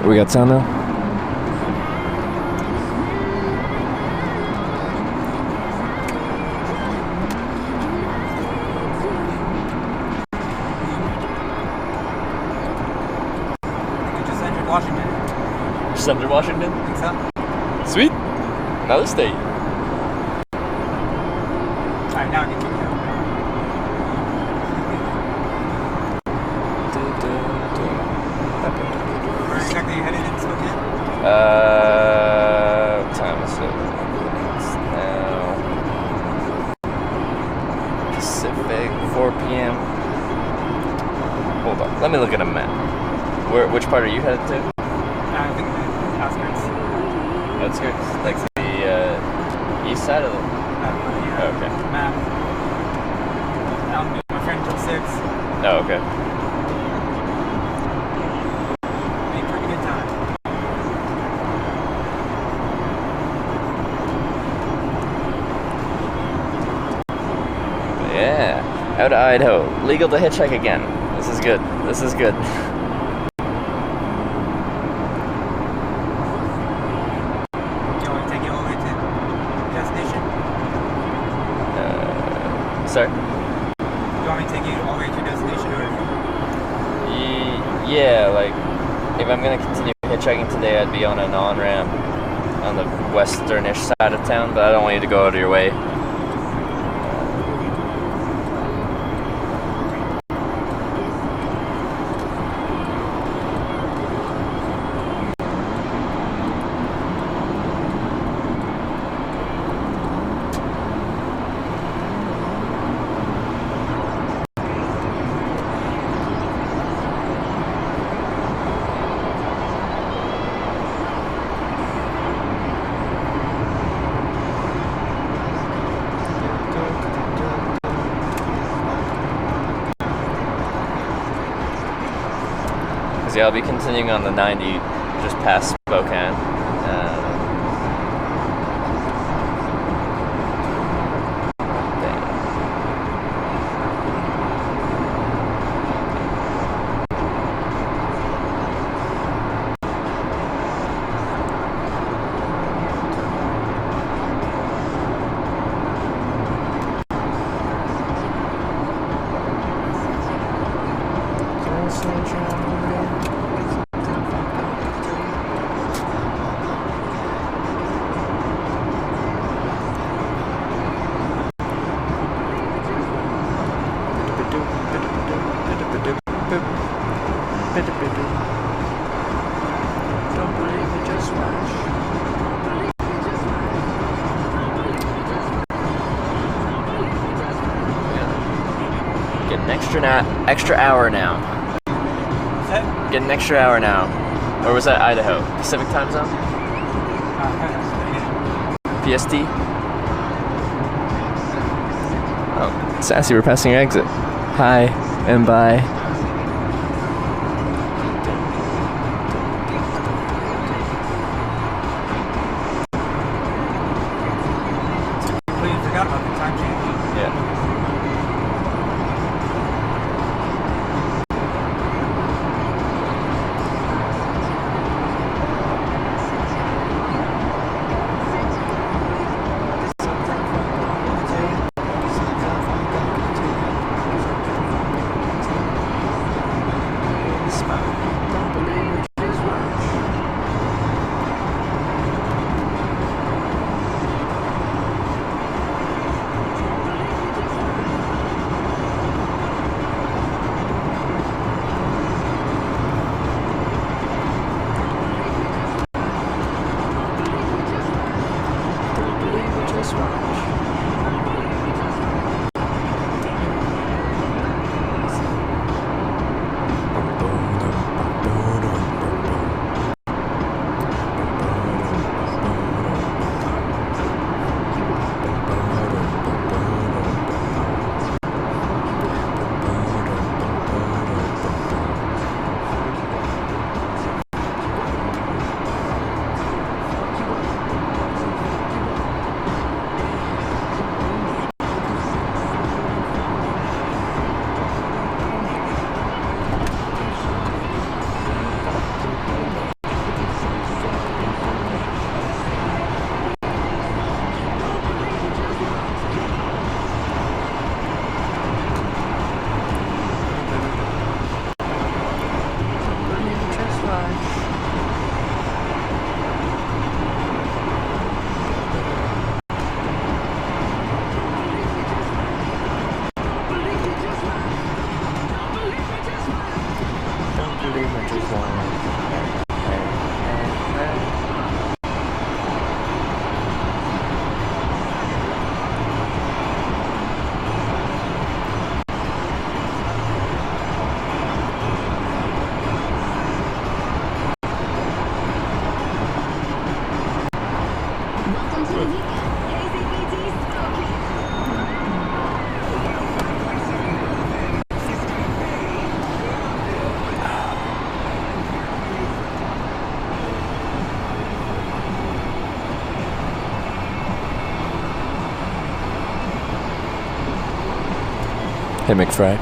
We got sound now? Washington. Just entered Washington? I think so. Sweet. Another state. Alright, now I can keep going. Where exactly are you headed in Spokane? What time is it? It's now Pacific, 4 p.m. Hold on, let me look at a map. Which part are you headed to? I think the outskirts. Outskirts? Like the east side of the... Yeah. Oh, okay. Map. I'll meet my friend till 6. Oh, okay. Be a pretty good time. Yeah. Out of Idaho. Legal to hitchhike again. This is good. This is good. Sorry? Do you want me to take you all the way to your destination, or? Yeah, like, if I'm gonna continue hitchhiking today, I'd be on an on-ramp on the westernish side of town, but I don't want you to go out of your way. Yeah, I'll be continuing on the 90 just past Spokane. Extra hour now. What's that? Get an extra hour now. Or was that Idaho? Pacific time zone? PST? Oh, Sassy, we're passing your exit. Hi and bye. Completely forgot about the time change. Yeah. Hey, McFry.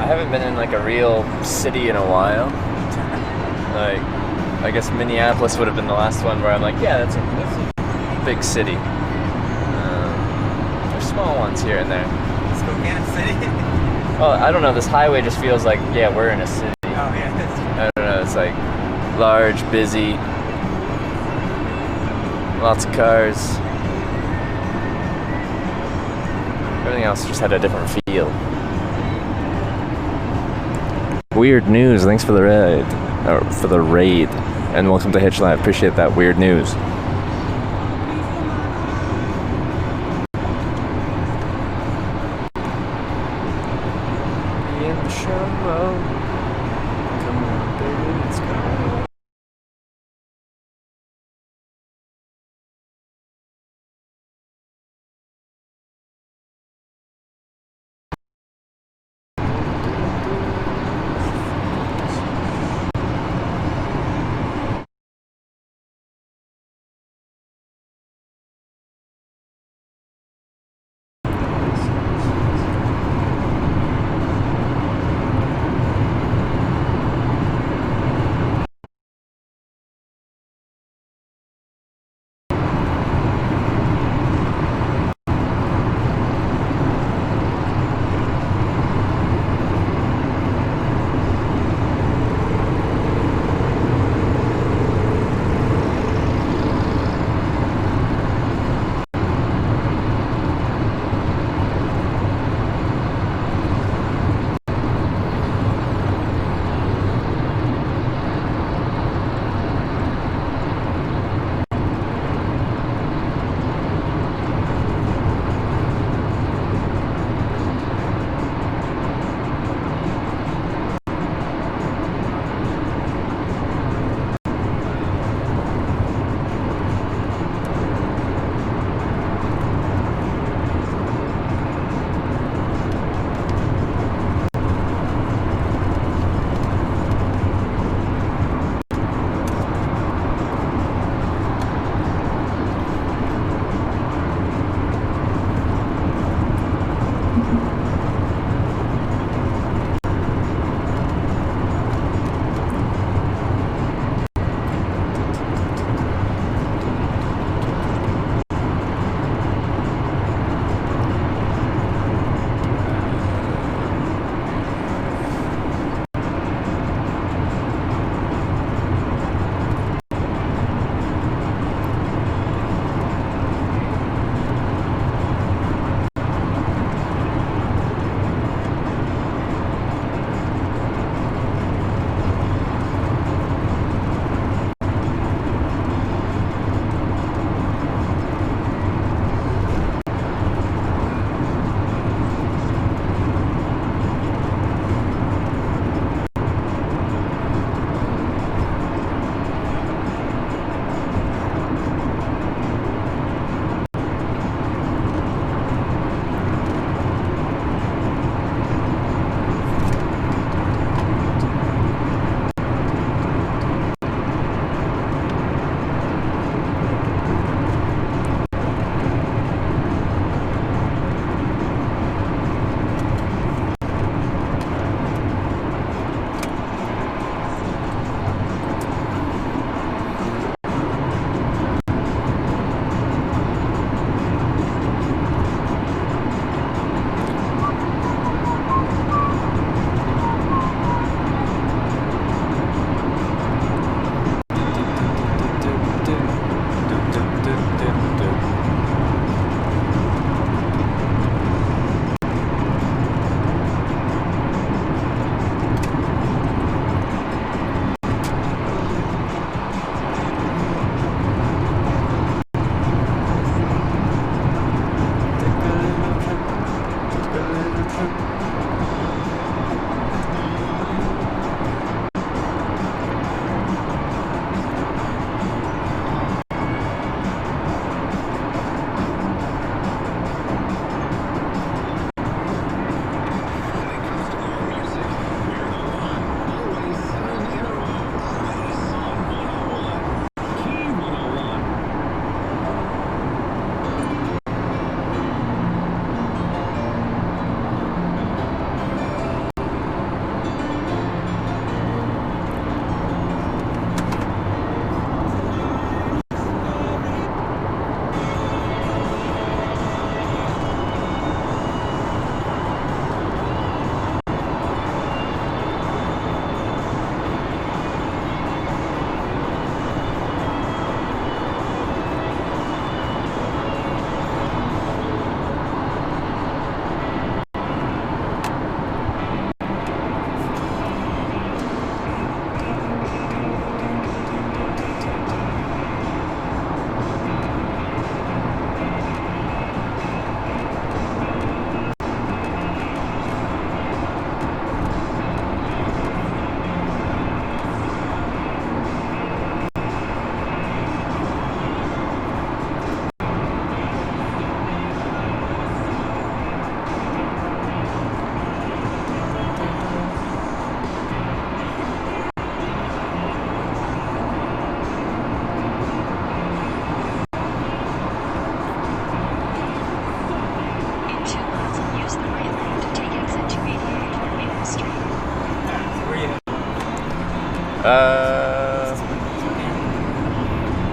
I haven't been in like a real city in a while. Like, I guess Minneapolis would have been the last one where I'm like, yeah, that's a big city. There's small ones here and there. Spokane City? Well, I don't know. This highway just feels like, yeah, we're in a city. Oh, yeah. I don't know. It's like large, busy, lots of cars. Everything else just had a different feel. Weird news. Thanks for the raid, and welcome to Hitchhiking. Appreciate that. Weird news. In the show. Come on, baby, let's go.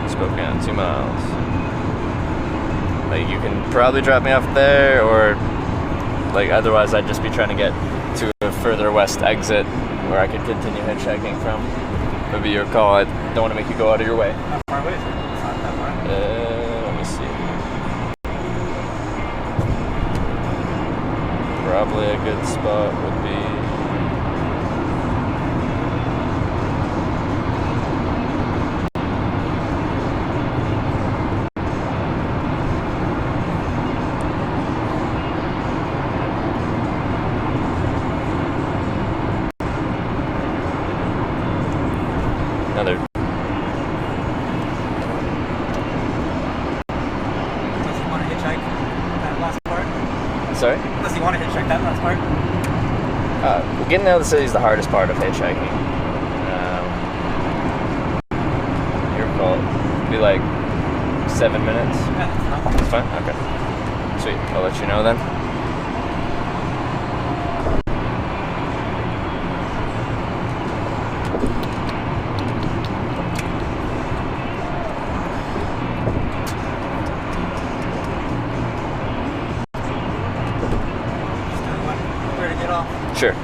Spokane, 2 miles. Like, you can probably drop me off there, or like otherwise I'd just be trying to get to a further west exit where I could continue hitchhiking from. Maybe your call. I don't want to make you go out of your way. How far away is it? It's not that far. Let me see. Probably a good spot would be another. Unless you want to hitchhike that last part. Sorry? Unless you want to hitchhike that last part. Getting out of the city is the hardest part of hitchhiking. Your call. It'd be like 7 minutes. Yeah, that's not That's fine? Okay. Sweet. I'll let you know then. off. Sure.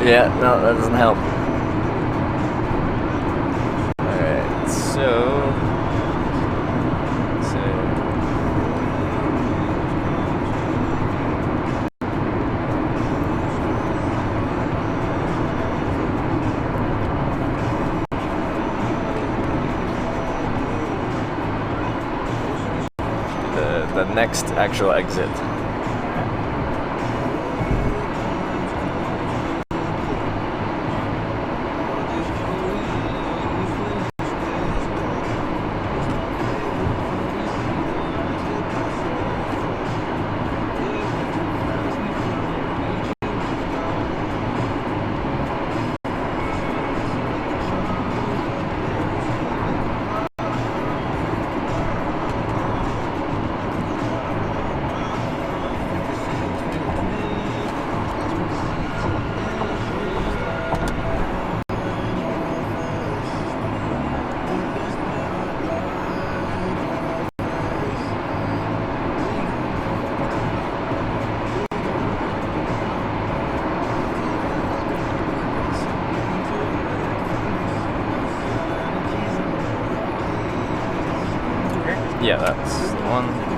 Yeah, no, that doesn't help. Alright, so... the next actual exit. Yeah, that's the one.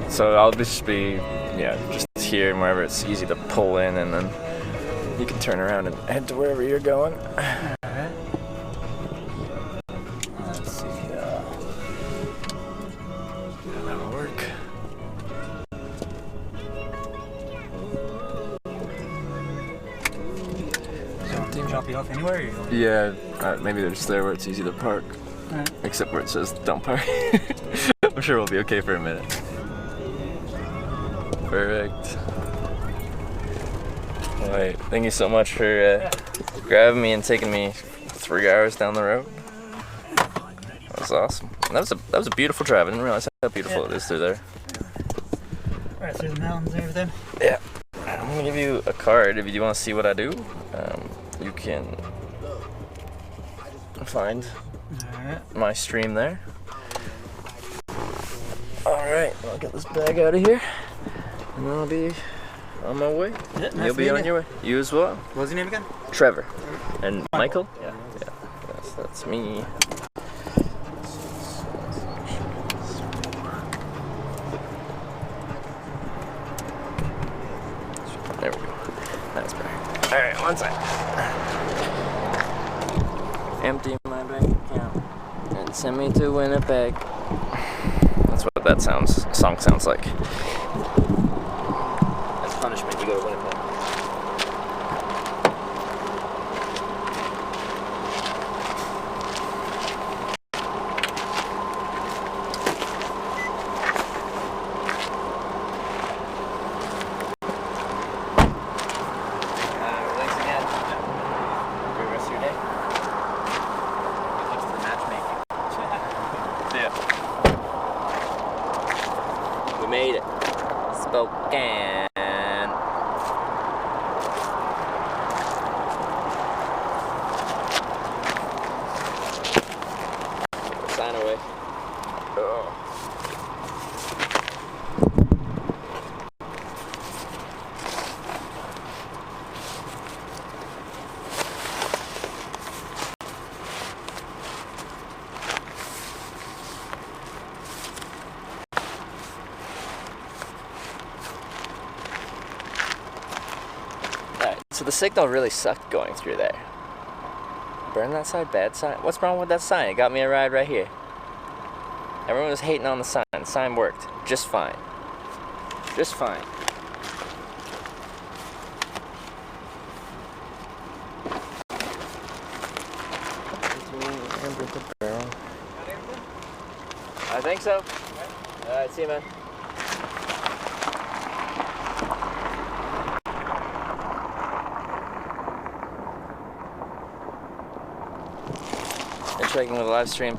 So I'll just be, just here and wherever it's easy to pull in, and then you can turn around and head to wherever you're going. Let's see. That'll work. drop you off anywhere? Or you going? Yeah, maybe they're just there where it's easy to park. Alright. Except where it says don't park. I'm sure we'll be okay for a minute. Perfect. Alright, thank you so much for grabbing me and taking me 3 hours down the road. That was awesome. And that was a beautiful drive. I didn't realize how beautiful it is through there. Right through the mountains and everything. Yeah. I'm gonna give you a card if you want to see what I do. You can find my stream there. Alright, I'll get this bag out of here. And I'll be on my way. Yeah, nice You'll be on your way. You as well. What was your name again? Trevor. And Michael? Yeah. Yes, that's me. There we go. That's better. Alright, one second. Empty my bank account and send me to Winnipeg. That's what that song sounds like. As punishment, you go to Winnipeg. Thanks again. Great rest of your day. Good luck to the matchmaking. See ya. We made it. Spokane. Sign away. Oh. So the signal really sucked going through there. Burn that side, bad sign. What's wrong with that sign? It got me a ride right here. Everyone was hating on the sign. The sign worked just fine. Just fine. I think so. Alright, see you, man. Hitchhiking with a live stream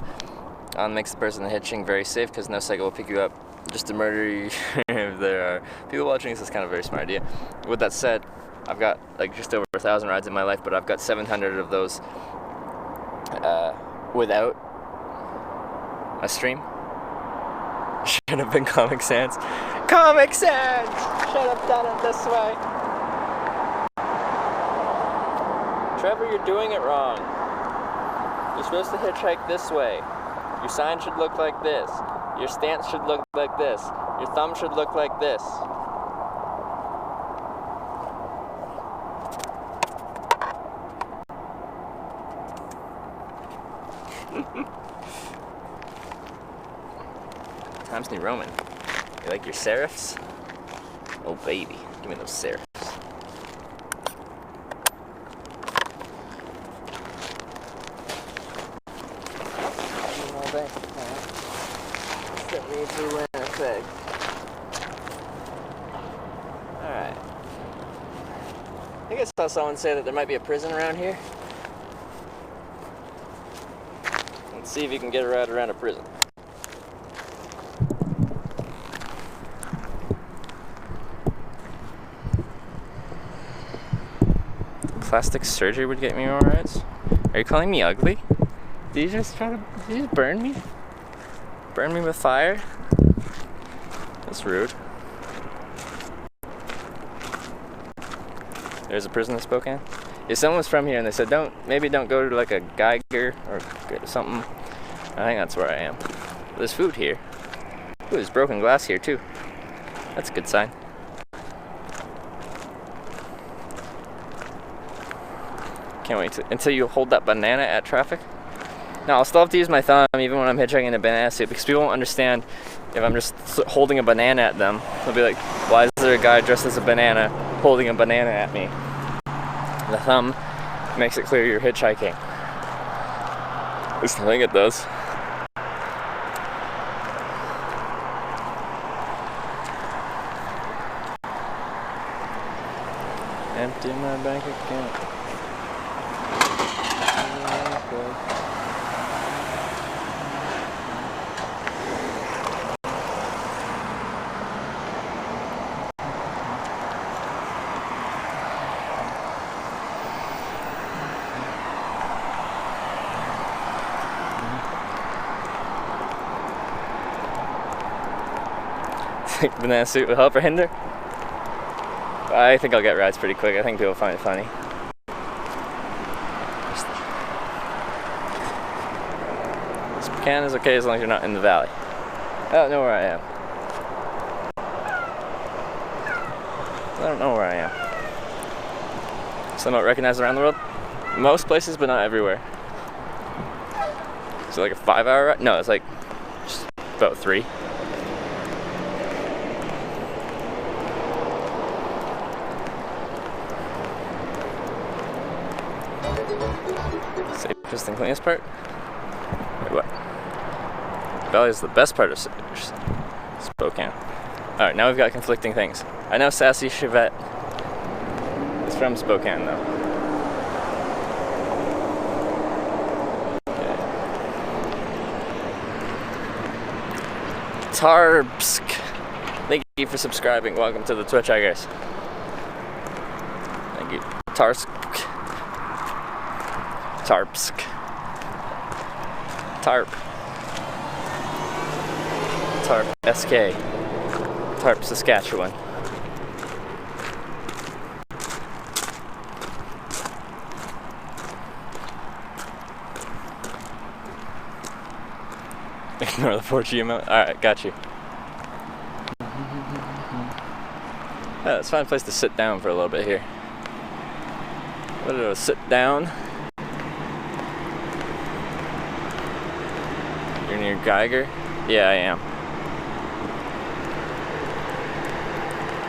makes the person hitching very safe because no cycle will pick you up just to murder you if there are people watching. This is kind of a very smart idea. With that said, I've got like just over 1,000 rides in my life, but I've got 700 of those without a stream. Should have been Comic Sans. Comic Sans! Should have done it this way. Trevor, you're doing it wrong. You're supposed to hitchhike this way. Your sign should look like this. Your stance should look like this. Your thumb should look like this. Times New Roman. You like your serifs? Oh baby, give me those serifs. Alright. I think I saw someone say that there might be a prison around here. Let's see if you can get a ride around a prison. Plastic surgery would get me more rides? Are you calling me ugly? Did you just burn me? Burn me with fire? That's rude. There's a prison in Spokane. If someone was from here and they said maybe don't go to like a Geiger or something, I think that's where I am. There's food here. Ooh, there's broken glass here too. That's a good sign. Can't wait until you hold that banana at traffic. No, I'll still have to use my thumb even when I'm hitchhiking in a banana suit because people won't understand if I'm just holding a banana at them. They'll be like, why is there a guy dressed as a banana holding a banana at me? The thumb Makes it clear you're hitchhiking. At least I think it does. Empty my bank account. Banana suit will help or hinder? I think I'll get rides pretty quick. I think people find it funny. Spokane is okay as long as you're not in the valley. I don't know where I am. I don't know where I am. So not recognized around the world? Most places, but not everywhere. Is it like a 5-hour ride? No, it's like just about 3. Safest and cleanest part? Wait, what? Valley is the best part of Spokane. Alright, now we've got conflicting things. I know Sassy Chevette is from Spokane though. Okay. Tarbsk. Thank you for subscribing. Welcome to the Twitch, I guess. Thank you. Tarsk. Tarpsk. Tarp. Tarp SK. Tarp, Saskatchewan. Ignore the 4G amount. Alright, got you. Yeah, it's a fine place to sit down for a little bit here. What did I sit down? You're near Geiger? Yeah, I am.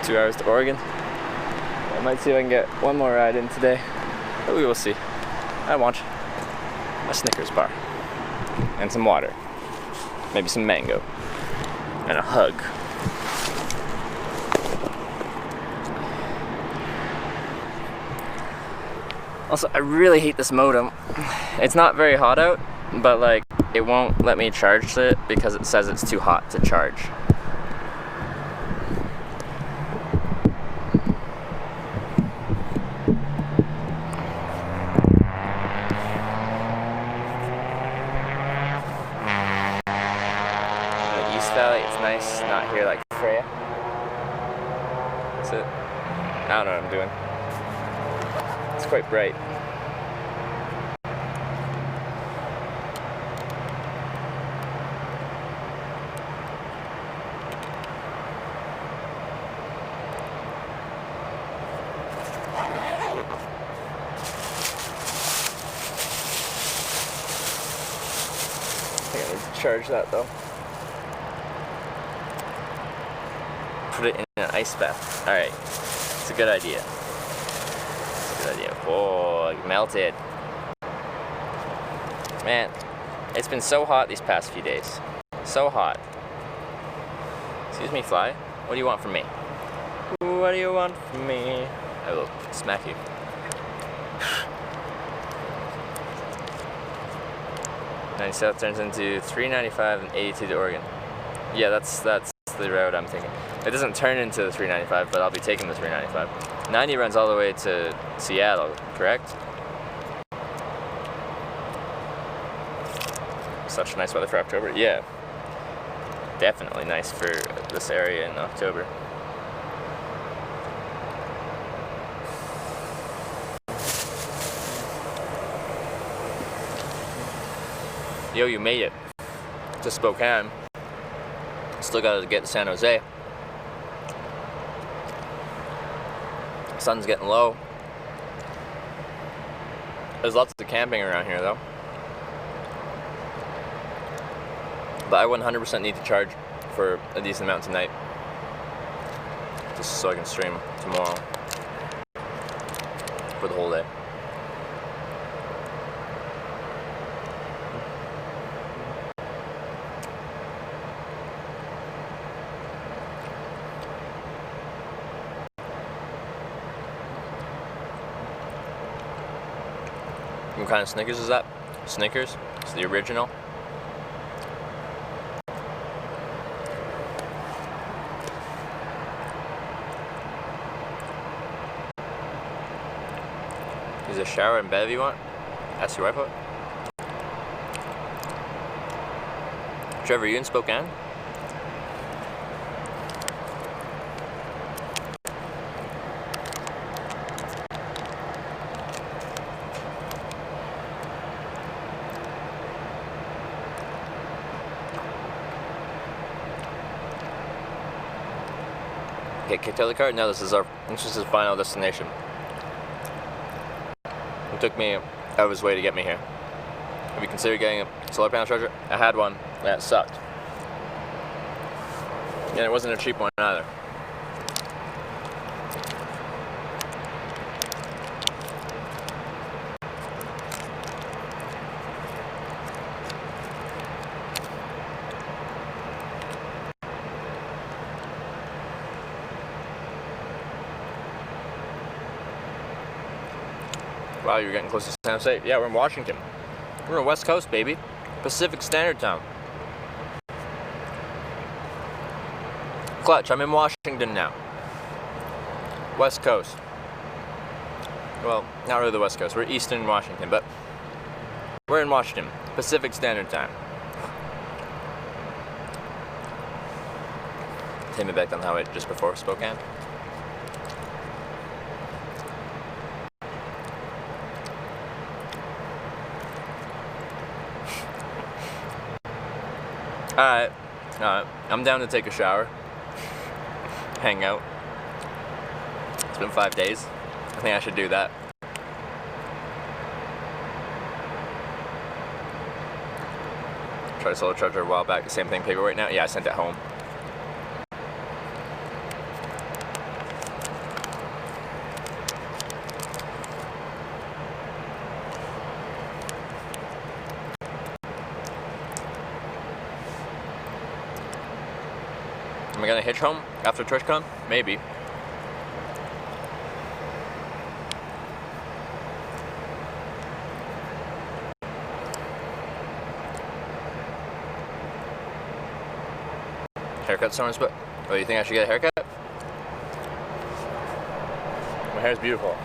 2 hours to Oregon. I might see if I can get one more ride in today, but we will see. I want a Snickers bar and some water, maybe some mango, and a hug. Also, I really hate this modem. It's not very hot out, but like it won't let me charge it because it says it's too hot to charge. Valley, it's nice not here like Freya. That's it. I don't know what I'm doing. It's quite bright. I think I need to charge that though. Put it in an ice bath. Alright. It's a good idea. It's a good idea. Oh, it melted. Man, it's been so hot these past few days. So hot. Excuse me, fly. What do you want from me? What do you want from me? I will smack you. $90 South turns into $3.95 and 82 to Oregon. Yeah, that's the route I'm thinking. It doesn't turn into the 395, but I'll be taking the 395. 90 runs all the way to Seattle, correct? Such nice weather for October. Yeah. Definitely nice for this area in October. Yo, you made it to Spokane. Still gotta get to San Jose. Sun's getting low. There's lots of camping around here though. But I 100% need to charge for a decent amount tonight. Just so I can stream tomorrow. For the whole day. What kind of Snickers is that? Snickers? It's the original. Is there a shower in bed if you want? Ask your wife out. Trevor, are you in Spokane? Get kicked out of the car? No, this is his final destination. It took me out of his way to get me here. Have you considered getting a solar panel charger? I had one, and it sucked. And it wasn't a cheap one either. Wow, you're getting close to San Jose. Yeah, we're in Washington. We're in West Coast, baby. Pacific Standard Time. Clutch, I'm in Washington now. West Coast. Well, not really the West Coast. We're Eastern Washington, but we're in Washington. Pacific Standard Time. Take me back down the highway just before Spokane. Alright, I'm down to take a shower, hang out. It's been 5 days. I think I should do that. Tried to solar charger a while back, the same thing, paperweight now. Yeah, I sent it home. Am I gonna hitch home after TwitchCon? Maybe. Haircut someone's but oh, you think I should get a haircut? My hair's beautiful.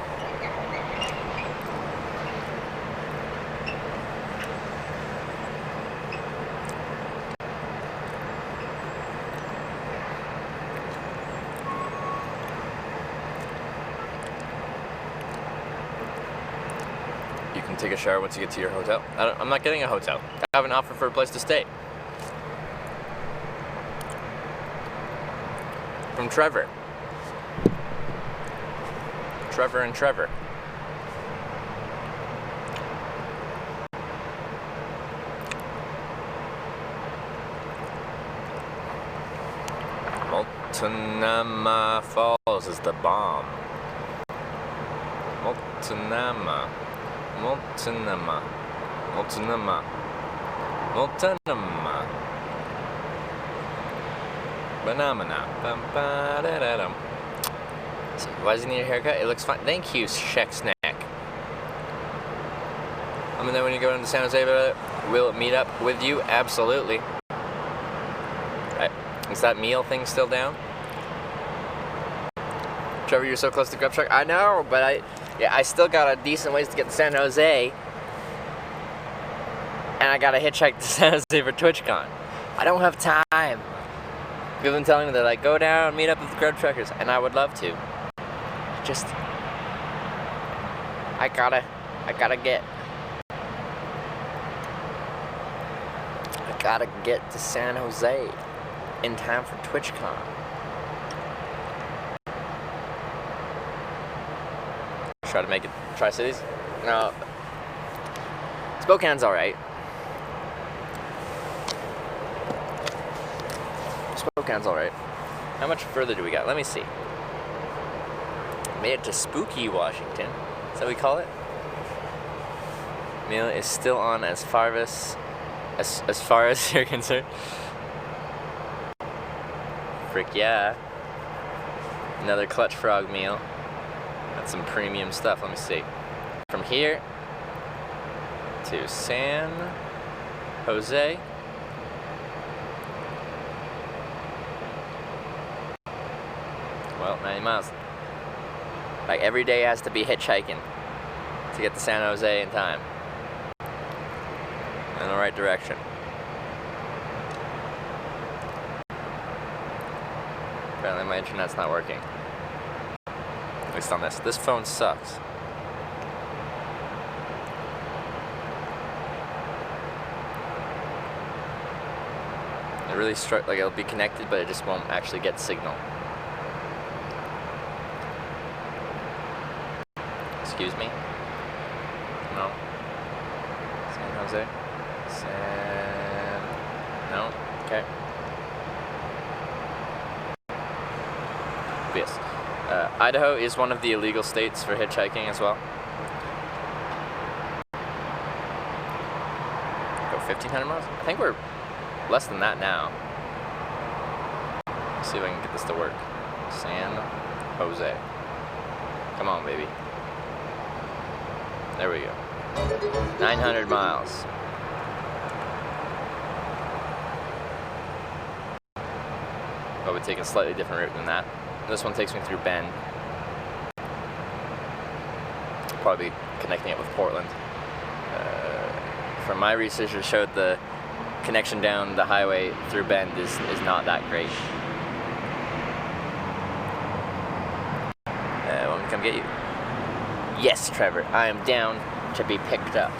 You can take a shower once you get to your hotel. I'm not getting a hotel. I have an offer for a place to stay. From Trevor. Trevor and Trevor. Multnomah Falls is the bomb. Multnomah. Multnomah. Multnomah. Multnomah. Phenomena. So, why does he need a haircut? It looks fine. Thank you, Sheck Snack. I mean, then when you go into San Jose, will it meet up with you? Absolutely. Right. Is that meal thing still down? Trevor, you're so close to Grub Truck. I know, but I still got a decent ways to get to San Jose. And I gotta hitchhike to San Jose for TwitchCon. I don't have time. People have been telling me, they're like, go down, meet up with the Grub Truckers, and I would love to. Just, I gotta get to San Jose in time for TwitchCon. Try to make it Tri-Cities. No, Spokane's alright. Spokane's alright. How much further do we got? Let me see. Made it to Spooky, Washington. Is that what we call it? Meal is still on as far as you're concerned. Frick yeah. Another Clutch Frog meal. That's some premium stuff. Let me see. From here, to San Jose. Well, 90 miles. Like every day has to be hitchhiking to get to San Jose in time. In the right direction. Apparently my internet's not working. At least on this. This phone sucks. It really struck like it'll be connected, but it just won't actually get signal. Excuse me? No. San Jose? No? Okay. Yes. Idaho is one of the illegal states for hitchhiking as well. Go 1,500 miles? I think we're less than that now. Let's see if I can get this to work. San Jose. Come on, baby. There we go. 900 miles. But we take a slightly different route than that. This one takes me through Bend. Probably connecting it with Portland. From my research, it showed the connection down the highway through Bend is not that great. Want me to come get you? Yes, Trevor, I am down to be picked up.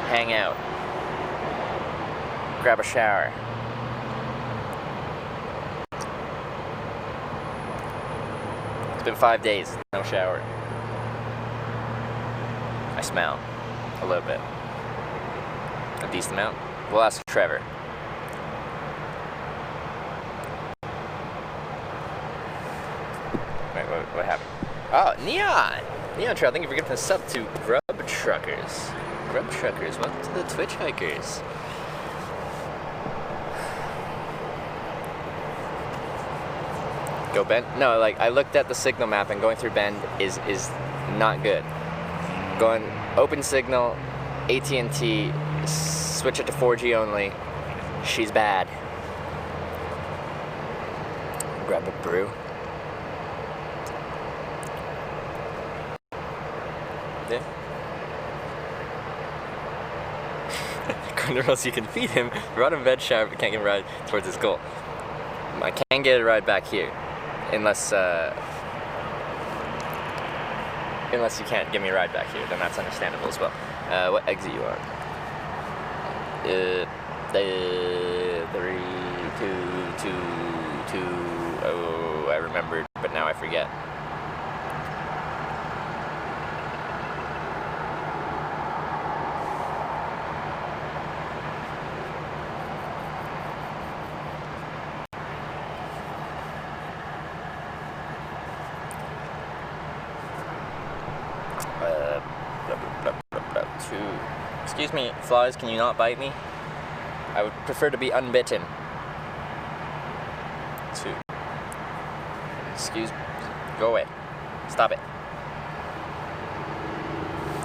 Hang out. Grab a shower. It's been 5 days, no shower. I smell a little bit. A decent amount. We'll ask Trevor. Wait, what happened? Oh, Neon! Neon Trail, thank you for giving us up to Grub Truckers. Grub Truckers, welcome to the TwitchHikers. Go Bend? No, like, I looked at the signal map and going through Bend is not good. Going open signal, AT&T, switch it to 4G only. She's bad. Grab a brew. Yeah. Or else you can feed him, ride him bed shower, but can't get a ride towards his goal. I can get a ride back here, unless you can't give me a ride back here, then that's understandable as well. What exit you on? 3, 2, 2, 2. Oh, I remembered, but now I forget. Excuse me, flies, can you not bite me? I would prefer to be unbitten. 2. Excuse me. Go away. Stop it.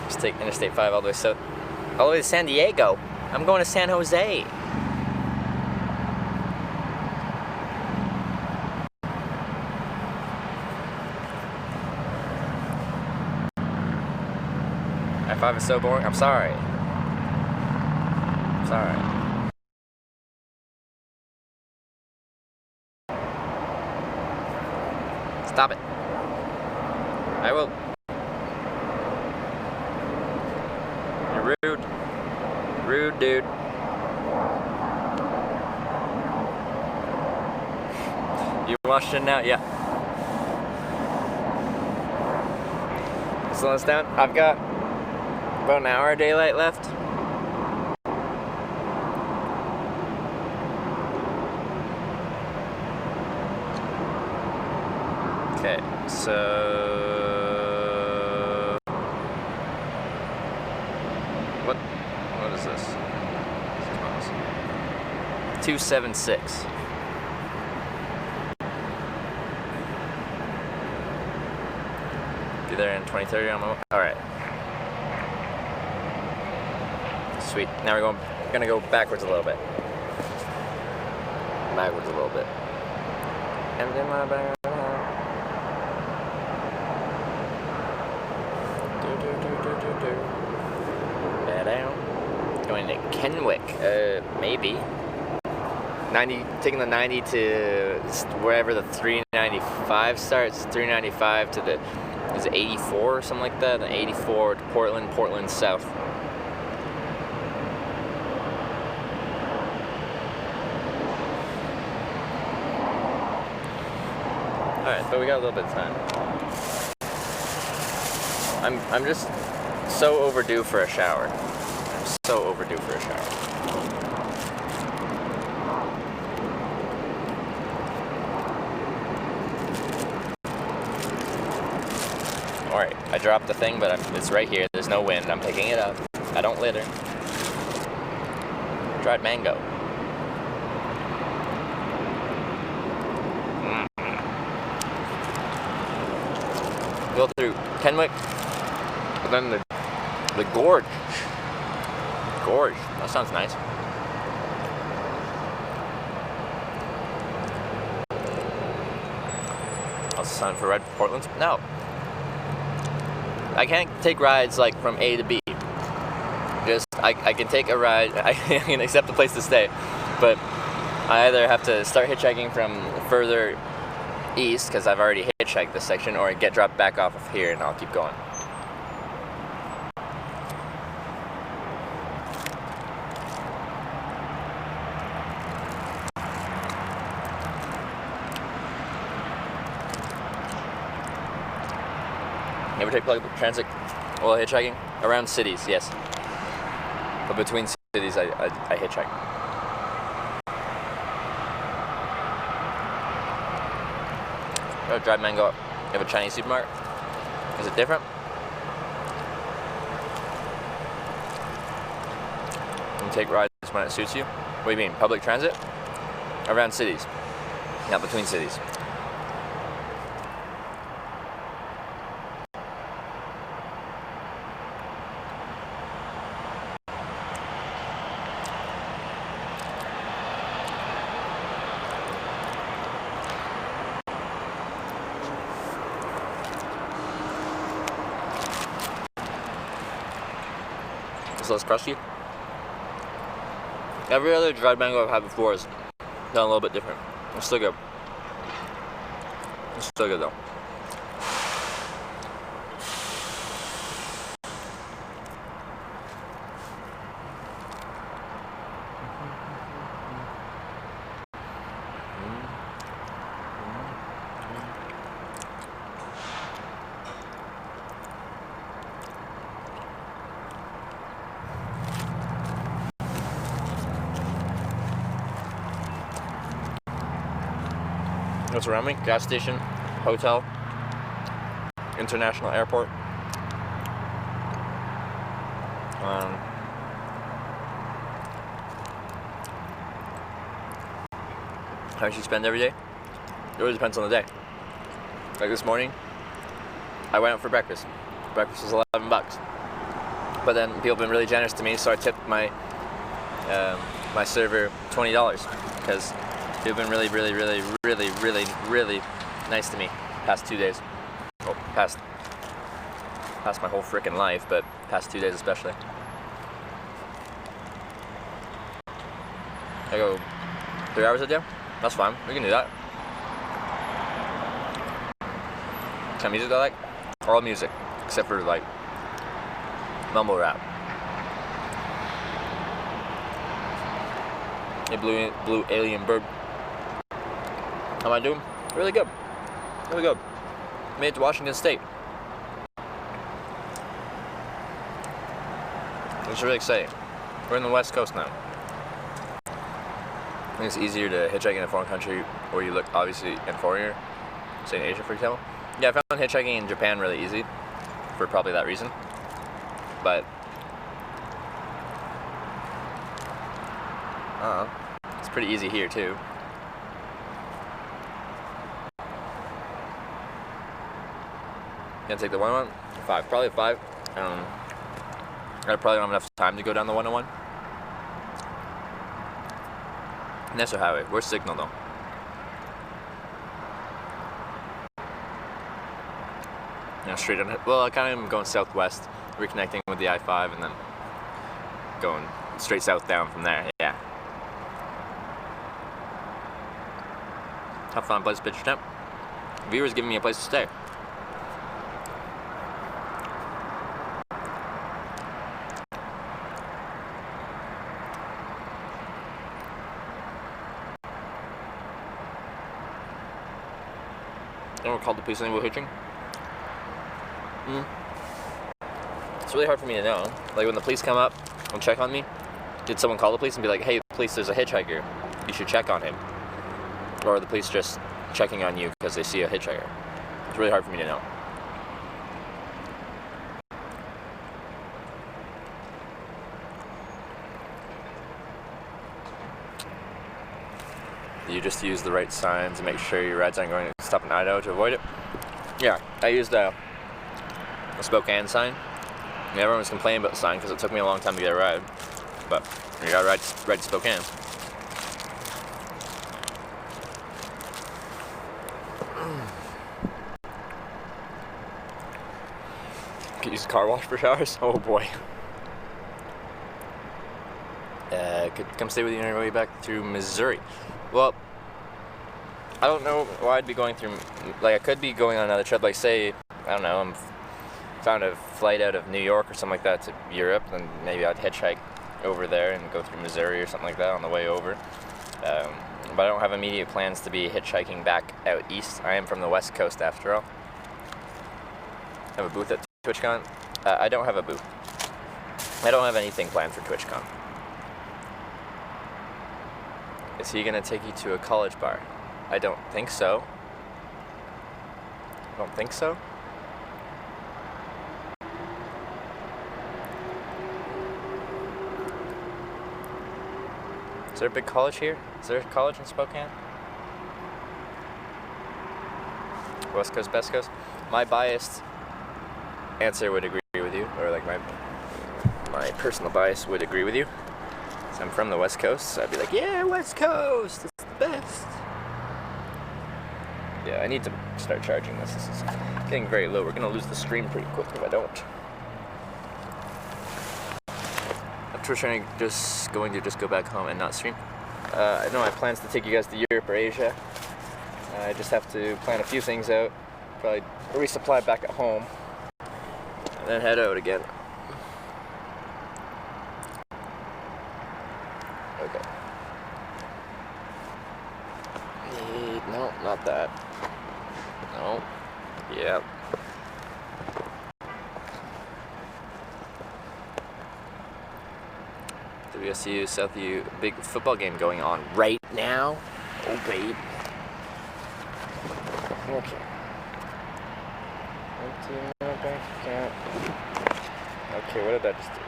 Just take Interstate 5 all the way south. All the way to San Diego. I'm going to San Jose. I-5 is so boring. I'm sorry. Sorry. Stop it. I will. You're rude. Rude, dude. You washed it out? Yeah. Slow us down. I've got about an hour of daylight left. Okay, so what is this? 276. Be there in 2030 on the. All right. Sweet. Now we're gonna go backwards a little bit. Backwards a little bit. Empty my bag. Going to Kenwick, maybe. 90, taking the 90 to wherever the 395 starts. 395 to the, is it 84 or something like that? And 84 to Portland south. Alright, but we got a little bit of time. I'm just so overdue for a shower. I'm so overdue for a shower. Alright, I dropped the thing, but it's right here. There's no wind. I'm picking it up. I don't litter. Dried mango. Go through Kenwick, and then the gorge. Gorge. That sounds nice. That's the sign for Red Portland. No. I can't take rides like from A to B. Just I can take a ride. I can accept the place to stay, but I either have to start hitchhiking from further east because I've already hitchhiked this section, or get dropped back off of here and I'll keep going. You ever take public transit while hitchhiking? Around cities, yes. But between cities, I hitchhike. Dried mango. You have a Chinese supermarket? Is it different? You take rides when it suits you? What do you mean? Public transit? Around cities, not between cities. Less crusty. Every other dried mango I've had before is done a little bit different. It's still good. It's still good though. What's around me? Gas station, hotel, international airport. How much you spend every day? It really depends on the day. Like this morning, I went out for breakfast. Breakfast was $11. But then people have been really generous to me, so I tipped my my server $20 because they've been really nice to me past 2 days. Well, past my whole freaking life, but past 2 days especially. I go 3 hours a day? That's fine, we can do that. What kind of music do I like? All music, except for like mumble rap. A blue alien bird. How am I doing? Really good. Really good. Made it to Washington State. It's really exciting. We're in the West Coast now. I think it's easier to hitchhike in a foreign country where you look obviously inferior, say in Asia for example. Yeah, I found hitchhiking in Japan really easy for probably that reason. But it's pretty easy here too. Gonna take the 101? 5, probably 5. I probably don't have enough time to go down the 101. National Highway. Where's Signal though? Yeah, straight on it. Well, I kind of am going southwest, reconnecting with the I-5, and then going straight south down from there. Yeah. Have fun, place to pitch your tent. Viewers giving me a place to stay. Anyone called the police on while hitching? It's really hard for me to know. Like when the police come up and check on me, did someone call the police and be like, hey, police, there's a hitchhiker. You should check on him. Or are the police just checking on you because they see a hitchhiker? It's really hard for me to know. You just use the right signs to make sure your rides aren't going to stop in Idaho to avoid it. Yeah, I used a Spokane sign. And everyone was complaining about the sign because it took me a long time to get a ride. But you got to ride to Spokane. Could use a car wash for showers? Oh boy. Could come stay with you on your way back through Missouri. Well, I don't know why I'd be going through, like I could be going on another trip, like say, I don't know, found a flight out of New York or something like that to Europe, then maybe I'd hitchhike over there and go through Missouri or something like that on the way over. But I don't have immediate plans to be hitchhiking back out east. I am from the West Coast after all. I have a booth at TwitchCon. I don't have a booth. I don't have anything planned for TwitchCon. Is he gonna take you to a college bar? I don't think so. I don't think so. Is there a big college here? Is there a college in Spokane? West Coast, Best Coast? My biased answer would agree with you, or like my personal bias would agree with you. So I'm from the West Coast, so I'd be like, yeah, West Coast, it's the best. Yeah, I need to start charging this. This is getting very low. We're gonna lose the stream pretty quick if I don't. I'm trying to just go back home and not stream. I know I have plans to take you guys to Europe or Asia. I just have to plan a few things out. Probably resupply back at home, and then head out again. Okay. No, not that. No. Yep. WSU, Southview, big football game going on right now. Oh, babe. Okay. Empty my bank account. Okay, what did I just do?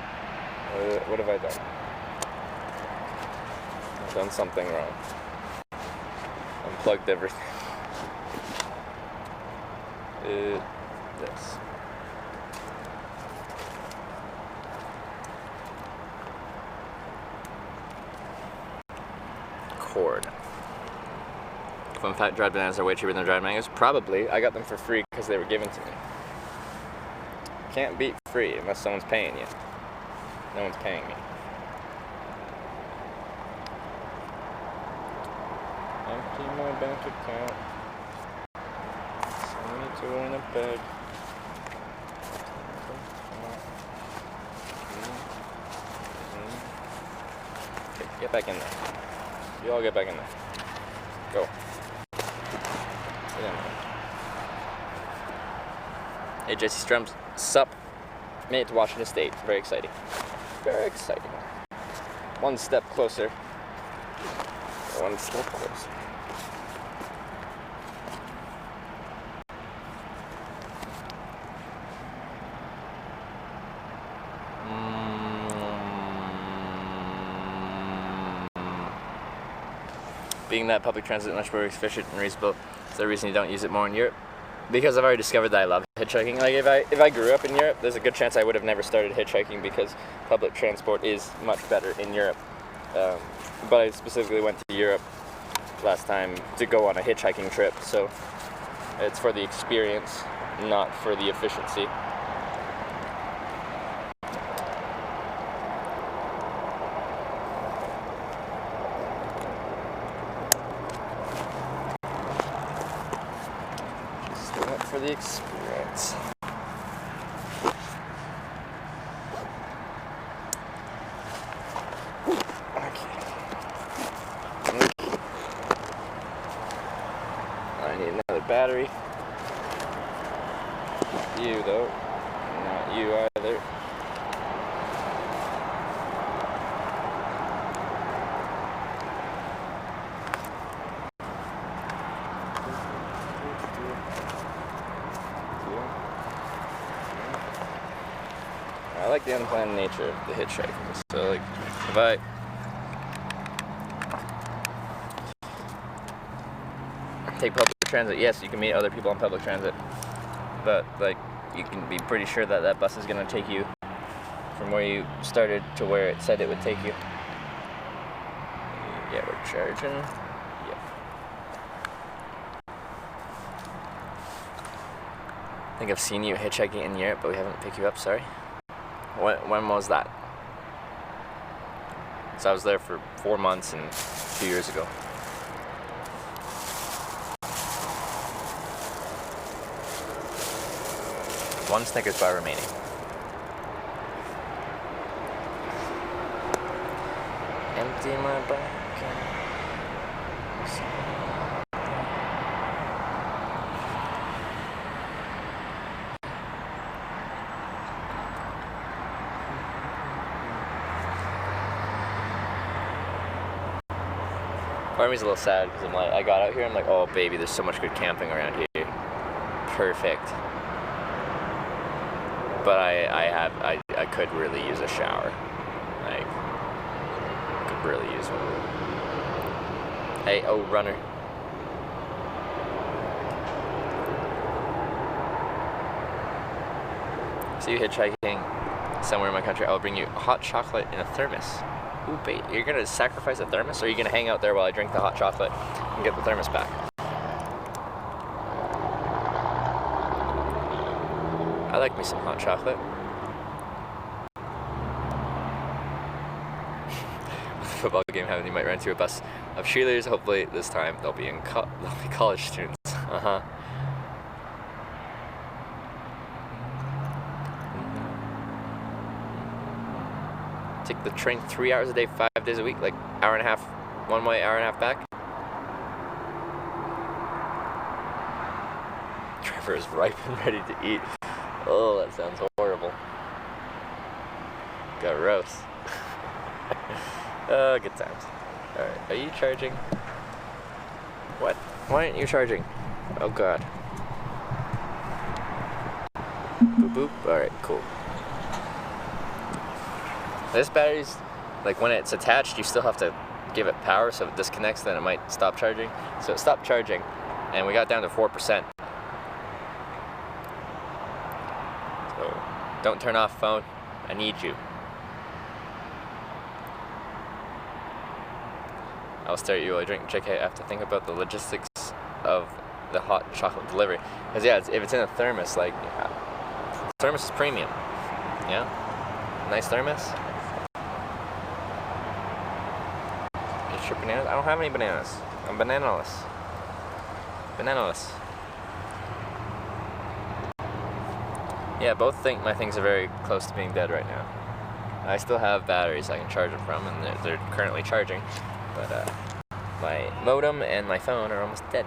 What have I done? I've done something wrong. Unplugged everything. This. Cord. Fun fact, dried bananas are way cheaper than dried mangoes. Probably. I got them for free because they were given to me. Can't beat free unless someone's paying you. No one's paying me. Empty my bank account. Send me to Winnipeg. Okay, get back in there. You all get back in there. Go. Sit down. Hey, Jesse Strums. Sup? Made it to Washington State. Very exciting. Very exciting. One step closer. One step closer. Being that public transit is much more efficient and reasonable, is there a reason you don't use it more in Europe? Because I've already discovered that I love hitchhiking. Like if I grew up in Europe, there's a good chance I would have never started hitchhiking because public transport is much better in Europe. but I specifically went to Europe last time to go on a hitchhiking trip, so it's for the experience, not for the efficiency. Just went for the experience. I need another battery. Not you though. Not you either. I like the unplanned nature of the hitchhiking. So like if I take public transit, yes, you can meet other people on public transit, but like you can be pretty sure that that bus is going to take you from where you started to where it said it would take you. Yeah, we're charging. Yep. I think I've seen you hitchhiking in Europe, but we haven't picked you up, sorry. When was that? So I was there for 4 months and 2 years ago. One Snickers bar remaining. Empty my bucket. Part of me's a little sad because I'm like, I got out here, I'm like, oh baby, there's so much good camping around here. Perfect. But I could really use a shower. Like, could really use one. Hey, oh, runner. See you hitchhiking somewhere in my country, I'll bring you hot chocolate in a thermos. Ooh, babe, you're gonna sacrifice a thermos, or are you gonna hang out there while I drink the hot chocolate and get the thermos back? I like me some hot chocolate. With the football game happening, you might run into a bus of cheerleaders. Hopefully this time they'll be college students. Take the train 3 hours a day, 5 days a week, like hour and a half one way, hour and a half back. Trevor is ripe and ready to eat. Oh, that sounds horrible. Gross. Oh, good times. Alright, are you charging? What? Why aren't you charging? Oh god. Boop boop. Alright, cool. This battery's, like when it's attached, you still have to give it power, so if it disconnects, then it might stop charging. So it stopped charging, and we got down to 4%. So, don't turn off phone. I need you. I'll stare at you while I drink. JK, I have to think about the logistics of the hot chocolate delivery. Because yeah, if it's in a thermos, like, thermos is premium. Yeah? Nice thermos. Get your bananas. I don't have any bananas. I'm bananaless. Bananaless. Yeah, both think my things are very close to being dead right now. I still have batteries I can charge them from, and they're currently charging. But my modem and my phone are almost dead.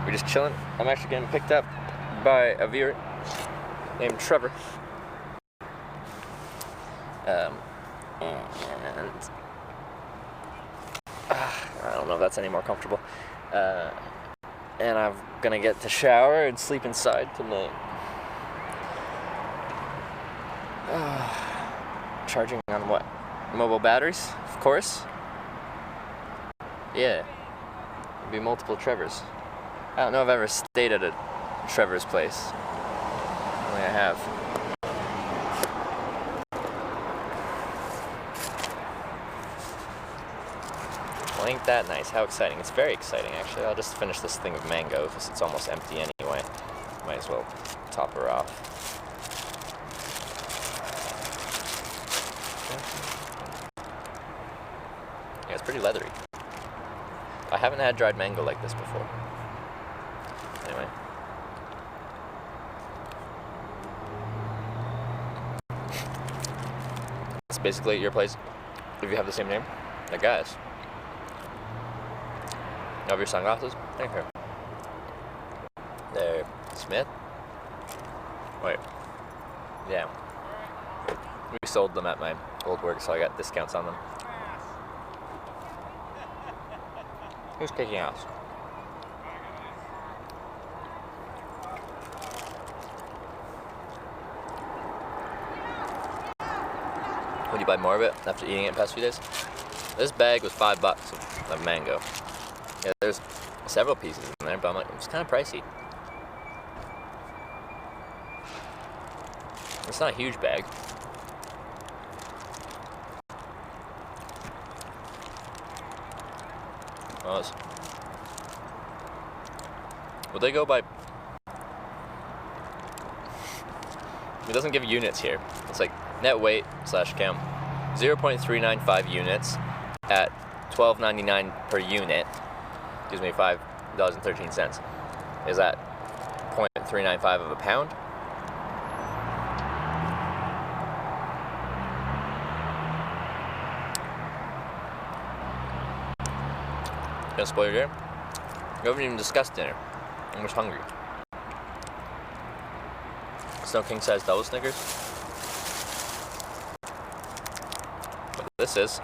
We're just chilling. I'm actually getting picked up by a viewer named Trevor. And I don't know if that's any more comfortable. And I'm gonna get to shower and sleep inside tonight. Charging on what? Mobile batteries, of course. Yeah. It'd be multiple Trevors. I don't know if I've ever stayed at a Trevor's place. Only I have. Well, ain't that nice? How exciting. It's very exciting, actually. I'll just finish this thing of mango because it's almost empty anyway. Might as well top her off. Yeah, it's pretty leathery. I haven't had dried mango like this before. Anyway. It's basically at your place, if you have the same name. Like, guys. You have your sunglasses? Right here. There. Smith? Wait. Yeah. We sold them at my old work, so I got discounts on them. Who's kicking ass? Would you buy more of it after eating it the past few days? This bag was $5 of mango. Yeah, there's several pieces in there, but I'm like, it's kind of pricey. It's not a huge bag. Well, would they go by... It doesn't give units here. It's like net weight / count. 0.395 units at $12.99 per unit. Gives me $5.13. Is that 0.395 of a pound? Gonna spoil your dinner? You haven't even discussed dinner. I'm just hungry. Snow king size double Snickers. What this is.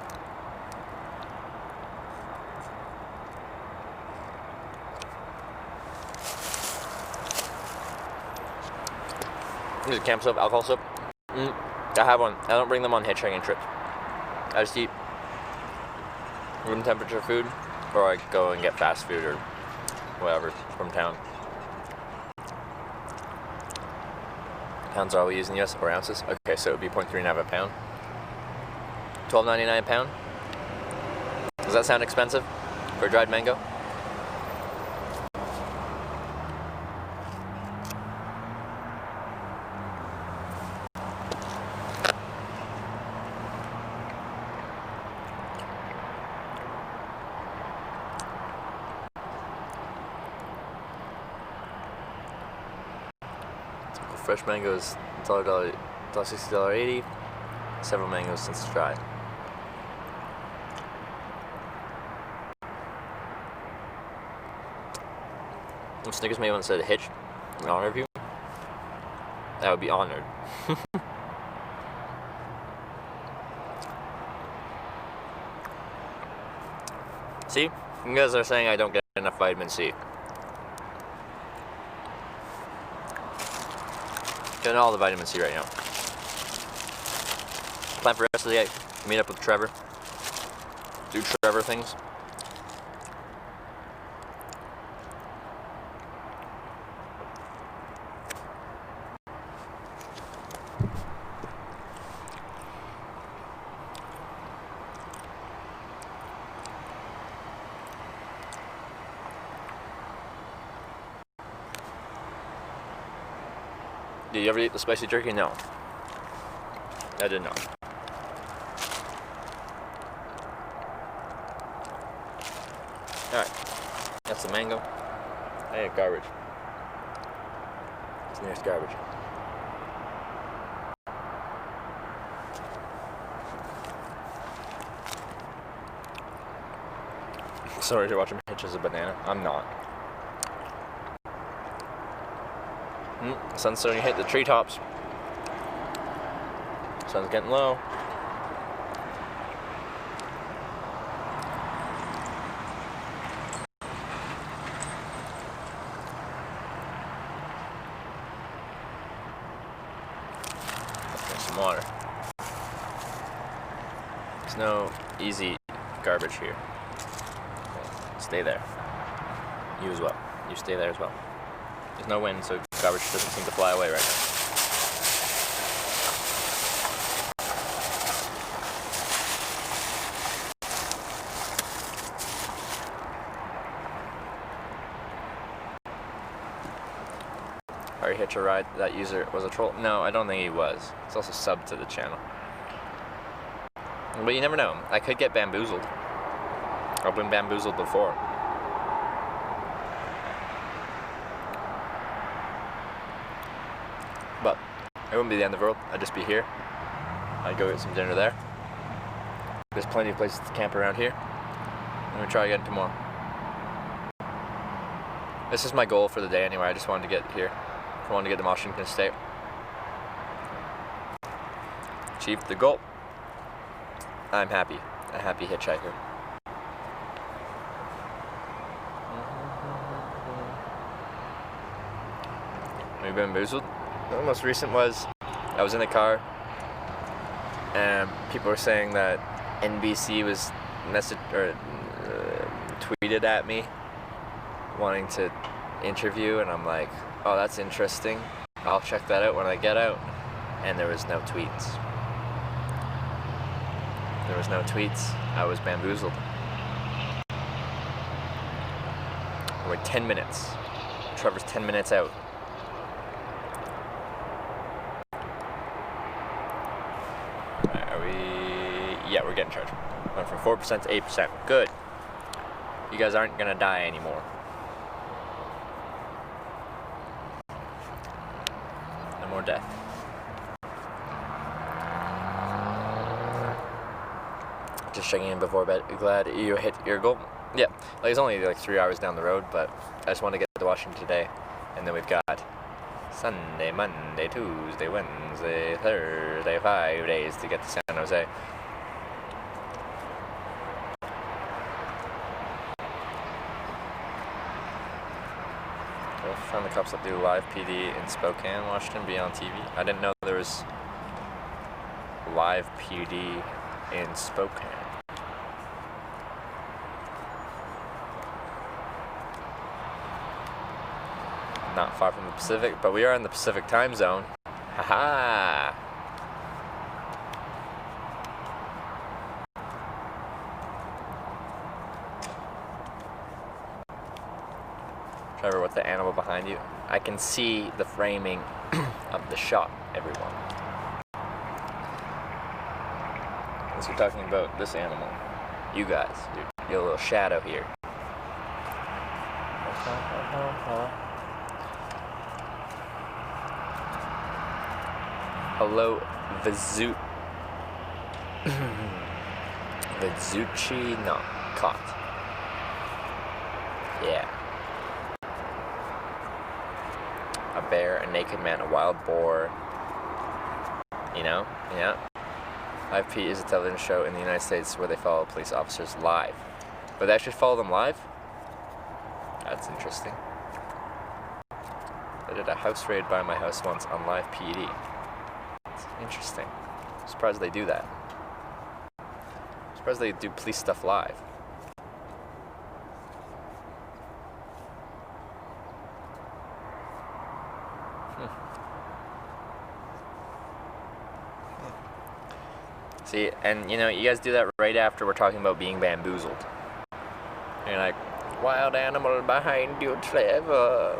Is it camp soap, alcohol soap? I have one. I don't bring them on hitchhiking trips. I just eat room temperature food, or I go and get fast food or whatever from town. Pounds are all we use in the US, or ounces? Okay, so it would be 0.39 a pound. $12.99 a pound? Does that sound expensive for dried mango? Fresh mangoes, $60.80. Several mangoes since dried. If Snickers made one that said Hitch, an honor review, I would be honored. See? You guys are saying I don't get enough vitamin C. Getting all the vitamin C right now. Plan for the rest of the day. Meet up with Trevor. Do Trevor things. Did you ever eat the spicy turkey? No. I did not. Alright. That's the mango. I ate garbage. It's the nearest garbage. Sorry to watch him hitch as a banana. I'm not. Sun's starting to hit the treetops. Sun's getting low. Let's drink some water. There's no easy garbage here. Stay there. You as well. You stay there as well. There's no wind, so garbage doesn't seem to fly away right now. Harry Hitch a Ride, that user was a troll? No, I don't think he was. He's also subbed to the channel. But you never know. I could get bamboozled. I've been bamboozled before. But it wouldn't be the end of the world. I'd just be here. I'd go get some dinner there. There's plenty of places to camp around here. I'm gonna try again tomorrow. This is my goal for the day anyway. I just wanted to get here. I wanted to get to Washington State. Achieved the goal. I'm happy. A happy hitchhiker. We've been bamboozled. The most recent was I was in a car and people were saying that NBC was tweeted at me wanting to interview, and I'm like, oh, that's interesting. I'll check that out when I get out. And there was no tweets. There was no tweets. I was bamboozled. We're 10 minutes. Trevor's 10 minutes out. Are we? Yeah, we're getting charged. Went from 4% to 8%. Good. You guys aren't gonna die anymore. No more death. Just checking in before bed. Glad you hit your goal. Yeah, like it's only like 3 hours down the road, but I just want to get to Washington today, and then we've got Sunday, Monday, Tuesday, Wednesday, Thursday, 5 days to get to San Jose. I found the cops that do live PD in Spokane, Washington, be on TV. I didn't know there was live PD in Spokane. Not far from the Pacific, but we are in the Pacific time zone. Haha! Trevor, what's the animal behind you? I can see the framing of the shot, everyone. As we're talking about this animal, you guys, your little shadow here. Hello, Vizuchi, no, caught. Yeah. A bear, a naked man, a wild boar. You know? Yeah. Live P is a television show in the United States where they follow police officers live. But they actually follow them live? That's interesting. I did a house raid by my house once on live PD. It's interesting. I'm surprised they do that. I'm surprised they do police stuff live. See, and you know, you guys do that right after we're talking about being bamboozled. And you're like, wild animal behind you, Trevor.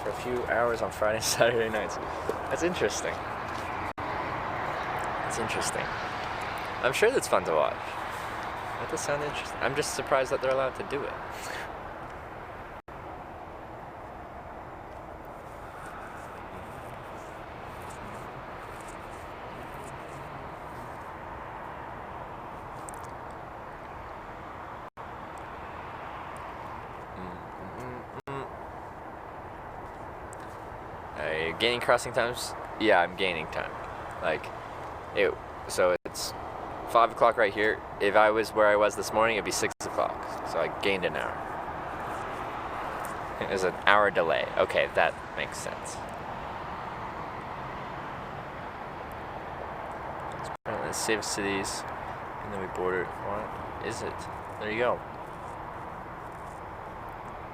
For a few hours on Friday and Saturday nights. That's interesting. It's interesting. I'm sure that's fun to watch. That does sound interesting. I'm just surprised that they're allowed to do it. Gaining crossing times? Yeah, I'm gaining time. So it's 5 o'clock right here. If I was where I was this morning, it'd be 6 o'clock. So I gained an hour. There's an hour delay. Okay, that makes sense. Let's save cities, and then we border. What is it? There you go.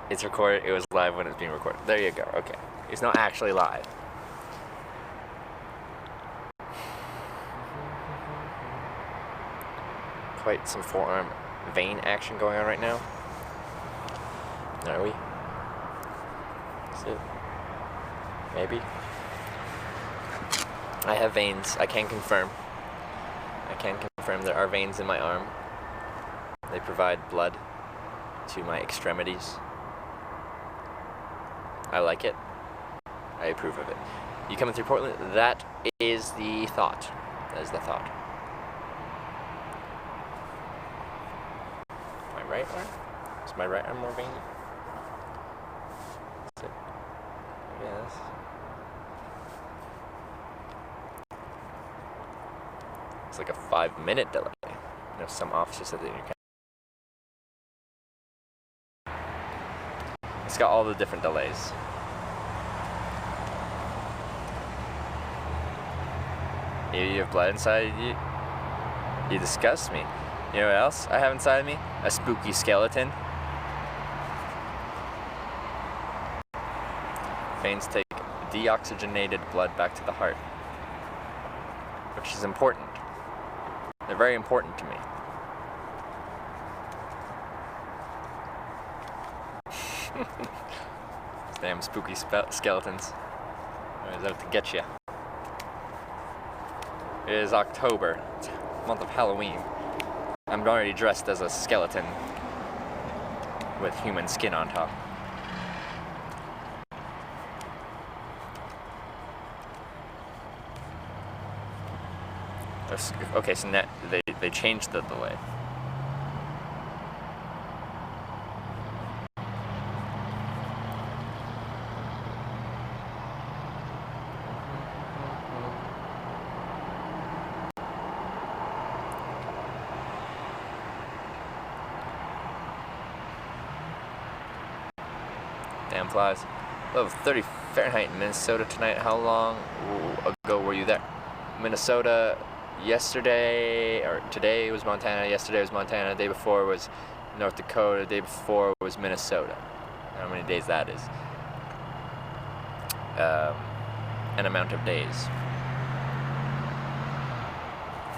It's recorded. It was live when it's being recorded. There you go. Okay. It's not actually live. Quite some forearm vein action going on right now. Are we? Is it? Maybe. I have veins. I can confirm. There are veins in my arm. They provide blood to my extremities. I like it. I approve of it. You coming through Portland? That is the thought. That is the thought. My right arm? Is my right arm more veiny? Is it? Yes. It's like a 5-minute delay. You know, some officers said that you can. It's got all the different delays. You have blood inside you. You disgust me. You know what else I have inside me? A spooky skeleton. Veins take deoxygenated blood back to the heart, which is important. They're very important to me. Damn spooky skeletons. I was out to get you. It is October. It's the month of Halloween. I'm already dressed as a skeleton with human skin on top. Okay, so now they changed the delay. Damn flies. Above 30 Fahrenheit in Minnesota tonight. How long ago were you there? Minnesota yesterday, or today was Montana, yesterday was Montana, the day before was North Dakota, the day before was Minnesota. How many days that is? An amount of days.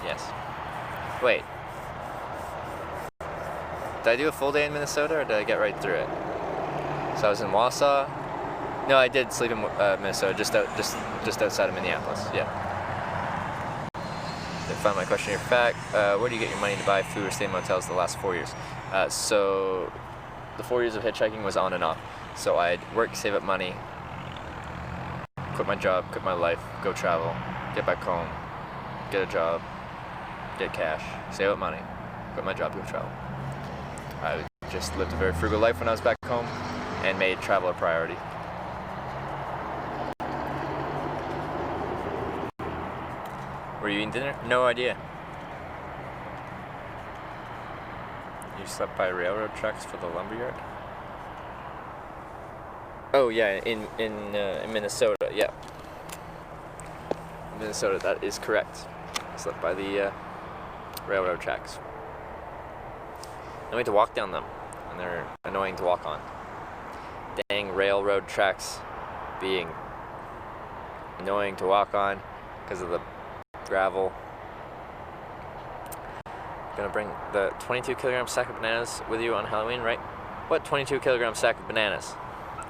Yes. Wait. Did I do a full day in Minnesota, or did I get right through it? So I was in Wausau. No, I did sleep in Minnesota, just outside of Minneapolis. Yeah. Did find my question here. Fact. Where do you get your money to buy food or stay in motels the last 4 years? So the 4 years of hitchhiking was on and off. So I'd work, save up money, quit my job, quit my life, go travel, get back home, get a job, get cash, save up money, quit my job, go travel. I just lived a very frugal life when I was back home and made travel a priority. Were you eating dinner? No idea. You slept by railroad tracks for the lumberyard? Oh yeah, in Minnesota, yeah. Minnesota, that is correct. I slept by the railroad tracks. I had to walk down them, and they're annoying to walk on. Dang railroad tracks being annoying to walk on because of the gravel. Gonna bring the 22 kilogram sack of bananas with you on Halloween, right? What 22 kilogram sack of bananas?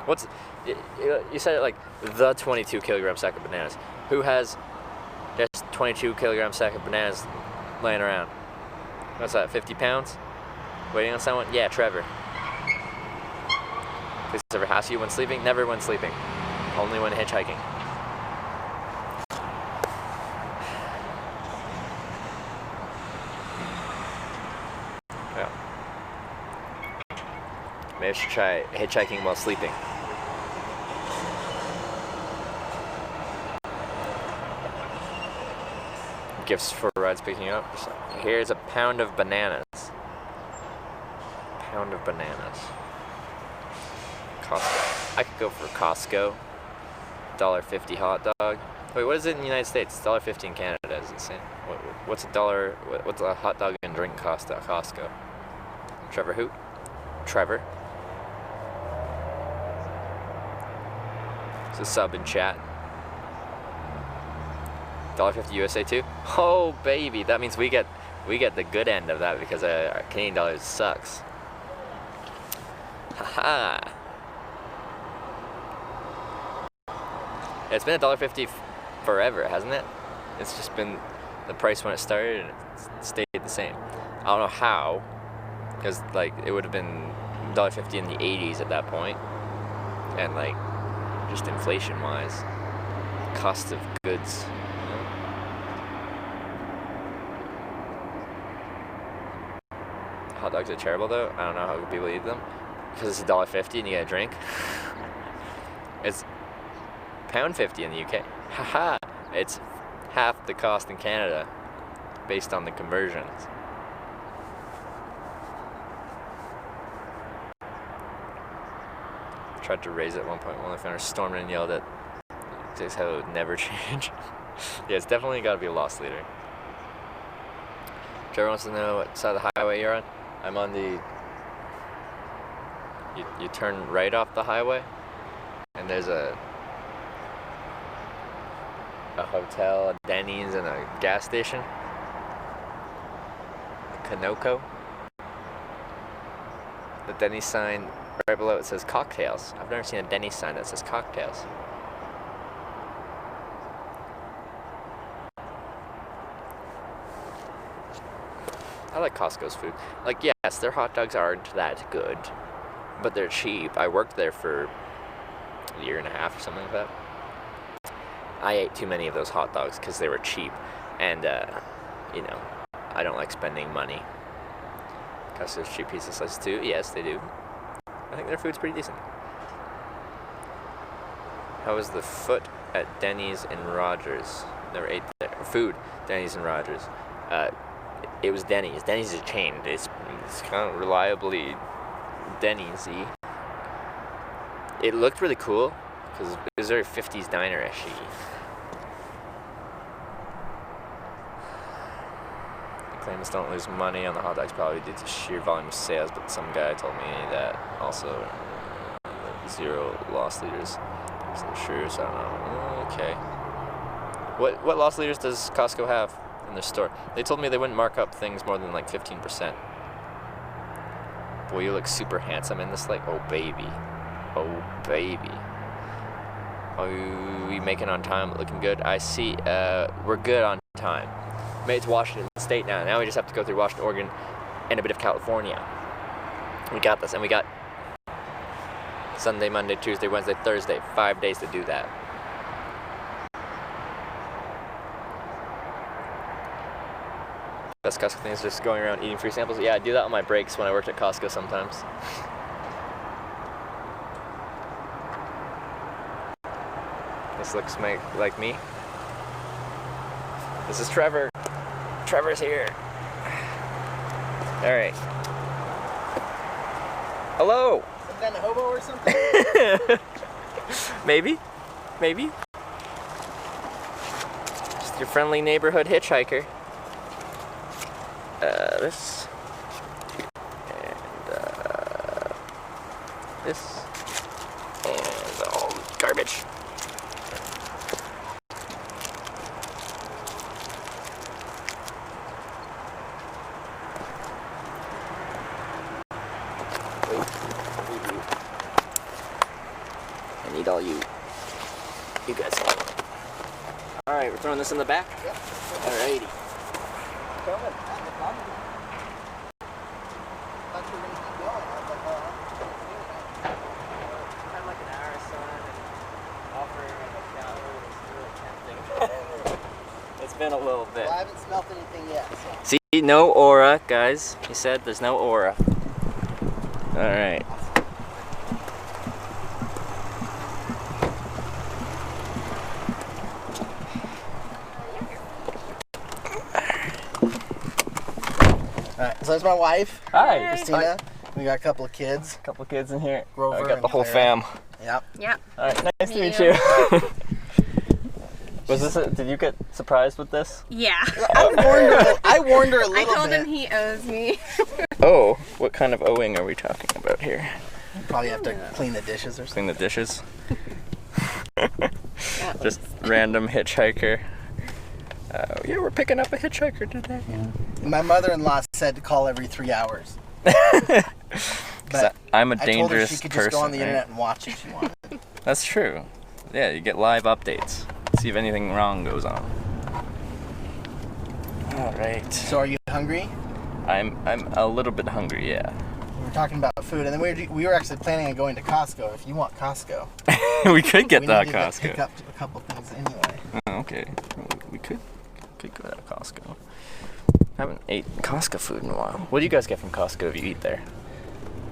What's you said it like the 22 kilogram sack of bananas. Who has just 22 kilogram sack of bananas laying around? What's that? 50 pounds? Waiting on someone? Yeah, Trevor. Please ever hassle you when sleeping? Never when sleeping. Only when hitchhiking. Yeah. Maybe I should try hitchhiking while sleeping. Gifts for rides picking you up. Here's a pound of bananas. Pound of bananas. Costco. I could go for Costco. $1.50 hot dog. Wait, what is it in the United States? It's $1.50 in Canada, is it the same? What's a hot dog and drink cost at Costco? Trevor who? Trevor. So sub in chat. $1.50 USA too? Oh baby, that means we get the good end of that because our Canadian dollar sucks. Haha. It's been $1.50 forever, hasn't it? It's just been the price when it started and it stayed the same. I don't know how, because like it would have been $1.50 in the 80s at that point, and like just inflation wise, cost of goods. Hot dogs are terrible though. I don't know how people eat them because it's $1.50 and you get a drink. It's £1.50 in the UK. Haha, it's half the cost in Canada based on the conversions. Tried to raise it at one point. One of the founders stormed in and yelled at just how it would never change. Yeah, it's definitely got to be a loss leader. Trevor wants to know what side of the highway you're on. I'm on the. You turn right off the highway, and there's a hotel, a Denny's, and a gas station. Kanoko. The Denny's sign right below it says cocktails. I've never seen a Denny's sign that says cocktails. I like Costco's food. Like, yes, their hot dogs aren't that good, but they're cheap. I worked there for a year and a half or something like that. I ate too many of those hot dogs because they were cheap, and you know, I don't like spending money. Costco's cheap pizza slices too. Yes, they do. I think their food's pretty decent. How was the foot at Denny's in Rogers? Never ate there. Food, Denny's and Rogers. It was Denny's. Denny's is a chain. It's kind of reliably Denny's-y. It looked really cool because it was very 50s diner-ish. Claimants don't lose money on the hot dogs probably due to sheer volume of sales, but some guy told me that also zero loss leaders. So I'm sure, so I don't know. Okay. What loss leaders does Costco have in their store? They told me they wouldn't mark up things more than like 15%. Boy, you look super handsome in this light. Oh baby. Oh baby. Are we making on time? Looking good. I see. We're good on time. Made it to Washington State now. Now we just have to go through Washington, Oregon, and a bit of California. We got this, and we got Sunday, Monday, Tuesday, Wednesday, Thursday. 5 days to do that. Best Costco thing is just going around eating free samples. Yeah, I do that on my breaks when I worked at Costco sometimes. This looks like me. This is Trevor. Trevor's here. All right. Hello. Some kind of hobo or something? Maybe. Just your friendly neighborhood hitchhiker. This. And this. And all garbage. I need all you guys. All right, we're throwing this in the back. Yep. Alrighty. Coming. Thought you were going to keep going. I was like, Had like an hour sun and offering a shower was really tempting. It's been a little bit. well, I haven't smelt anything yet. So. See, no aura, guys. He said there's no aura. All right. Alright, so that's my wife. Hi. Christina. We got a couple of kids. A couple kids in here. Grover I got and the whole Clara. fam. Yep. Yep. All right, nice to meet you. you. Was this? Did you get surprised with this? Yeah. I warned her a I little told bit. him he owes me. Oh, what kind of owing are we talking about here? Probably have to clean the dishes or something. Clean the dishes. Yeah. Just random hitchhiker. Yeah, we're picking up a hitchhiker today. My mother-in-law said to call every 3 hours. But I'm a I told her dangerous she could person. just go on the right? internet and watch if she wanted. That's true. Yeah, you get live updates. See if anything wrong goes on. All right. So are you hungry? I'm a little bit hungry. Yeah. We were talking about food, and then we were actually planning on going to Costco. If you want Costco, We could get we that need to Costco. pick up a couple things anyway. Oh, okay. We could go to Costco. I haven't ate Costco food in a while. What do you guys get from Costco if you eat there?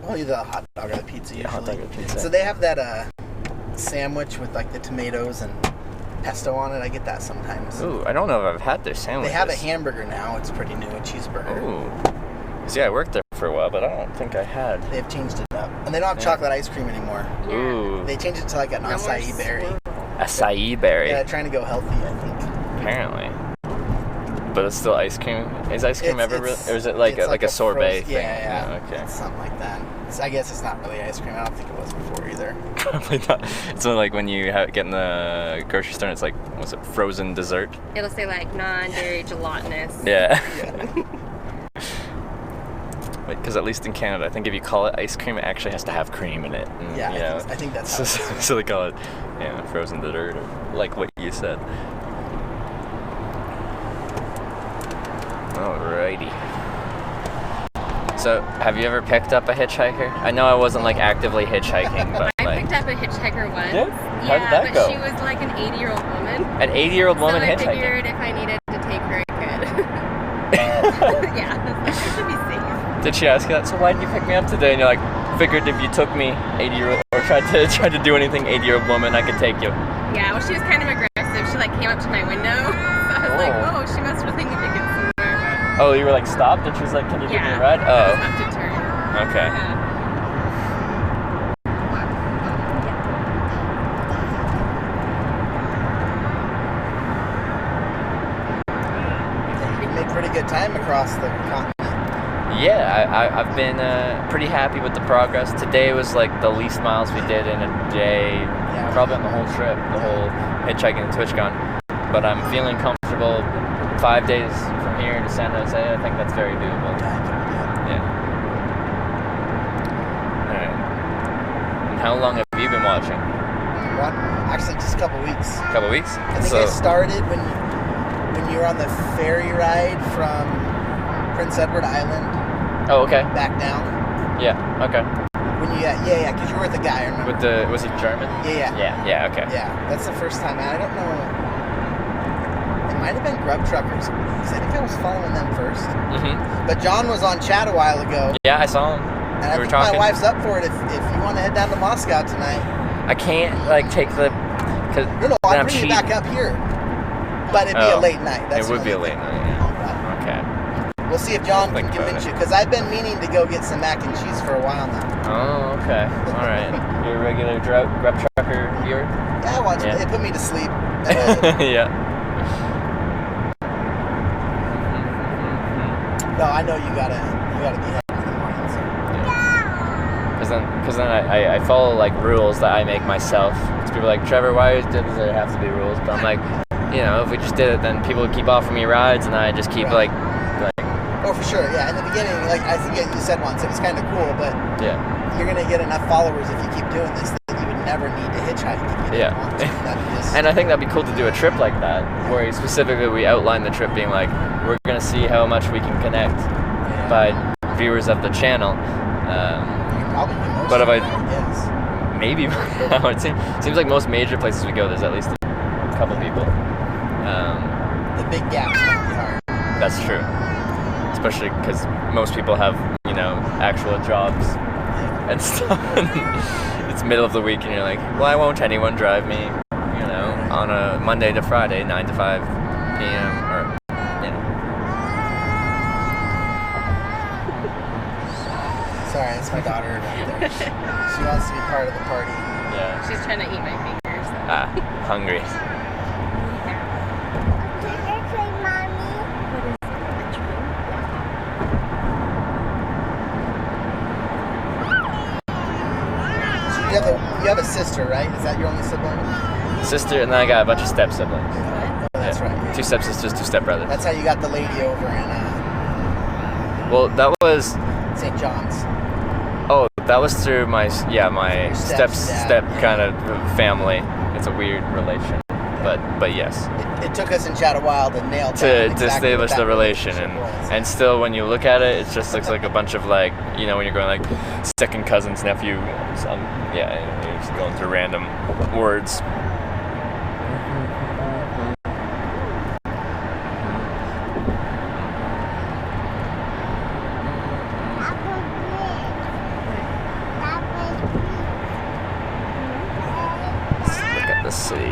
Well, either the hot dog or the pizza usually. Yeah, hot dog or pizza. So they have that sandwich with like the tomatoes and pesto on it. I get that sometimes. Ooh, I don't know if I've had their sandwiches. They have a hamburger now. It's pretty new, a cheeseburger. Ooh. See, I worked there for a while, but I don't think I had. They've changed it up. And they don't have chocolate ice cream anymore. Ooh. They changed it to like an No more acai berry. Acai berry. Yeah, trying to go healthy, I think. Apparently. But it's still ice cream. Is ice cream ever really, or is it like it's a sorbet thing? Yeah. Okay. It's something like that. I guess it's not really ice cream. I don't think it was before either. Probably not. It's like when you get in the grocery store, and it's like, what's it, frozen dessert? It'll say like non-dairy gelatinous. Yeah. Yeah. Because at least in Canada, I think if you call it ice cream, it actually has to have cream in it. And, Yeah, you know, I think that's how so, it is. so they call it, frozen dessert, or like what you said. Alrighty. So, have you ever picked up a hitchhiker? I know I wasn't like actively hitchhiking, but I like picked up a hitchhiker once. Yeah? How did that but go? she was like an 80-year-old woman. an 80-year-old woman so I hitchhiking. figured if I needed to take her, I could. Yeah, I was like, I should be safe. Did she ask you that? So why did you pick me up today? And you're like, figured if you took me 80-year-old or tried to do anything 80-year-old woman, I could take you. Yeah, well, she was kind of aggressive. She like came up to my window. So I was like, Oh. oh, she must really need to get somewhere. Oh, you were like stopped, and she was like, "Can you But give me yeah, a ride?" I Oh, was up to turn. okay. Yeah. You made pretty good time across the continent. Yeah, I've been pretty happy with the progress. Today was like the least miles we did in a day, probably on the whole trip, the whole hitchhiking to TwitchCon. But I'm feeling comfortable. 5 days from here to San Jose, I think that's very doable. Yeah. All right. And how long have you been watching? Actually, just a couple weeks. A couple weeks. I think I started when you were on the ferry ride from Prince Edward Island Oh, okay. back down. Yeah. Okay. When you because you were with the guy. I remember. With was he German? Yeah. Yeah. Okay. Yeah, that's the first time. I don't know. It might have been Grub Truckers, because I think I was following them first. Mhm. But John was on chat a while ago, Yeah, I saw him. and I We were think talking. my wife's up for it if you want to head down to Moscow tonight. I can't like take the. Cause No, then I'll I'm bring you cheating. back up here. But it'd be Oh, a late night. That's it would the be a only late thing. night. All right. Yeah. Okay. We'll see if John Think can about convince it. you, because I've been meaning to go get some mac and cheese for a while now. Oh, okay. All right. You're a regular grub trucker viewer. Yeah, I watched Yeah. it. It put me to sleep. Yeah. No, I know you gotta be heading in the morning. So. Because then I follow like rules that I make myself. Because people are like, Trevor, why does there have to be rules? But I'm like, if we just did it, then people would keep offering me rides, and I just keep Right. like, Oh, for sure. Yeah, in the beginning, like I think you said once, it was kind of cool, but yeah. you're gonna get enough followers if you keep doing this that you would never need to hitchhike if you Yeah. didn't want to. That'd just, And I think that'd be cool to do a trip like that, where specifically we outline the trip being like, we're gonna see how much we can connect yeah. by viewers of the channel. You could probably do most but of if it, yes. Maybe. It seems like most major places we go, there's at least a couple people. The big gaps might be hard. That's true. Especially because most people have, actual jobs Yeah. and stuff. It's middle of the week and you're like, why won't anyone drive me, on a Monday to Friday, 9 to 5 p.m. So Sorry, it's my daughter right there. She wants to be part of the party. Yeah. She's trying to eat my fingers. So. Ah, hungry. You have a sister, right? Is that your only sibling? Sister, and then I got a bunch of step siblings. Oh, that's right. 2 stepsisters, 2 stepbrothers. That's how you got the lady over in Well, that was St. John's. that was through my step kind of family. It's a weird relation, but yes. It took us in Chat a while to nail To down exactly establish what the that relation, relationship was. and still when you look at it, it just looks like a bunch of like, you know, when you're going like second cousin's nephew, you're just going through random words. Look at the city.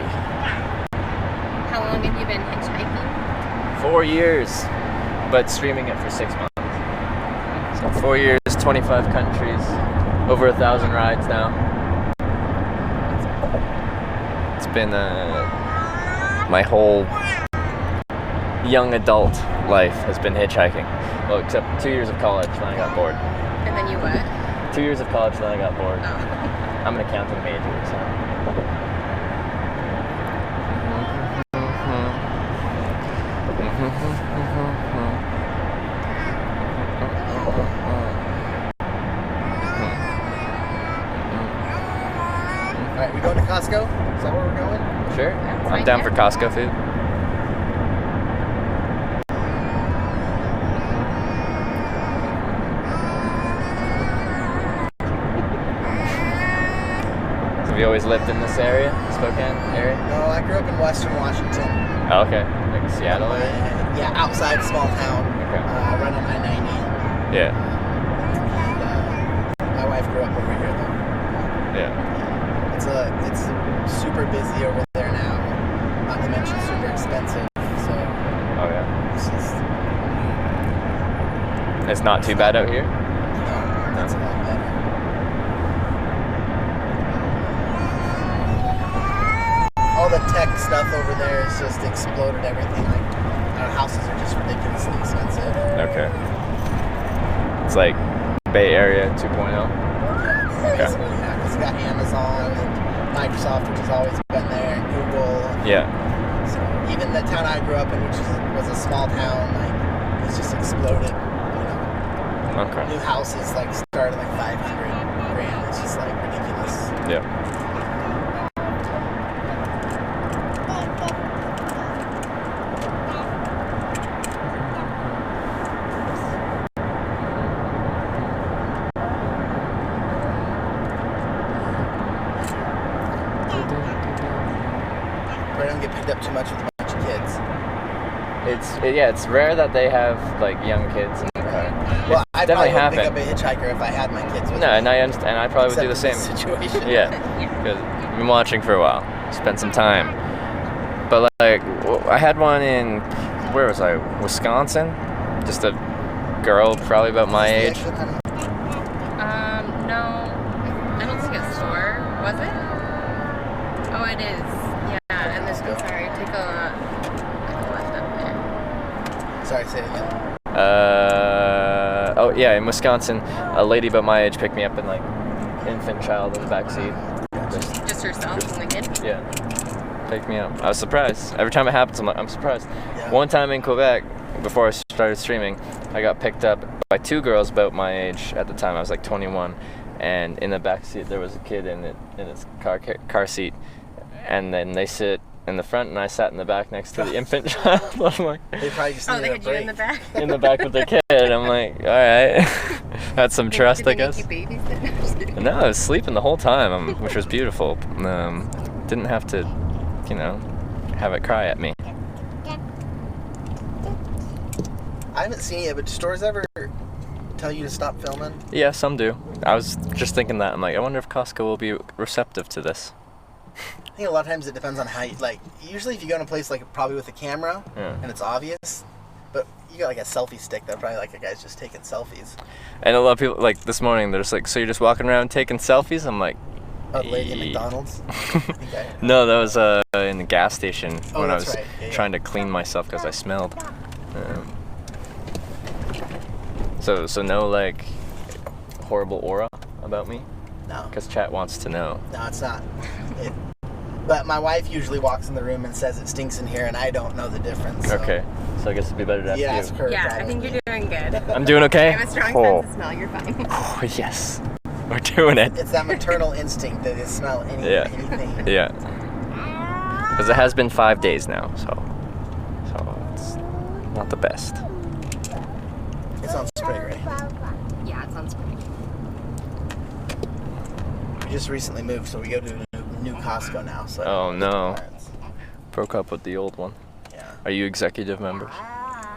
How long have you been hitchhiking? 4 years, but streaming it for 6 months. So 4 years, 25 countries, over 1,000 rides now. It's been my whole young adult life has been hitchhiking. Well, except 2 years of college, then I got bored. And then you what? 2 years of college, then I got bored. Oh. I'm an accounting major, so. Alright, we going to Costco? Is that where we're going? Sure. That's I'm fine, down yeah. for Costco food. Have you always lived in this area, Spokane area? No, I grew up in Western Washington. Oh, okay. Like Seattle area? Yeah, outside small town. Okay. Right on I-90. Yeah. And, my wife grew up over here though. Yeah. It's super busy over there now. Not to mention super expensive. So Oh, yeah. it's just It's not too bad out here? no, that's a lot better. All the tech stuff over there has just exploded everything. Like, our houses are just ridiculously expensive. Okay. It's like Bay Area 2.0? Yeah, because you got Amazon and Microsoft, which has always been there, and Google. Yeah. So even the town I grew up in, which was a small town, like, it's just exploded. You know, Okay. new houses like start at like 500 grand. It's just like ridiculous. Yeah. Probably don't get picked up too much with a bunch of kids. It's rare that they have like young kids in the car. Well, It I'd definitely probably happened. pick up a hitchhiker if I had my kids with No, me. and I understand. I probably would do the Except same. in this situation. Yeah, because I've been watching for a while. Spent some time. But like, I had one in, where was I? Wisconsin. Just a girl, probably about my Is age. this the exit, honey? No. I don't see a store. Was it? Oh, it is. Yeah, and this one, sorry, take a left up there. Sorry, say it again. Oh yeah, in Wisconsin, a lady about my age picked me up in like infant child in the back seat. Just herself and the kid? Yeah, picked me up. I was surprised. Every time it happens, I'm like, I'm surprised. Yeah. One time in Quebec, before I started streaming, I got picked up by 2 girls about my age at the time. I was like 21, and in the back seat there was a kid in its car seat, and then they sit in the front, and I sat in the back next to the infant child. I'm like, They probably just Oh, needed they a had you break. in the back? in the back with their kid. I'm like, all right, that's some trust, Did I they guess. make you babysit? No, I was sleeping the whole time, which was beautiful. Didn't have to, have it cry at me. I haven't seen it, but do stores ever tell you to stop filming? Yeah, some do. I was just thinking that. I'm like, I wonder if Costco will be receptive to this. I think a lot of times it depends on how you, like, usually if you go in a place like probably with a camera Yeah. and it's obvious, but You got like a selfie stick. That probably like a guy's just taking selfies. And a lot of people, like this morning, they're just like, so you're just walking around taking selfies? I'm like, Oh, the lady at McDonald's? no, that was in the gas station when I was right. trying to clean myself because I smelled. So no like horrible aura about me? No. Because chat wants to know. No, it's not. But my wife usually walks in the room and says it stinks in here, and I don't know the difference. So. Okay. So I guess it'd be better to ask you. Ask her. Yeah, I think you're doing good. I'm doing okay? I have a strong sense of smell. You're fine. Oh, yes. We're doing it. It's that maternal instinct that they smell anything. Yeah. Because it has been 5 days now, so it's not the best. It's on spring, right? Yeah, it's on spring. We just recently moved, so we go to a new Costco now. So Oh no. Broke up with the old one. Yeah. Are you executive members?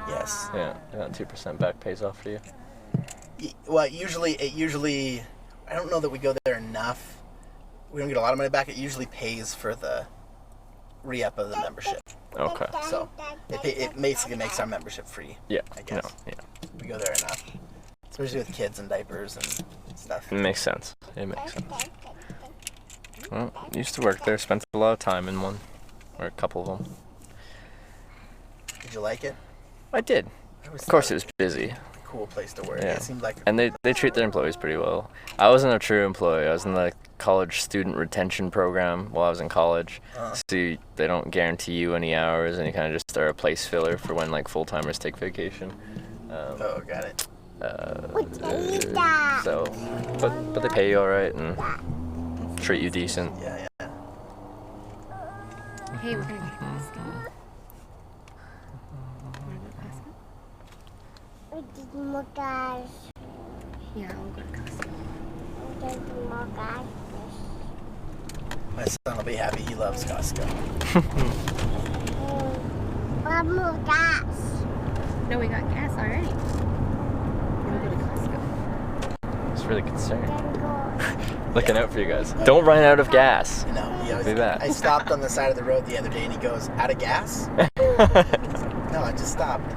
Yes. Yeah. That 2% back pays off for you. Well, usually, I don't know that we go there enough. We don't get a lot of money back. It usually pays for the re-up of the membership. Okay. So it basically makes our membership free. Yeah. I guess. No, yeah. We go there enough. Especially with kids and diapers and stuff. It makes sense. It makes sense. Well, used to work there. Spent a lot of time in one, or a couple of them. Did you like it? I did. Of course, it was busy. Cool place to work. Yeah. It seemed like. And they treat their employees pretty well. I wasn't a true employee. I was in the college student retention program while I was in college. So they don't guarantee you any hours, and you kind of just are a place filler for when like full timers take vacation. Oh, got it. So, but they pay you all right and treat you decent. Yeah. Hey, we're gonna go to Costco. More guys. Yeah, we'll go to Costco. More guys. My son will be happy. He loves Costco. More gas. No, we got gas already. We'll go to Costco. It's really concerned. Then go. Looking out for you guys. Don't run out of gas. You know, he always, Do that. I stopped on the side of the road the other day, and he goes, "Out of gas?" No, I just stopped.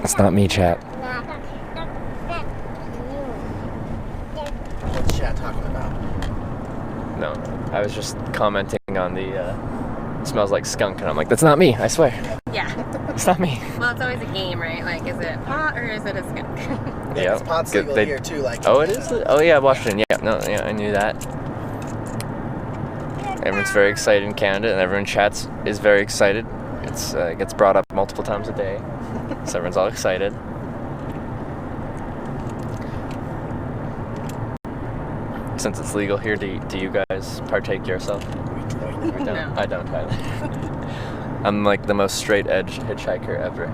It's not me, chat. What's chat talking about? No, I was just commenting on the smells like skunk, and I'm like, that's not me, I swear. Yeah. It's not me. Well, it's always a game, right? Like, is it pot or is it a skunk? Yeah, it's pot's Good, legal here too. Like. Oh, it is? Oh, yeah, Washington. Yeah, no, yeah, I knew that. Everyone's very excited in Canada, and everyone chats is very excited. It's gets brought up multiple times a day, so everyone's all excited. Since it's legal here, do you guys partake yourself? We don't. No. I don't either. I'm like the most straight edge hitchhiker ever.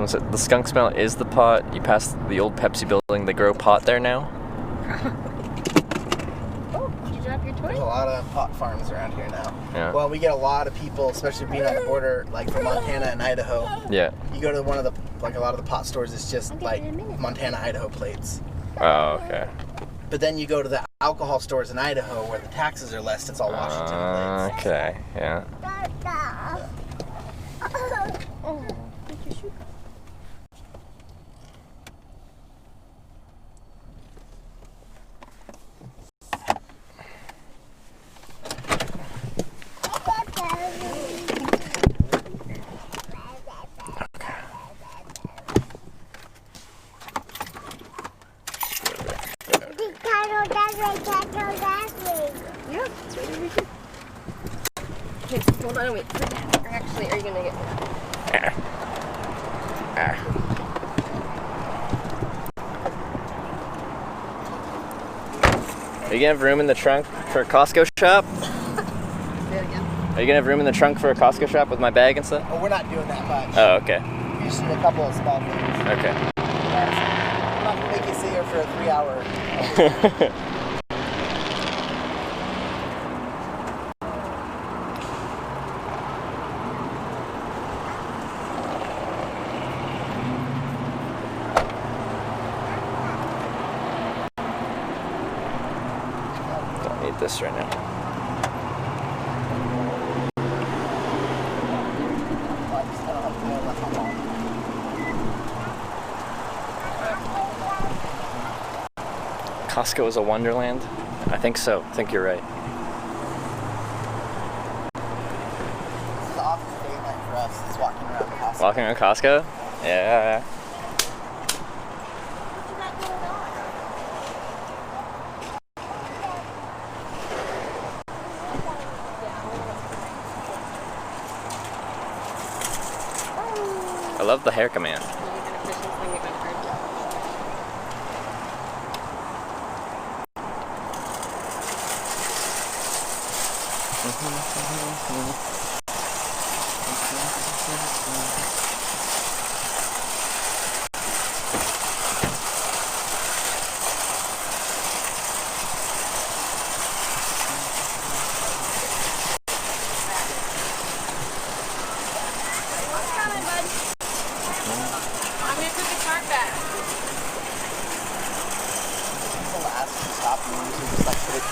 So the skunk smell is the pot. You pass the old Pepsi building. They grow pot there now. Oh, did you drop your There's a toy? lot of pot farms around here now. Yeah. Well, we get a lot of people, especially being on the border, like from Montana and Idaho. Yeah. You go to one of the, like a lot of the pot stores, it's just like Montana, Idaho plates. Oh, okay. But then you go to the alcohol stores in Idaho where the taxes are less, it's all Washington plates. Okay. Yeah. Yeah, it's really good. Okay, hold on, wait. Or actually, are you gonna get Are you gonna have room in the trunk for a Costco shop? Say it again. Are you gonna have room in the trunk for a Costco shop with my bag and stuff? Oh, we're not doing that much. Oh, okay. We just need a couple of small things. Okay. I'm not gonna make you sit here for a 3-hour. Don't need this right now. Costco is a wonderland? I think so. I think you're right. This is often a day night for us, is walking around Costco. Walking around Costco? Yeah. I love the hair command.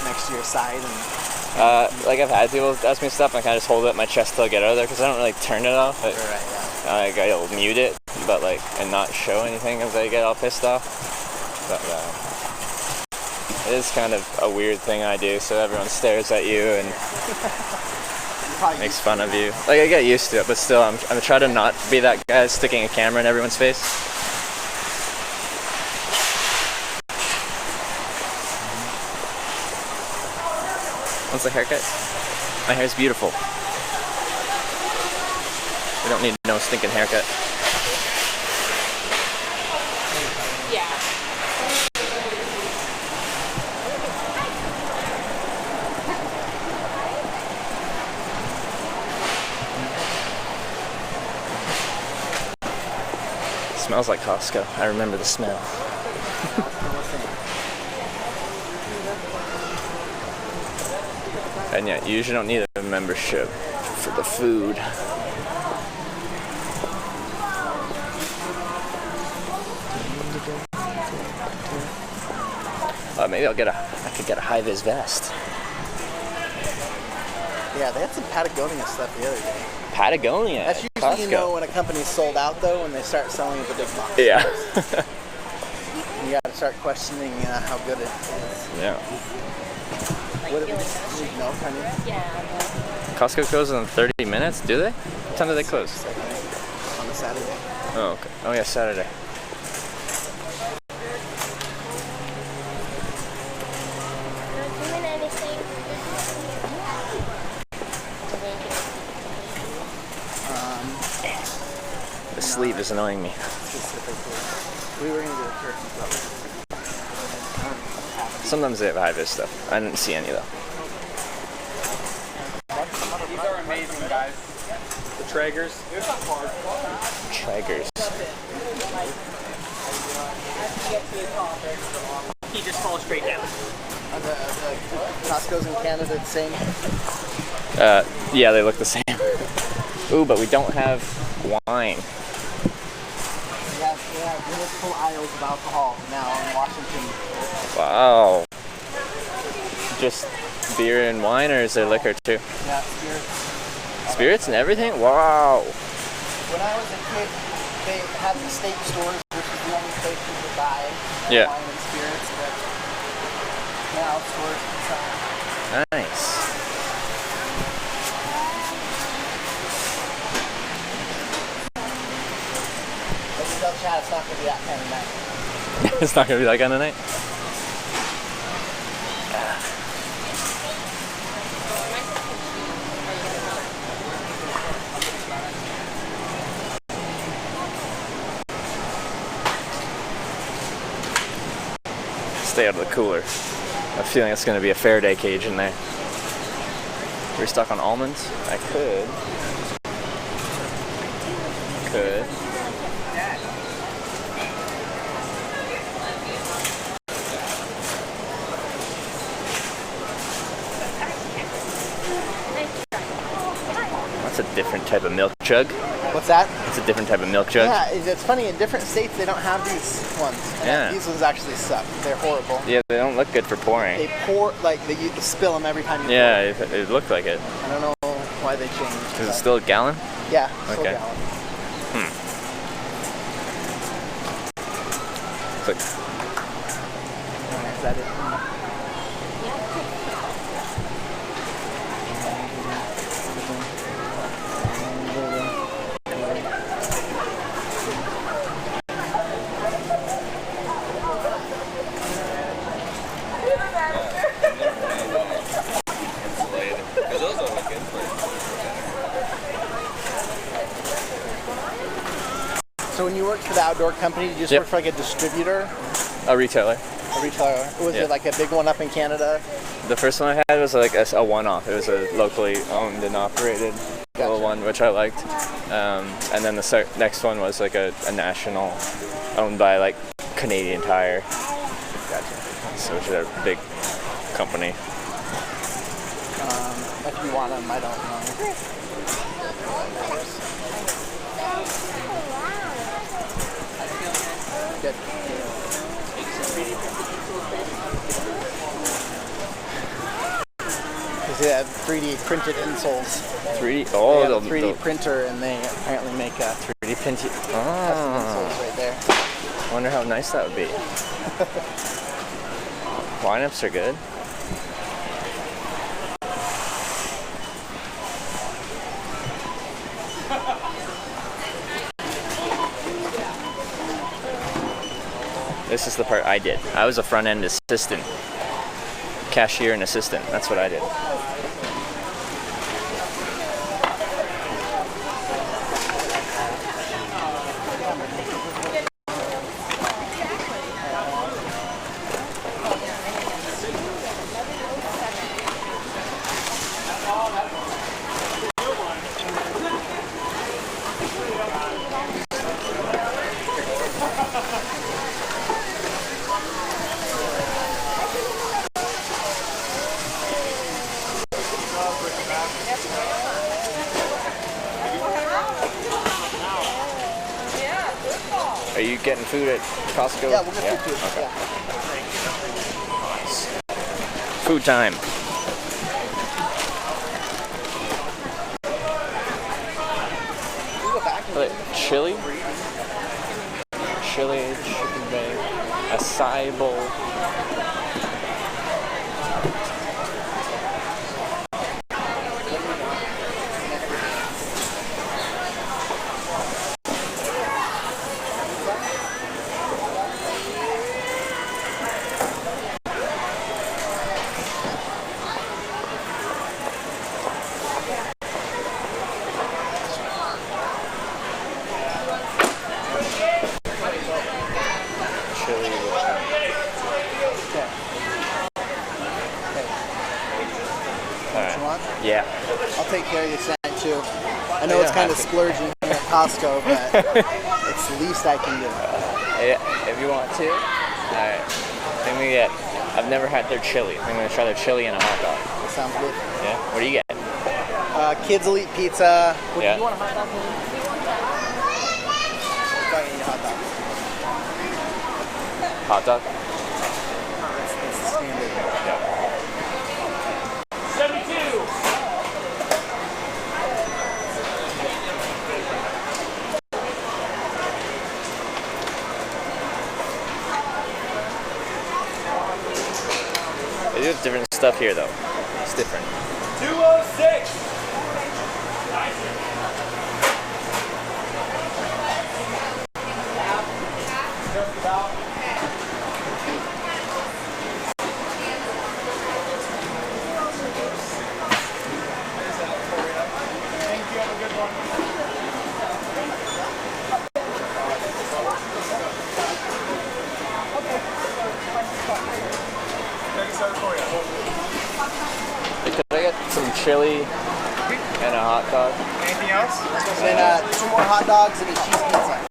Next to your side and Like I've had people ask me stuff, and I kind of just hold it at my chest till I get out of there because I don't really turn it off. right, yeah. I'll mute it, but like and not show anything as I get all pissed off. But it is kind of a weird thing I do, so everyone stares at you and makes fun of you. Like I get used to it, but still, I'm trying to not be that guy sticking a camera in everyone's face. What's the haircut? My hair's beautiful. We don't need no stinking haircut. Yeah. It smells like Costco. I remember the smell. And yeah, you usually don't need a membership for the food. Maybe I could get a high-vis vest. Yeah, they had some Patagonia stuff the other day. Patagonia. That's usually Costco. you know when a company's sold out though, when they start selling at the big box. Yeah. You got to start questioning how good it is. Yeah. What do we know, kind of? Yeah. Costco closes in 30 minutes, do they? What time do they close? On a Saturday. Oh, okay. Oh yeah, Saturday. Not doing anything. The sleeve is annoying me. Specifically. We were going to do a turkey probably. Sometimes they have high-vis stuff. I didn't see any though. These are amazing, guys. The Traegers. Traegers. He just falls straight down. Are the Costco's in Canada the same? Yeah, they look the same. Ooh, but we don't have wine. We have municipal aisles of alcohol now in Washington. Wow. Just beer and wine, or is there liquor too? Yeah, spirits. Spirits and everything? Wow. When I was a kid, they had the state stores, which was the only place you could buy Yeah. wine and spirits, but now stores can sell. Nice. But you tell Chad it's not going to be that kind of night. It's not gonna be that kind of night. stay out of the cooler. I'm feeling it's going to be a Faraday cage in there. We're stuck on almonds? I could. That's a different type of milk jug. What's that? It's a different type of milk jug. Yeah, it's funny. In different states, they don't have these ones. And Yeah. these ones actually suck. They're horrible. Yeah, they don't look good for pouring. They pour, like, you spill them every time you Yeah, it looked like it. pour. I don't know why they changed. Is it still a gallon? Yeah, still Okay. a gallon. Click. Is that it? So when you worked for the outdoor company, did you just Yep. work for like a distributor, A retailer. a retailer? Was Yeah. it like a big one up in Canada? The first one I had was like a one-off. It was a locally owned and operated little one, which I liked. And then the next one was like a national, owned by like Canadian Tire. Gotcha. So it's a big company. If you want them, I don't know. Good. Because they have 3D printed insoles. 3D. They Oh, have a the 3D printer, and they apparently make 3D printed. custom Oh, insoles right there. wonder how nice that would be. Lineups are good. This is the part I did. I was a front end assistant. Cashier and assistant. That's what I did. Are you getting food at Costco? Yeah, we'll get food too. Okay. Yeah. Food time. We'll go back and Chili, chicken bake, acai bowl. Chili with what you want. yeah. I'll take care of your snack too. I know You it's don't kind of have to. splurging here at Costco, but it's the least I can do. Yeah, if you want to. Alright. Then we get. I've never had their chili. I'm gonna try their chili and a hot dog. That sounds good. Yeah. What do you get? Kids will eat pizza. What, Yeah. Do you want a hot dog? I need a hot dog. Hot dog. It's the standard. Yeah. 72. They do have different stuff here though. It's different. 206. Just about. Thank you. Have a good one. chili and a hot dog. Anything else? And 2 more hot dogs and a cheese pizza.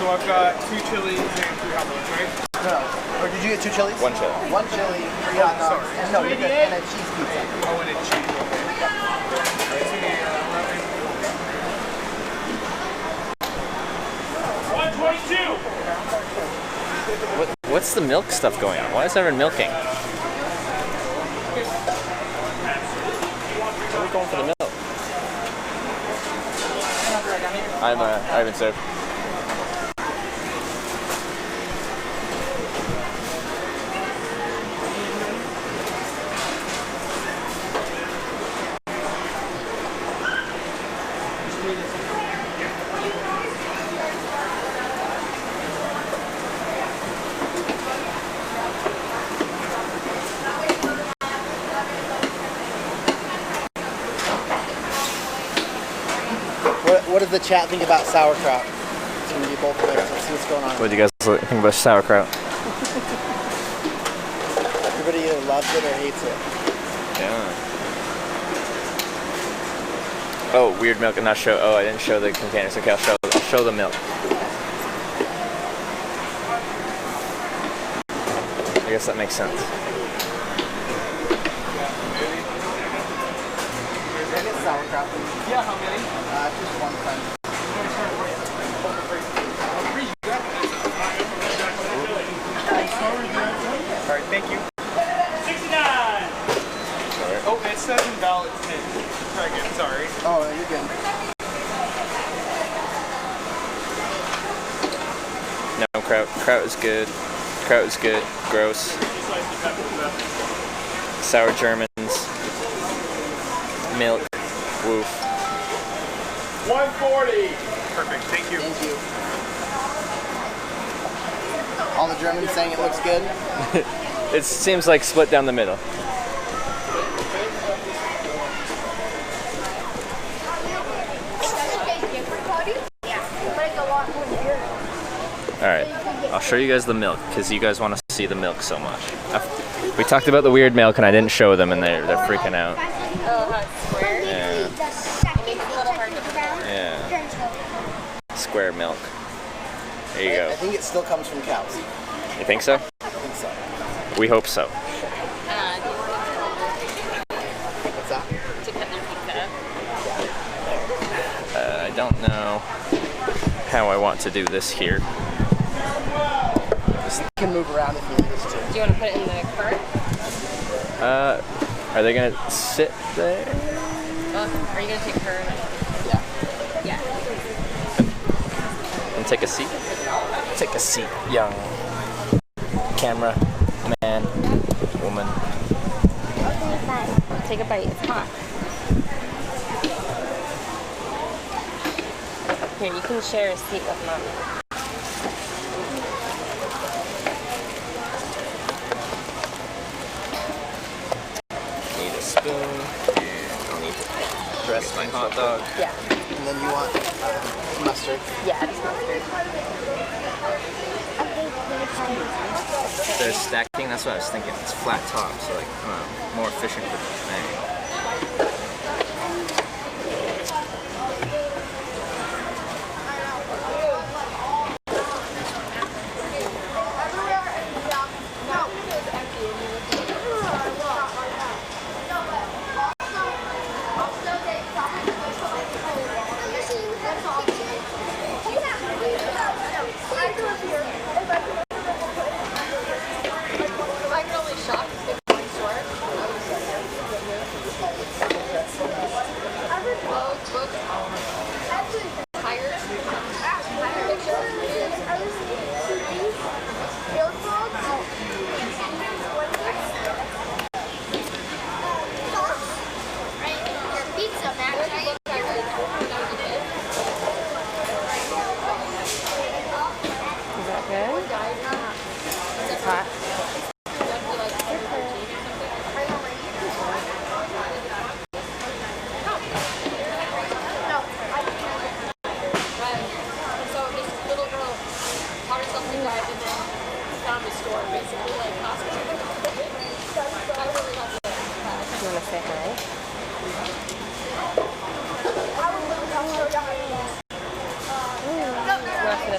So I've got 2 chilies and 3 hot dogs, right? No. Or did you get 2 chilies? 1 chili. 1 chili, 3 hot dogs. sorry. No, you're good. And a cheese pizza. Oh, and a cheese. Okay. So, 11. What's the milk stuff going on? Why is everyone milking? Are we going for the milk? I haven't served. What does the chat think about sauerkraut? It's going to be both of those. Let's see what's going on. What do you guys think about sauerkraut? Everybody either loves it or hates it. Yeah. Oh, weird milk and not show. Oh, I didn't show the containers. Okay, I'll show the milk. I guess that makes sense. Can I get sauerkraut? Yeah, how many? Just 1 time. Alright, thank you. 69! Oh, it says invalid pin. Try again, sorry. Oh, you're good. No, kraut is good. Kraut is good. Gross. Sour Germans. Milk. Woof. 140! Perfect, thank you. Thank you. All the Germans saying it looks good. It seems like split down the middle. Alright, I'll show you guys the milk, because you guys want to see the milk so much. We talked about the weird milk and I didn't show them and they're freaking out. Oh, how it's square? Yeah. It makes it a little hard to tell. Yeah. Square milk. There you I go. think it still comes from cows. You think so? I think so. We hope so. What's that? To cut their pizza. I don't know how I want to do this here. You can move around if you need us to. Do you want to put it in the cart? Are they gonna sit there? Are you going to take her? Yeah. Yeah. And take a seat? Take a seat, young camera man, woman. Take a bite. It's hot. Here, you can share a seat with Mom. Need a spoon. And I'll need to dress my hot dog. Yeah. And then you want mustard. Yeah, just mustard. They're stacking, that's what I was thinking. It's flat top, so like, more efficient with the thing.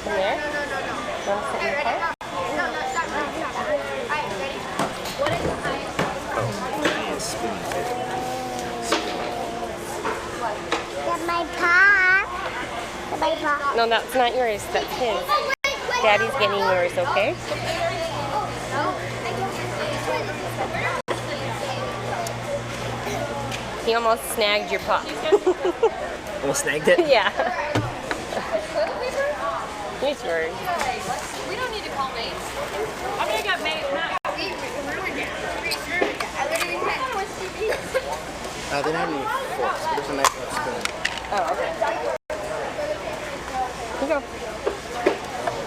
up in there? You want to sit in the car? That's my paw. That's my paw. No, that's not yours. That's his. Daddy's getting yours, okay? He almost snagged your paw. Almost snagged it? Yeah. Here's yours. We don't need to call names. I'm gonna get made. They don't have any forks, but there's a nice little spoon. Oh, okay. Here you go.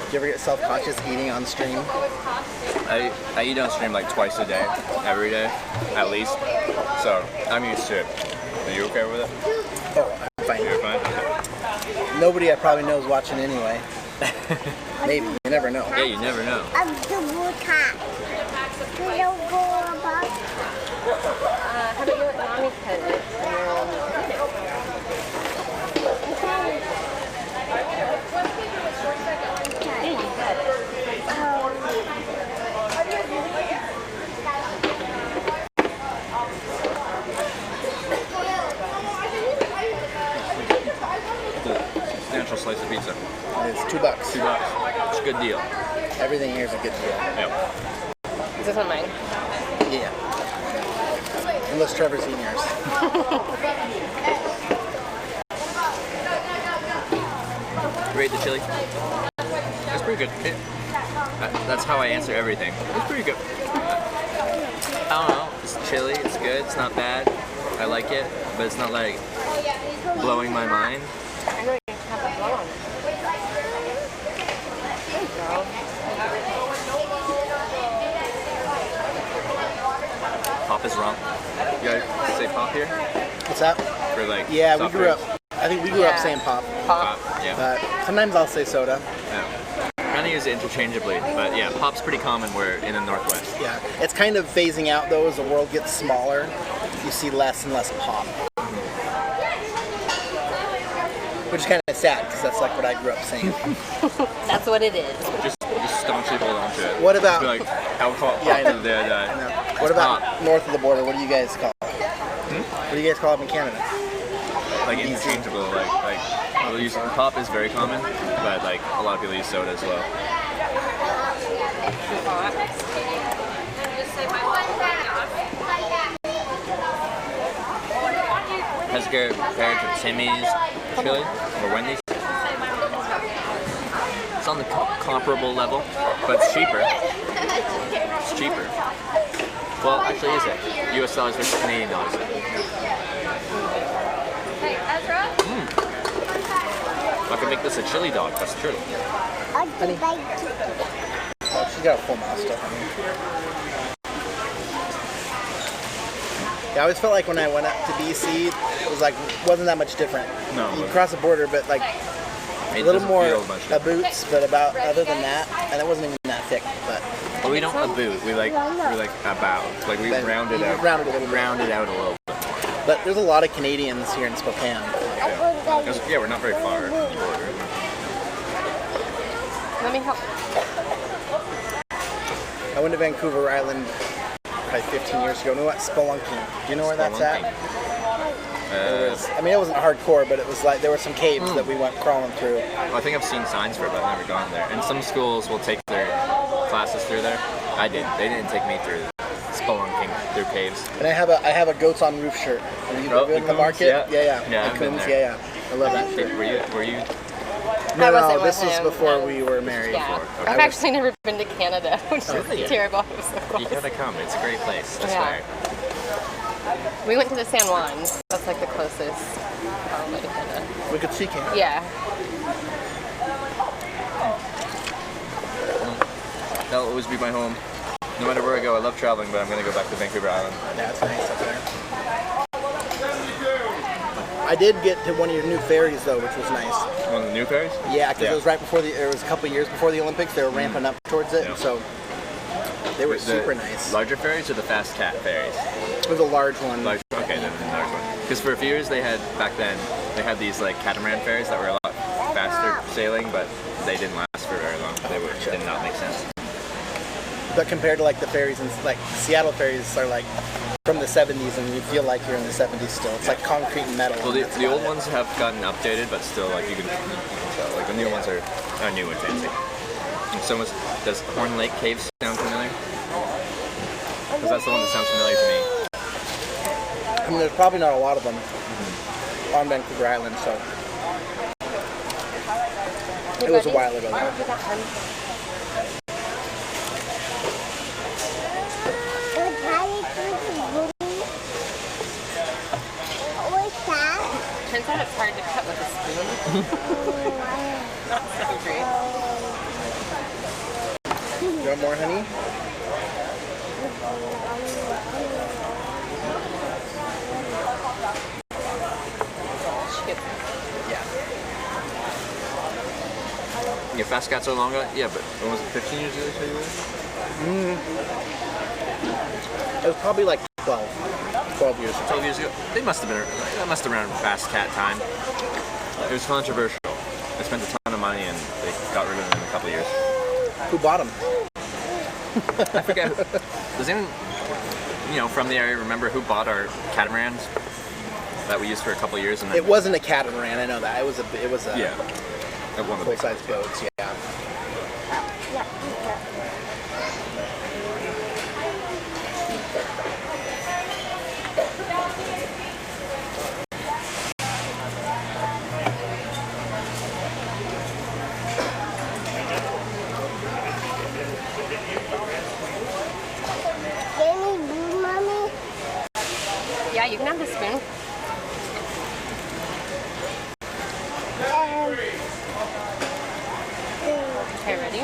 Do you ever get self-conscious eating on stream? I eat on stream like twice a day, every day, at least. So I'm used to it. Are you okay with it? Oh, I'm fine. You're fine? Okay. Nobody I probably know is watching anyway. Maybe. You never know. Yeah, you never know. I'm the blue cat. We don't go about. How about you let mommy cut it? Yeah, you got it. Substantial slice of pizza. It's $2. $2. It's a good deal. Everything here is a good deal. Yep. Is this one mine? Yeah. Unless Trevor's eating yours. Rate the chili. That's pretty good. That's how I answer everything. It's pretty good. I don't know. It's chili. It's good. It's not bad. I like it, but it's not like blowing my mind. I know you have it wrong. There you go. Pop is wrong. You guys say pop here? What's that? For like Yeah, we soft grew up. drinks? I think we grew up saying pop. Pop. Yeah. But sometimes I'll say soda. Yeah. Kind of use it interchangeably, but yeah, pop's pretty common where in the Northwest. Yeah. It's kind of phasing out though as the world gets smaller. You see less and less pop. Which is kind of sad because that's like what I grew up saying. That's what it is. Just staunchly hold on to it. What about- Just be like alcohol pop Yeah, I know. to the dead I know. eye. What about pop? north of the border? What do you guys call it? What do you guys call it in Canada? Like interchangeable, like we'll use pop is very common, but like a lot of people use soda as well. Has Garrett compared to Timmy's chili or Wendy's? It's on the comparable level, but it's cheaper. It's cheaper. Well, actually, is it? U.S. dollars versus Canadian dollars. Hey, Ezra? I could make this a chili dog. That's true. I do like Oh, she's got a full mouth stuff. Yeah, I always felt like when I went up to BC, it was like wasn't that much different. No, You but- cross the border, but like It a little doesn't more feel much a different. boots, but about other than that, and it wasn't even that thick. But Well, we don't a boot. We like about. Like we Then round it you out. round it a little bit. Round it out a little bit. but there's a lot of Canadians here in Spokane. Yeah, we're not very far from the border. Let me help. I went to Vancouver Island probably 15 years ago. And we went spelunking. Do you know where that's at? It was, I mean, it wasn't hardcore, but it was like there were some caves that we went crawling through. Well, I think I've seen signs for it, but I've never gone there. And some schools will take their classes through there. I did. They didn't take me through spelunking through caves. And I have a goats on roof shirt. Have you Oh, been in the the Coons? market? Yeah. The Yeah, I've been Coons, there. yeah. I love that shirt. Were you? No, I wasn't this with was him. before we were married. Yeah. Okay. I've actually never been to Canada, which Really? is terrible. It was so You close. gotta come. It's a great place. I Yeah. swear. We went to the San Juan. That's like the closest probably to Canada. We could see Canada. Yeah. That'll always be my home. No matter where I go, I love traveling, but I'm gonna go back to Vancouver Island. Yeah, it's nice up there. I did get to one of your new ferries though, which was nice. One of the new ferries? Yeah, because Yeah. it was right before it was a couple of years before the Olympics. They were ramping up towards it, Yeah. so they were The super nice. Larger ferries or the fast cat ferries? It was a large one. Large. Okay, then the large one. Because for a few years they had back then they had these like catamaran ferries that were a lot faster, sailing, but they didn't last for very long. They did not make sense. But compared to like the ferries and like Seattle ferries are like from the 70s, and you feel like you're in the 70s still. It's like concrete and metal. Well, the old ones have gotten updated, but still, like you can tell, like the new ones are new and fancy. And so does Horn Lake Caves sound familiar? Because that's the one that sounds familiar to me. I mean, there's probably not a lot of them on Vancouver Island, so it was a while ago. Turns out it's hard to cut with a spoon. Not so great. You want more, honey? Yeah, Fast Cats are longer. Yeah, but when was it? 15 years ago? It was probably like 12 years ago. 12 years ago. They must have been. That must have been around Fast Cat time. It was controversial. They spent a ton of money and they got rid of them in a couple of years. Who bought them? I forget. Does anyone, from the area remember who bought our catamarans that we used for a couple of years? And then It wasn't a catamaran. I know that. It was a yeah, at one of the big full-size boats. Yeah. Yeah, you can have the spoon. Okay, ready?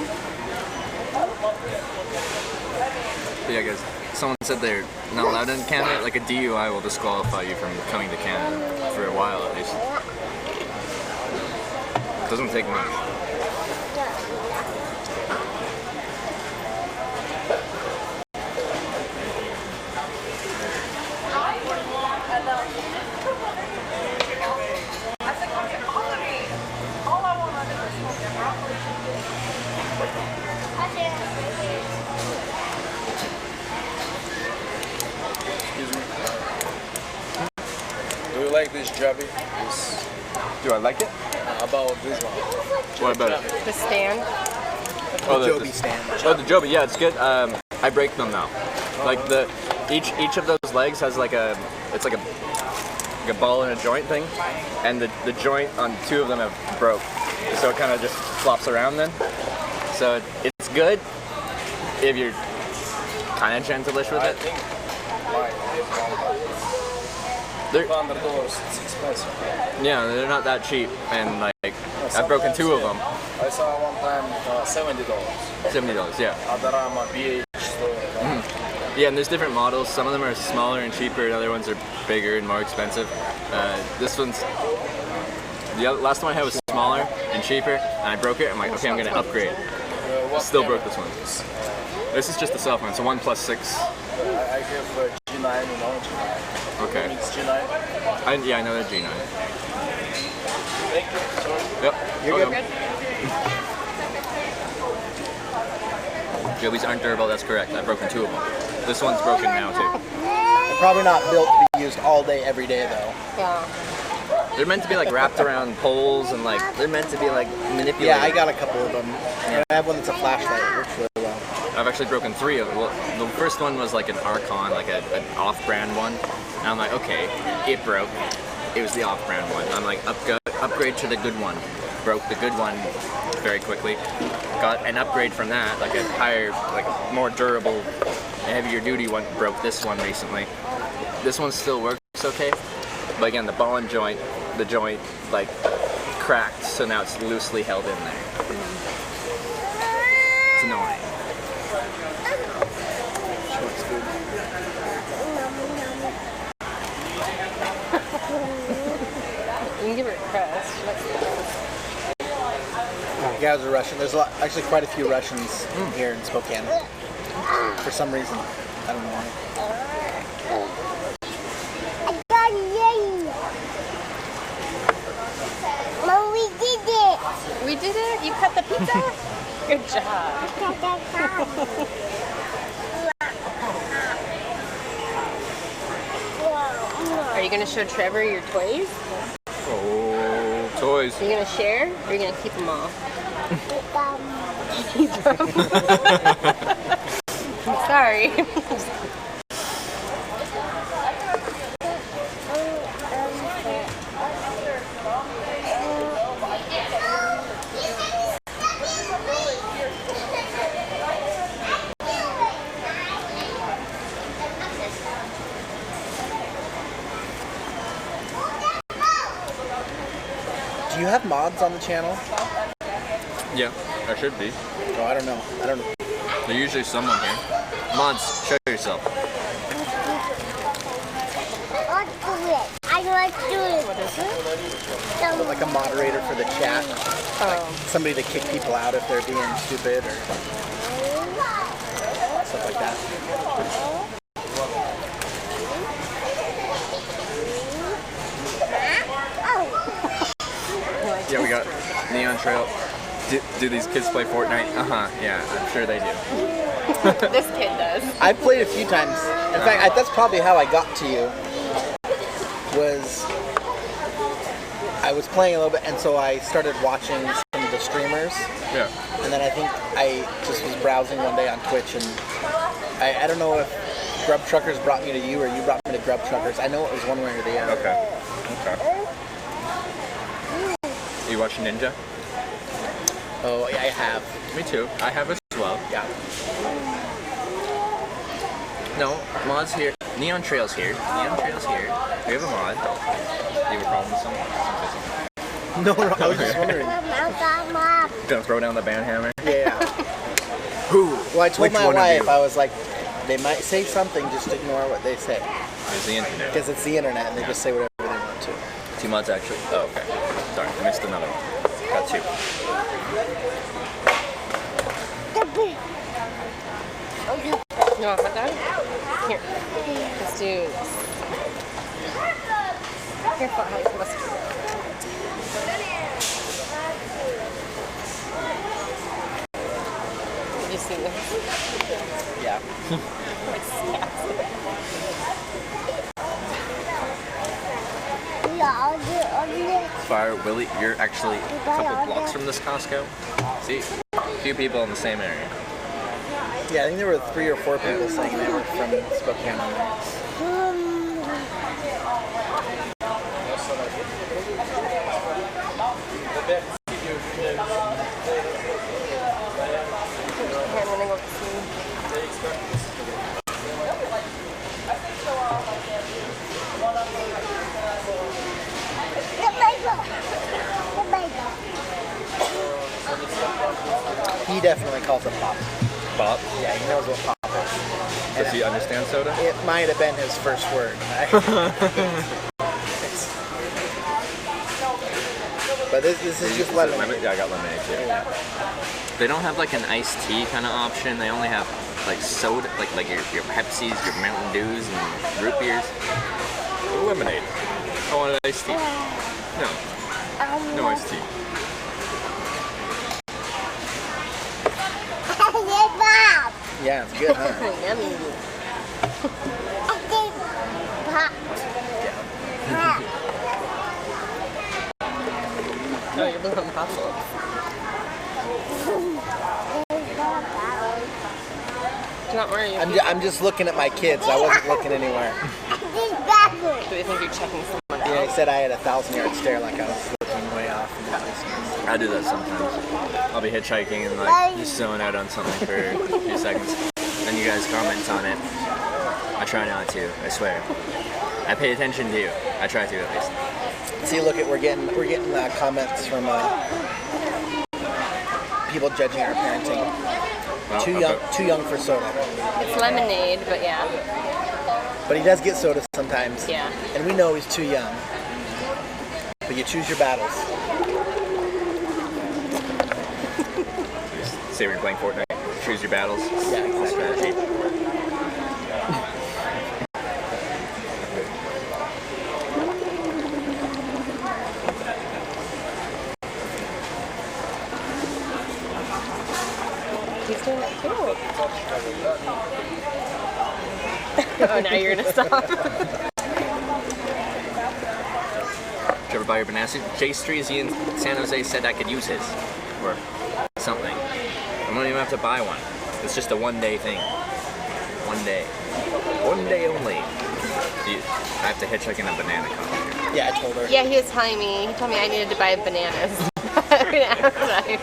But yeah, guys. Someone said they're not allowed in Canada. Like a DUI will disqualify you from coming to Canada for a while at least. It doesn't take much. Do you like this jobby? Do I like it? About this one. What about it? The stand. Oh, The Joby stand. Oh, the Joby, yeah, it's good. I break them now. Like each of those legs has like a ball and a joint thing, and the joint on two of them have broke, so it kind of just flops around then. So it's good if you're kind of gentleish with it. They're, $100, it's expensive. yeah, they're not that cheap, and like I've broken two of them. I saw one time $70. $70, yeah. Adorama BH store. Yeah, and there's different models. Some of them are smaller and cheaper, and other ones are bigger and more expensive. This one's the last one I had was smaller and cheaper, and I broke it. I'm like, okay, I'm gonna upgrade. Still broke this one. This is just the soft one. It's a 1+6. I have G9, G9. Okay. It's G9. Yeah, I know the G9. Thank you. Sorry. Yep. You're Okay. good. Yeah, these aren't durable. That's correct. I've broken two of them. This one's broken now too. They're probably not built to be used all day, every day, though. Yeah. They're meant to be like wrapped around poles and like they're meant to be like manipulated. Yeah, I got a couple of them. And I have one that's a flashlight. It works really well. I've actually broken three of them. Well, the first one was like an Archon, like an off-brand one. And I'm like, okay, it broke. It was the off-brand one. I'm like, upgrade to the good one. Broke the good one very quickly. Got an upgrade from that, like a higher, like a more durable, heavier duty one. Broke this one recently. This one still works okay, but again, the ball and joint, the joint like cracked, so now it's loosely held in there. It's annoying. You can give her a crust. She likes the crust. Guys are Russian. There's actually quite a few Russians here in Spokane. For some reason. I don't know why. Mom, we did it. We We did it. You cut the pizza. Good job. Are you gonna show Trevor your toys? Oh, toys. Are you gonna share, or are you gonna keep them all? I'm sorry. Do you have mods on the channel? Yeah, there should be. Oh, I don't know. There's usually someone here. Mods, show yourself. Let's do it. I like to do it. What is it? Like a moderator for the chat. Oh. Somebody to kick people out if they're being stupid or stuff like that. Yeah, we got Neon Trail. Do these kids play Fortnite? Yeah, I'm sure they do. This kid does. I've played a few times. In fact, that's probably how I got to you. Was I was playing a little bit, and so I started watching some of the streamers. Yeah. And then I think I just was browsing one day on Twitch, and I don't know if Grub Truckers brought me to you or you brought me to Grub Truckers. I know it was one way or the other. Okay. You watching Ninja? Oh, yeah, I have. Me too. I have as well. Yeah. No, mod's here. Neon Trail's here. Neon Trail's here. We have a mod. Do you have a problem with someone? No, I was just wondering. Gonna throw down the band hammer? Yeah. Who? Well, I told Which my one of wife, you? I was like, they might say something, just ignore what they say. It's the internet. Because it's the internet, and they just say whatever they want to. 2 mods actually. Oh, okay. Sorry, I missed another one. Got 2. You want hot dog? Here. Let's do this. Careful how you're supposed to do it. Did you see this? Yeah. Fire, Willie, you're actually a couple blocks from this Costco. See, a few people in the same area. Yeah, I think there were 3 or 4 people saying they were from Spokane on there. Here, I'm gonna go see. He definitely calls it pop. Bob, Yeah, he knows what pop is. does he understand soda? It might have been his first word. But this is just lemonade. Yeah, I got lemonade too. Yeah. They don't have like an iced tea kind of option. They only have like soda, like your Pepsis, your Mountain Dews, and root beers. Lemonade. I want an iced tea. No iced tea. Yeah, it's good, huh? Yummy. No, you're blowing buffalo. Do you want more? I'm just looking at my kids. I wasn't looking anywhere. Do you think you're checking someone Yeah, else? he said I had a 1,000-yard stare, like I was looking way off. I do that sometimes. I'll be hitchhiking and like just zoning out on something for a few seconds. Then you guys comment on it. I try not to, I swear. I pay attention to you. I try to at least. See, look at we're getting comments from people judging our parenting. Well, Too young for soda. It's lemonade, but yeah. But he does get soda sometimes. Yeah. And we know he's too young. But you choose your battles. Say we're playing Fortnite. Choose your battles. Yeah, exactly. Strategy. He's doing that too. Oh, now you're gonna stop. Did you ever buy your bananas? Jay Streezy in San Jose said I could use his or something. I don't even have to buy one. It's just a one-day thing. One day. One day only. I have to hitchhike in a banana car. Yeah, I told her. Yeah, he was telling me. He told me I needed to buy bananas.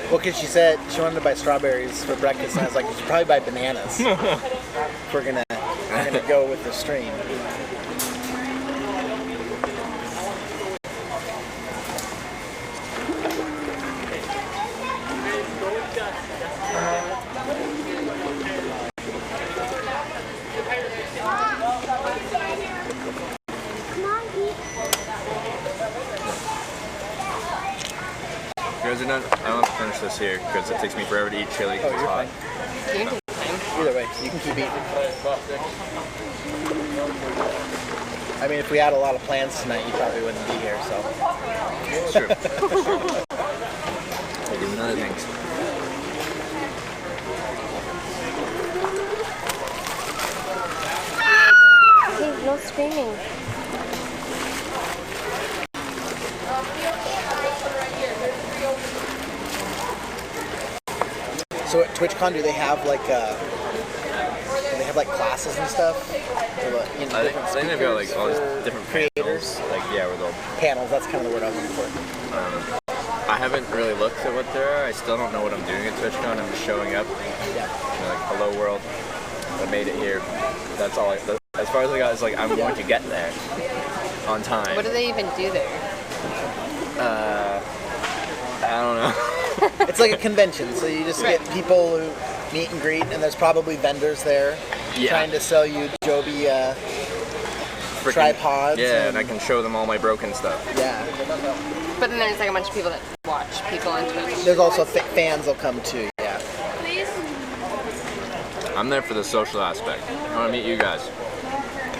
Well, because she said she wanted to buy strawberries for breakfast, and I was like, you should probably buy bananas. If we're gonna go with the stream. You guys are done? I don't have to finish this here because it takes me forever to eat chili. Oh, you're fine. You can take time. Either way, you can keep eating. I mean, if we had a lot of plans tonight, you probably wouldn't be here, so. It's true. We're doing other things. Hey, no screaming. So at TwitchCon, do they have like classes and stuff? For the, you know, I different think they've got like all these speakers different for creators. panels. Like yeah, with all. Panels, that's kind of the word I was looking for. I haven't really looked at what there are. I still don't know what I'm doing at TwitchCon. I'm just showing up. Yeah. I'm like, hello world. I made it here. That's all. As far as I got, is like I'm going to get there on time. What do they even do there? I don't know. It's like a convention, so you just get people who meet and greet, and there's probably vendors there trying to sell you Joby tripods. Yeah, and I can show them all my broken stuff. Yeah. But then there's like a bunch of people that watch people on Twitch. There's also fans will come too. Yeah. Please? I'm there for the social aspect. I want to meet you guys.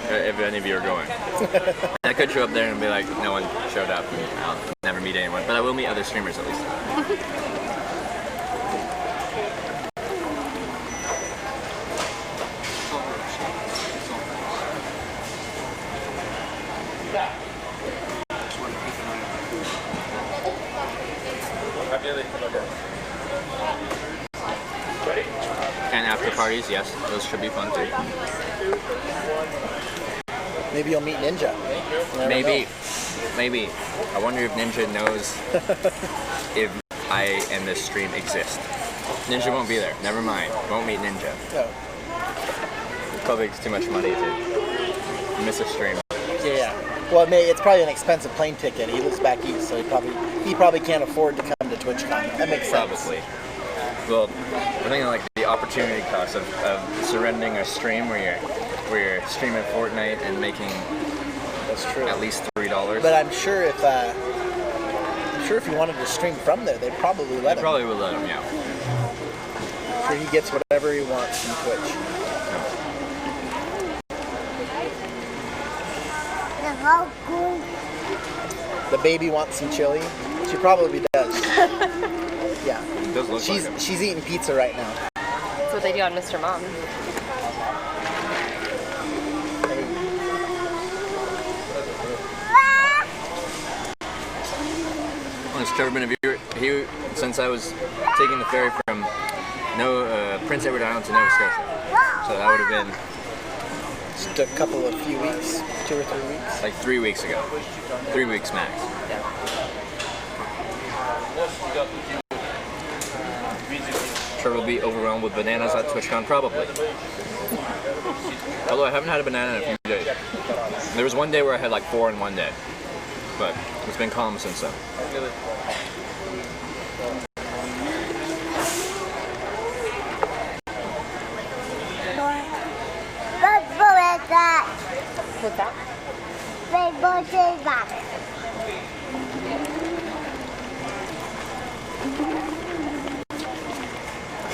If any of you are going. I could show up there and be like, no one showed up. And I'll never meet anyone. But I will meet other streamers at least. And after parties, yes, those should be fun too. Maybe you'll meet Ninja. You never know. Maybe. I wonder if Ninja knows if I and this stream exist. Ninja won't be there. Never mind. Won't meet Ninja. No. Probably it's too much money to miss a stream. Yeah. Well, it's probably an expensive plane ticket. He lives back east, so he probably can't afford to come to TwitchCon. That makes sense. Probably. Well, we're thinking like the opportunity cost of surrendering a stream where you're streaming Fortnite and making That's true. at least $3. But I'm sure if you wanted to stream from there, they'd probably let him. Probably would let him, yeah. I'm sure he gets whatever he wants from Twitch. The baby wants some chili. She probably does. Yeah. It does look like him. She's eating pizza right now. That's what they do on Mr. Mom. It's Trevor been a viewer. Since I was taking the ferry from Prince Edward Island to Nova Scotia, so that would have been Just a few weeks, 2 or 3 weeks. like 3 weeks ago. 3 weeks max. Yeah. Trevor will be overwhelmed with bananas at TwitchCon, probably. Although I haven't had a banana in a few days. There was one day where I had like 4 in one day, but it's been calm since then. What's that?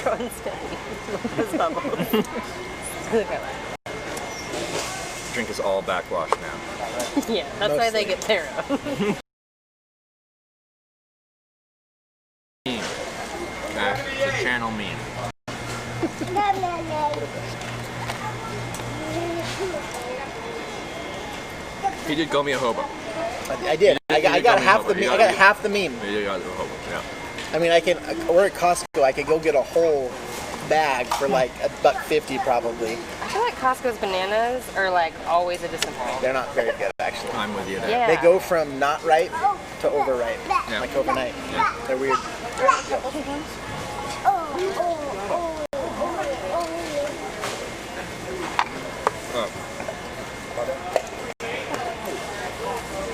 Throwing steady. Those bubbles. Drink is all backwash now. Yeah, that's why they get Taro. The channel meme. He did call me a hobo. I did. I got half the. I got half the meme. He did call me a hobo. Yeah. I mean, we're at Costco. I could go get a whole bag for like $1.50 probably. I feel like Costco's bananas are like always a disappointment. They're not very good actually. I'm with you there. Yeah. They go from not ripe to overripe, Yeah. like overnight. Yeah. They're weird. Oh.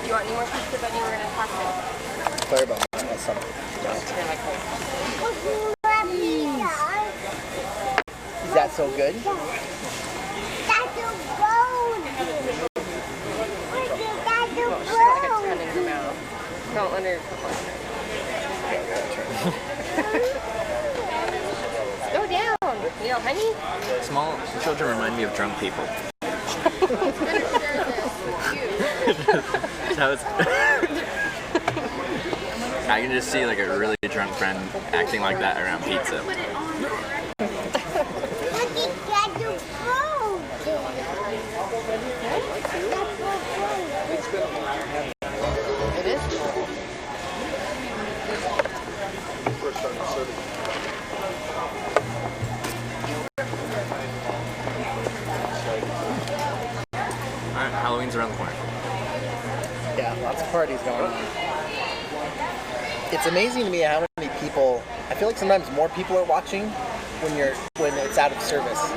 You want any more pizza, buddy? We're gonna toss it. Sorry about that. Some. They're like this. Is that so good? She's got like a ton in her mouth. Don't let her. Go down, you know, honey. Small children remind me of drunk people. So it's I can just see like a really drunk friend acting like that around pizza. It is. Alright, Halloween's around the corner. Yeah, lots of parties going on. It's amazing to me how many people. I feel like sometimes more people are watching when it's out of service.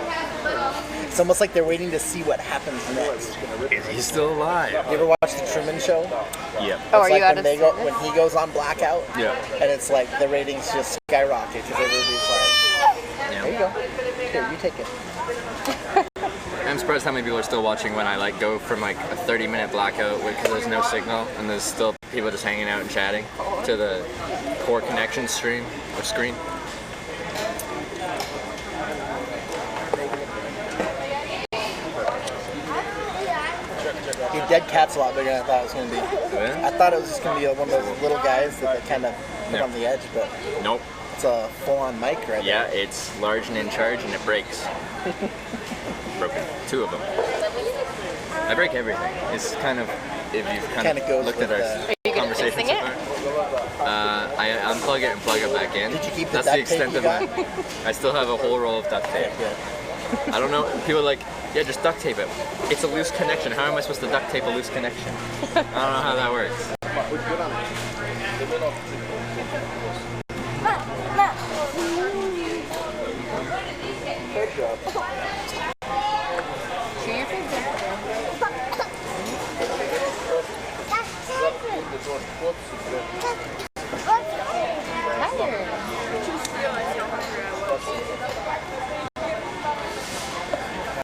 It's almost like they're waiting to see what happens next. Is he still alive? You ever watch the Truman Show? Yep. Oh, It's are you like out when of they go service? when he goes on blackout. Yeah. And it's like the ratings just skyrocket because everybody's like, there you go. Here, you take it. I'm surprised how many people are still watching when I like go from like a 30-minute blackout because there's no signal and there's still people just hanging out and chatting to the poor connection stream or screen. Your dead cat's a lot bigger than I thought it was going to be. Yeah? I thought it was just going to be one of those little guys that they kind of put Yeah. on the edge, but Nope. it's a full-on mic right Yeah, there. it's large and in charge and it breaks. Broken. 2 of them. I break everything. It's kind of, if you've kind Kinda of goes looked with at our the- Are you gonna conversation sing so it? far. I unplug it and plug it back in. Did you keep the That's duct the extent tape of you my. I still have a whole roll of duct tape. Yeah. I don't know. People are like, yeah, just duct tape it. It's a loose connection. How am I supposed to duct tape a loose connection? I don't know how that works. Chew your finger. Tired.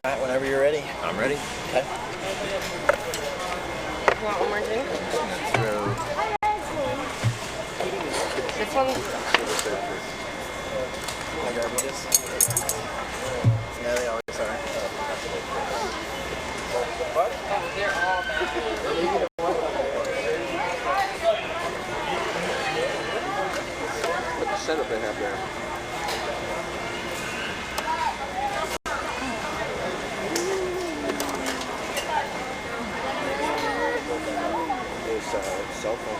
All right, whenever you're ready. I'm ready. Okay. Want one more drink? Throw. This one's Can I grab this? Yeah, they always are. they're all bad. What the setup they have there? Cell phone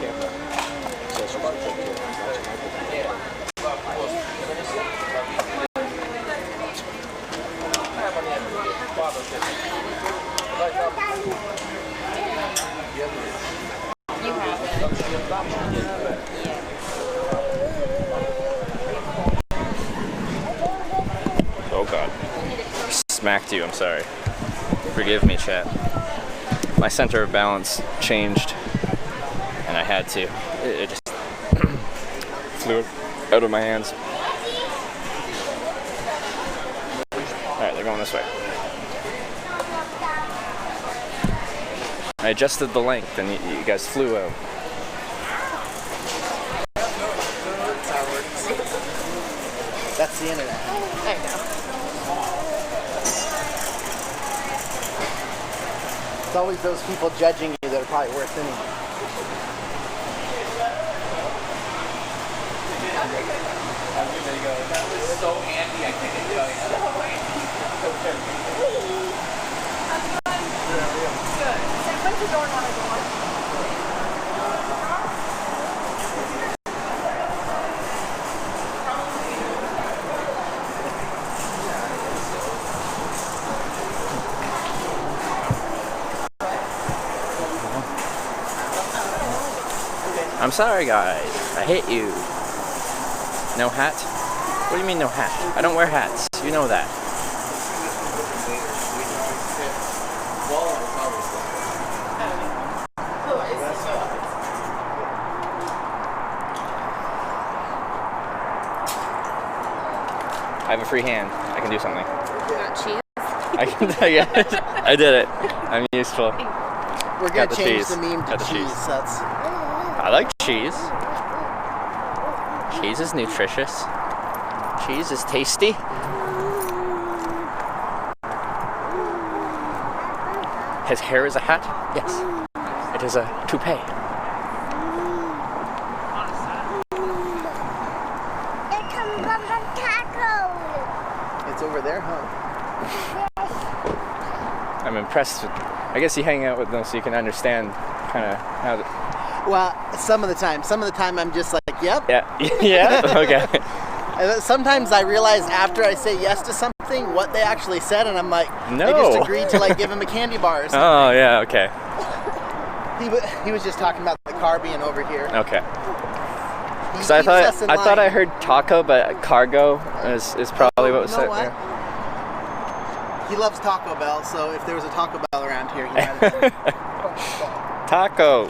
camera. You have it. Oh god. Smacked you, I'm sorry. Forgive me, chat. My center of balance changed and I had to. It just flew out of my hands. Alright, they're going this way. I adjusted the length and you guys flew out. That's how it works. That's the internet. I know. It's always those people judging you that are probably worse than you. Everybody go, that was so handy, I can't tell you. When's the door not open? I'm sorry, guys. I hit you. No hat? What do you mean no hat? I don't wear hats. You know that. I have a free hand. I can do something. You want cheese? I can. Yeah, I did it. I'm useful. We're Got gonna the change cheese. the meme to Got the cheese. cheese. That's I like cheese. Cheese is nutritious. Cheese is tasty. His hair is a hat? Yes. It is a toupee. It comes from the taco. it's over there, huh? I'm impressed with. I guess you hang out with them so you can understand kind of how. Well, some of the time. Some of the time I'm just like, yep. Yeah. Yeah. Okay. And then sometimes I realize after I say yes to something what they actually said, and I'm like, No. they just agreed to like give him a candy bar or something. Oh yeah. Okay. He was just talking about the car being over here. Okay. He Because I keeps us in thought I line. heard taco, but cargo is probably what was You know said. what? Yeah. He loves Taco Bell, so if there was a Taco Bell around here, he might have been. Taco.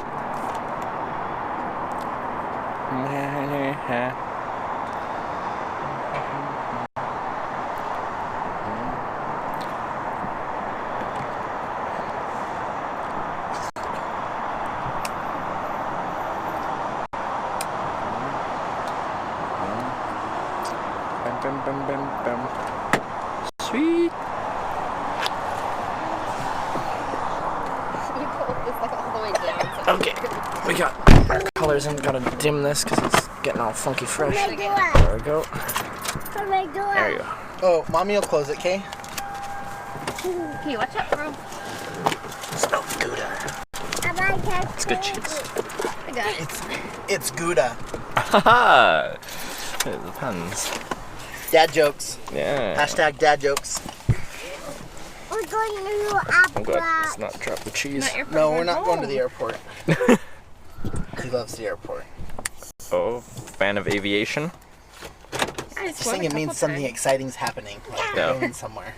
Sweet. You pulled this like all the way down. Okay, we got our colors and gotta dim this because it's getting all funky fresh. Come do There we go. Come do There you go. Oh, mommy will close it, Kay? Okay, watch out, bro. Smell the Gouda. It's good cheese. I got it. It's Gouda. Haha! The puns. Dad jokes. Yeah. Hashtag dad jokes. We're going to I'm glad it's not drop the cheese. Not your No, we're first not going to home. the airport. He loves the airport. Oh, fan of aviation? I Just think it means something exciting's happening. Like No. going somewhere.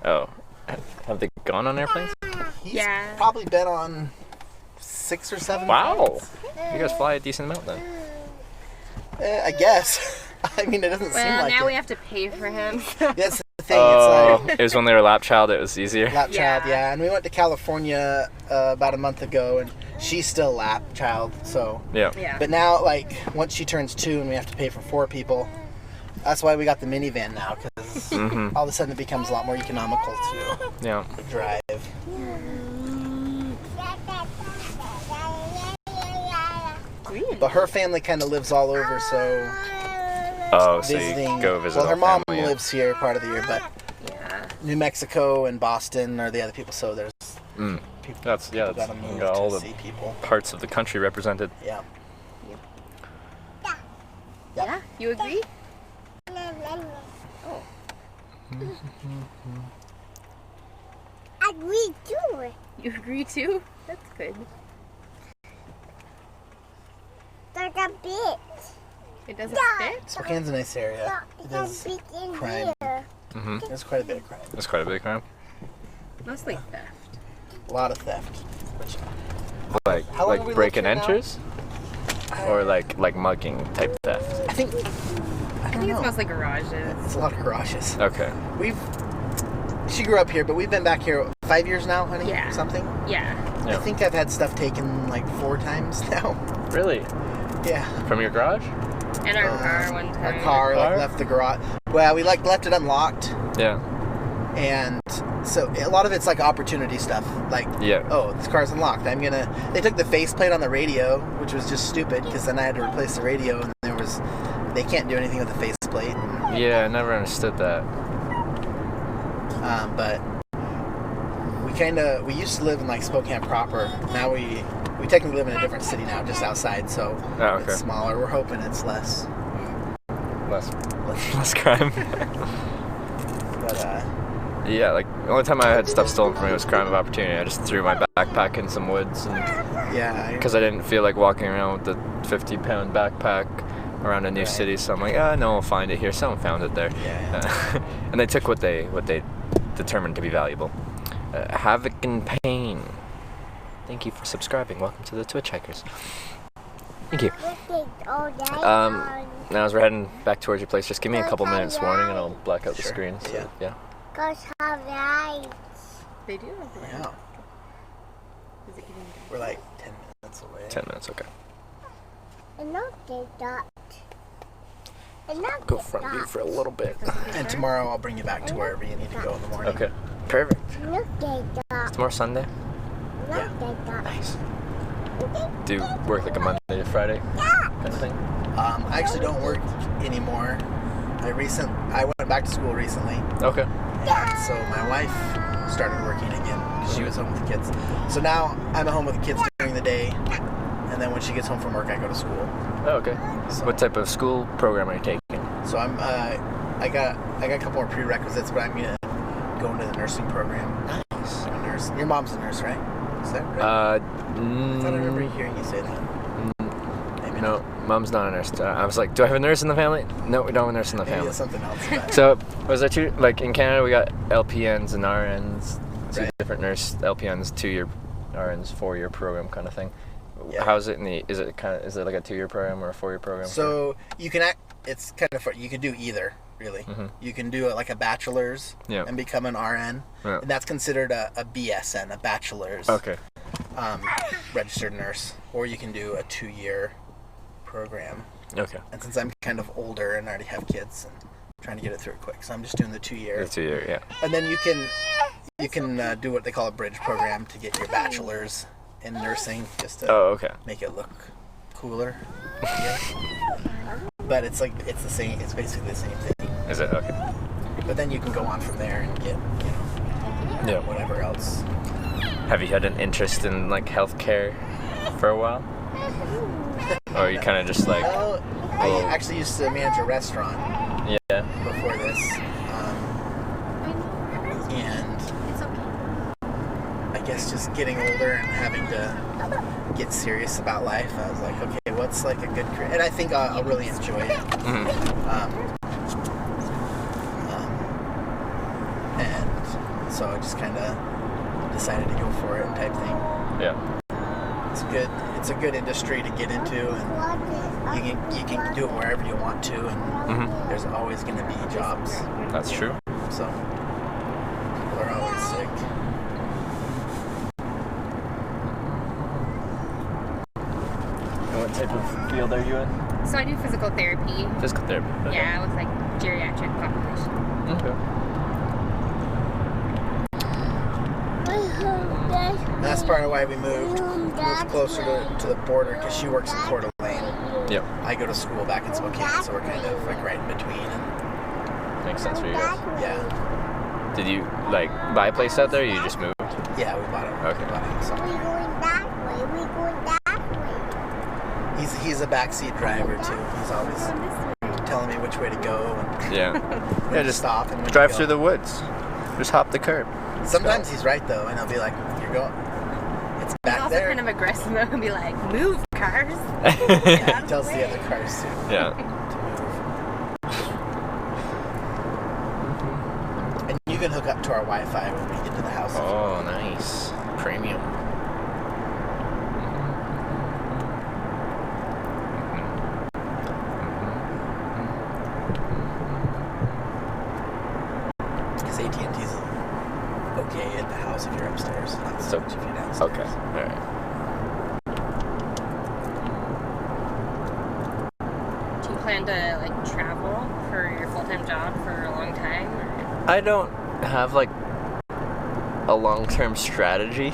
Oh. Have they gone on airplanes? He's Yeah. probably been on 6 or 7 Wow! flights. You guys fly a decent amount then. I guess. I mean, it doesn't seem Well, like now it. we have to pay for him. That's the thing. Oh, It's it was when they were lap child, it was easier. like lap child, Yeah. yeah. And we went to California about a month ago, and she's still lap child. So, Yeah. Yeah. but now, like, once she turns 2 and we have to pay for 4 people, that's why we got the minivan now, because Mm-hmm. all of a sudden it becomes a lot more economical to Yeah. drive. But her family kind of lives all over, so Oh, so visiting. you go visit well, her all mom family. lives here part of the year, but Yeah. New Mexico and Boston are the other people. So there's Mm. people. That's, yeah, people that's, gotta you move got all to the see people. parts of the country represented. Yeah. Yeah? You agree? Agree too. You agree too? That's good. There's a bit. It doesn't fit? Spokane's a nice area. It There's is a bit in crime. here. Mm-hmm. There's quite a bit of crime. That's quite a big crime. Mostly theft. A lot of theft. Which, Like How long have we break lived and here now? enters? Or like mugging type theft? I think. I I don't think it's know. mostly garages. It's a lot of garages. Okay. She grew up here, but we've been back here 5 years now, honey. Yeah. Something. Yeah. Yeah. I think I've had stuff taken like 4 times now. Really? Yeah. From your garage? And our car one time. Our car, Car? like left the garage. Well, we like left it unlocked, Yeah. and so a lot of it's like opportunity stuff. Like, Yeah. oh, this car's unlocked. They took the faceplate on the radio, which was just stupid because then I had to replace the radio, and there was cars, they can't do anything with a faceplate. Yeah, I never understood that. But we used to live in like Spokane proper. Now we technically live in a different city now, just outside. So it's smaller. We're hoping it's less crime. But yeah, like the only time I had stuff stolen from me was crime of opportunity. I just threw my backpack in some woods, and because I didn't feel like walking around with the 50-pound backpack around a new city, so I'm like, no, I'll find it here. Someone found it there. And they took what they determined to be valuable. Havoc and Pain. Thank you for subscribing. Welcome to the Twitch Hikers. Thank you. Now as we're heading back towards your place, just give me a couple minutes warning and I'll black out the screen. So, yeah. Goes have lights. They do have lights. Yeah. We're like 10 minutes away. 10 minutes, okay. And not get that. And not Go front view for a little bit. And tomorrow I'll bring you back to wherever you need to go in the morning. Okay. Perfect. Look at that. Is tomorrow Sunday? Look at that. Nice. Do you work like a Monday to Friday kind of thing? I actually don't work anymore. I went back to school recently. Okay. And so my wife started working again because she was home with the kids. So now I'm at home with the kids during the day, and then when she gets home from work, I go to school. Oh, okay. So, What type of school program are you taking? So I got a couple more prerequisites, but I'm gonna go into the nursing program. Nice. I'm a nurse. Your mom's a nurse, right? Is that right? I thought I remember hearing you say that. Maybe No, not. Mom's not a nurse. I was like, do I have a nurse in the family? No, we don't have a nurse in the Maybe family. it's something else. So, was there two, like in Canada, we got LPNs and RNs, two Right. different nurse LPNs, 2-year RNs, 4-year program kind of thing. Yeah. How's it is it like a 2-year program or a 4-year program? So you can it's kind of you can do either, really. Mm-hmm. You can do it like a bachelor's and become an RN, and that's considered a BSN, a bachelor's. Okay. Registered nurse, or you can do a 2-year program. Okay. And since I'm kind of older and already have kids, and I'm trying to get it through quick, so I'm just doing the 2-year. The 2-year, yeah. And then you can do what they call a bridge program to get your bachelor's in nursing, just to make it look cooler. But it's the same. It's basically the same thing. Is it? Okay. But then you can go on from there and get whatever else. Have you had an interest in like healthcare for a while? Or are you kind of just like? I actually used to manage a restaurant. Yeah. Before this, and I guess just getting older and having to get serious about life, I was like, okay, what's like a good career? And I think I'll really enjoy it. Mm-hmm. And so I just kind of decided to go for it, type thing. Yeah. It's good. It's a good industry to get into, and you can do it wherever you want to, and there's always going to be jobs. That's true. So people are always sick. And what type of field are you in? So I do physical therapy. Physical therapy. Okay. Yeah, with like geriatric population. Okay. That's part of why we moved closer to the border, because she works in Coeur d'Alene. Yep. I go to school back in Spokane, so we're kind of like right in between. And Makes sense for you guys. yeah. Did you like buy a place out there or you just moved? Yeah, we bought it. Okay. We bought it, so. We're going that way. We're going that way. He's a backseat driver too. He's always telling me which way to go and Yeah. when to stop and when to Drive go. through the woods. Just hop the curb. Sometimes he's right though, and I'll be like, "You're going. It's He's back also there." kind of aggressive though and be like, move cars. Yeah, he tells the other cars to Yeah. move. And you can hook up to our Wi-Fi when we get to the house. Oh, nice. Premium. Because AT&T's okay at the house if you're upstairs, not so much if you're downstairs. Okay. All right. Do you plan to like travel for your full-time job for a long time? Or? I don't have like a long-term strategy.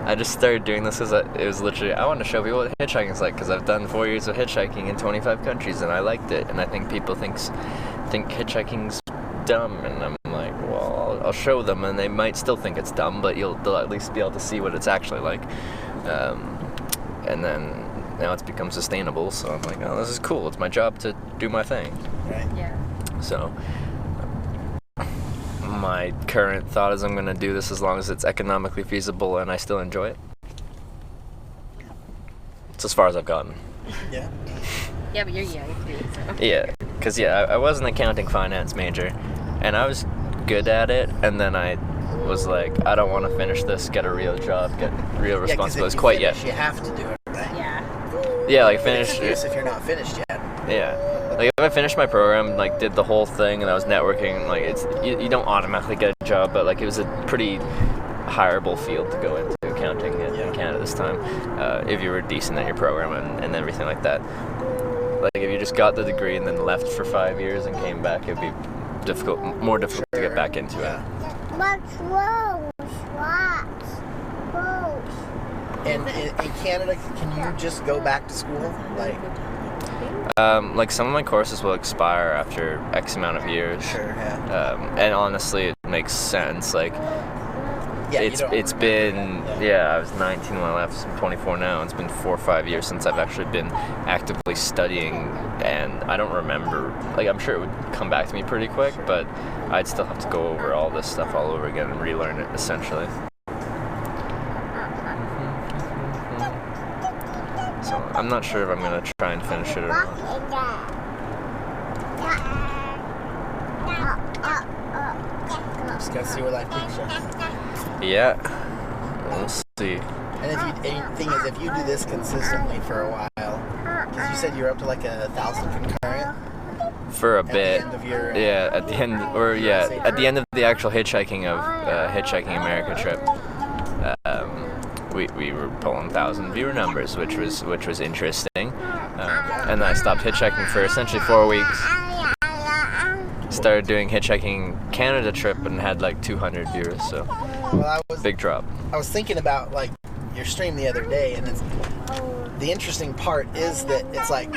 I just started doing this because it was literally, I wanted to show people what hitchhiking is like, because I've done 4 years of hitchhiking in 25 countries and I liked it, and I think people think hitchhiking's dumb, and I'm like, well, I'll show them, and they might still think it's dumb, but they'll at least be able to see what it's actually like. And then now it's become sustainable, so I'm like, oh, this is cool. It's my job to do my thing. Right. Yeah. So my current thought is I'm going to do this as long as it's economically feasible and I still enjoy it. It's as far as I've gotten. Yeah. Yeah, but you're young too, so. Yeah, because I was an accounting finance major, and I was good at it, and then I was like, I don't want to finish this, get a real job, get real responsibilities quite yet. You have to do it, right? Yeah. Yeah, like finish. It's if you're not finished yet. Yeah. Like if I finished my program, like did the whole thing, and I was networking, like you don't automatically get a job, but like it was a pretty hireable field to go into, accounting in Canada this time, if you were decent at your program and everything like that. Like if you just got the degree and then left for 5 years and came back, it'd be more difficult to get back into it. What's wrong? And in Canada, can you just go back to school? Like some of my courses will expire after X amount of years. Sure, yeah. And honestly, it makes sense. Like, Yeah, it's been I was 19 when I left, so I'm 24 now. It's been 4 or 5 years since I've actually been actively studying, and I don't remember. Like, I'm sure it would come back to me pretty quick, but I'd still have to go over all this stuff all over again and relearn it essentially. So I'm not sure if I'm gonna try and finish it or not. Just gotta see where life takes you. Yeah, we'll see. And thing is, if you do this consistently for a while, because you said you're up to like 1,000 concurrent. For a At bit. the end of your, at the end of the actual Hitchhiking America trip, we were pulling 1,000 viewer numbers, which was interesting. And then I stopped hitchhiking for essentially 4 weeks. Started doing Hitchhiking Canada trip and had like 200 viewers, so big drop. I was thinking about like your stream the other day, and the interesting part is that it's like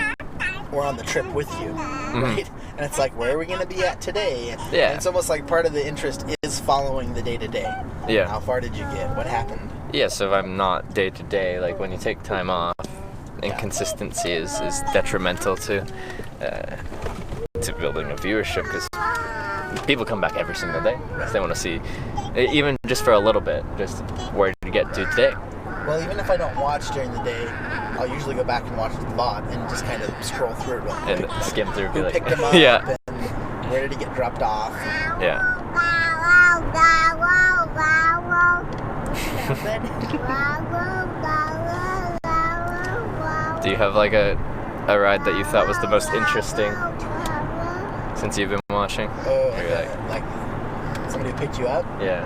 we're on the trip with you, right? And it's like, where are we going to be at today? And it's almost like part of the interest is following the day to day. Yeah. How far did you get? What happened? Yeah, so if I'm not day to day, like when you take time off, inconsistency is detrimental to building a viewership, because people come back every single day because they want to see, even just for a little bit, just where did you get to today. Well, even if I don't watch during the day, I'll usually go back and watch a lot and just kind of scroll through it real quick. And skim through, be Who like, picked him up, yeah, and where did he get dropped off? Yeah. Do you have like a ride that you thought was the most interesting since you've been watching? Oh, Or like somebody who picked you up? Yeah.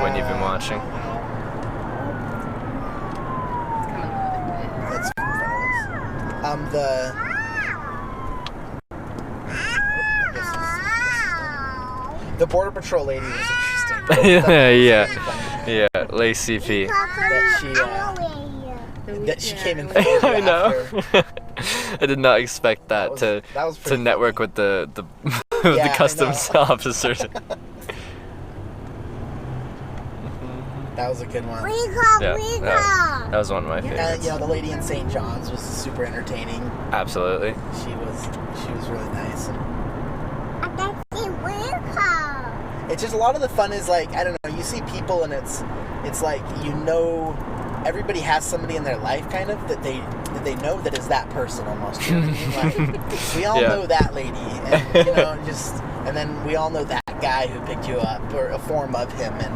When you've been watching. That's in front of us. The Border Patrol lady was interesting. Yeah, Lacey P. That she came in. I know. I did not expect that to pretty network with the the customs officers. That was a good one. That was one of my favorites. The lady in St. John's was super entertaining. Absolutely. She was really nice. It's just a lot of the fun is like, I don't know, you see people and it's like, everybody has somebody in their life kind of that they know that is that person almost. You know what I mean? Like, we all know that lady, and and then we all know that guy who picked you up, or a form of him, and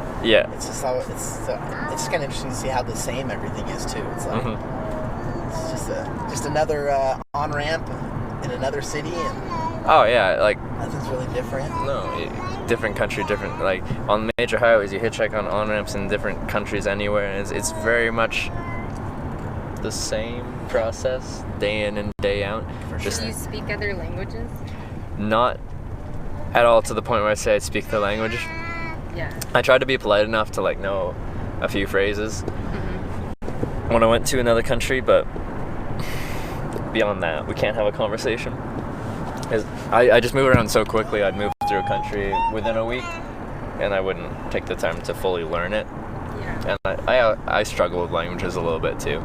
it's just it's just kind of interesting to see how the same everything is too. It's like it's just another on ramp in another city, and like nothing's really different. No, different country, different, like on major highways you hitchhike on ramps in different countries anywhere, and it's very much the same process day in and day out. Do you speak other languages? Not at all to the point where I say I speak the language. Yeah. I try to be polite enough to like know a few phrases when I went to another country, but beyond that, we can't have a conversation. I just move around so quickly. I'd move through a country within a week, and I wouldn't take the time to fully learn it. Yeah. And I struggle with languages a little bit too.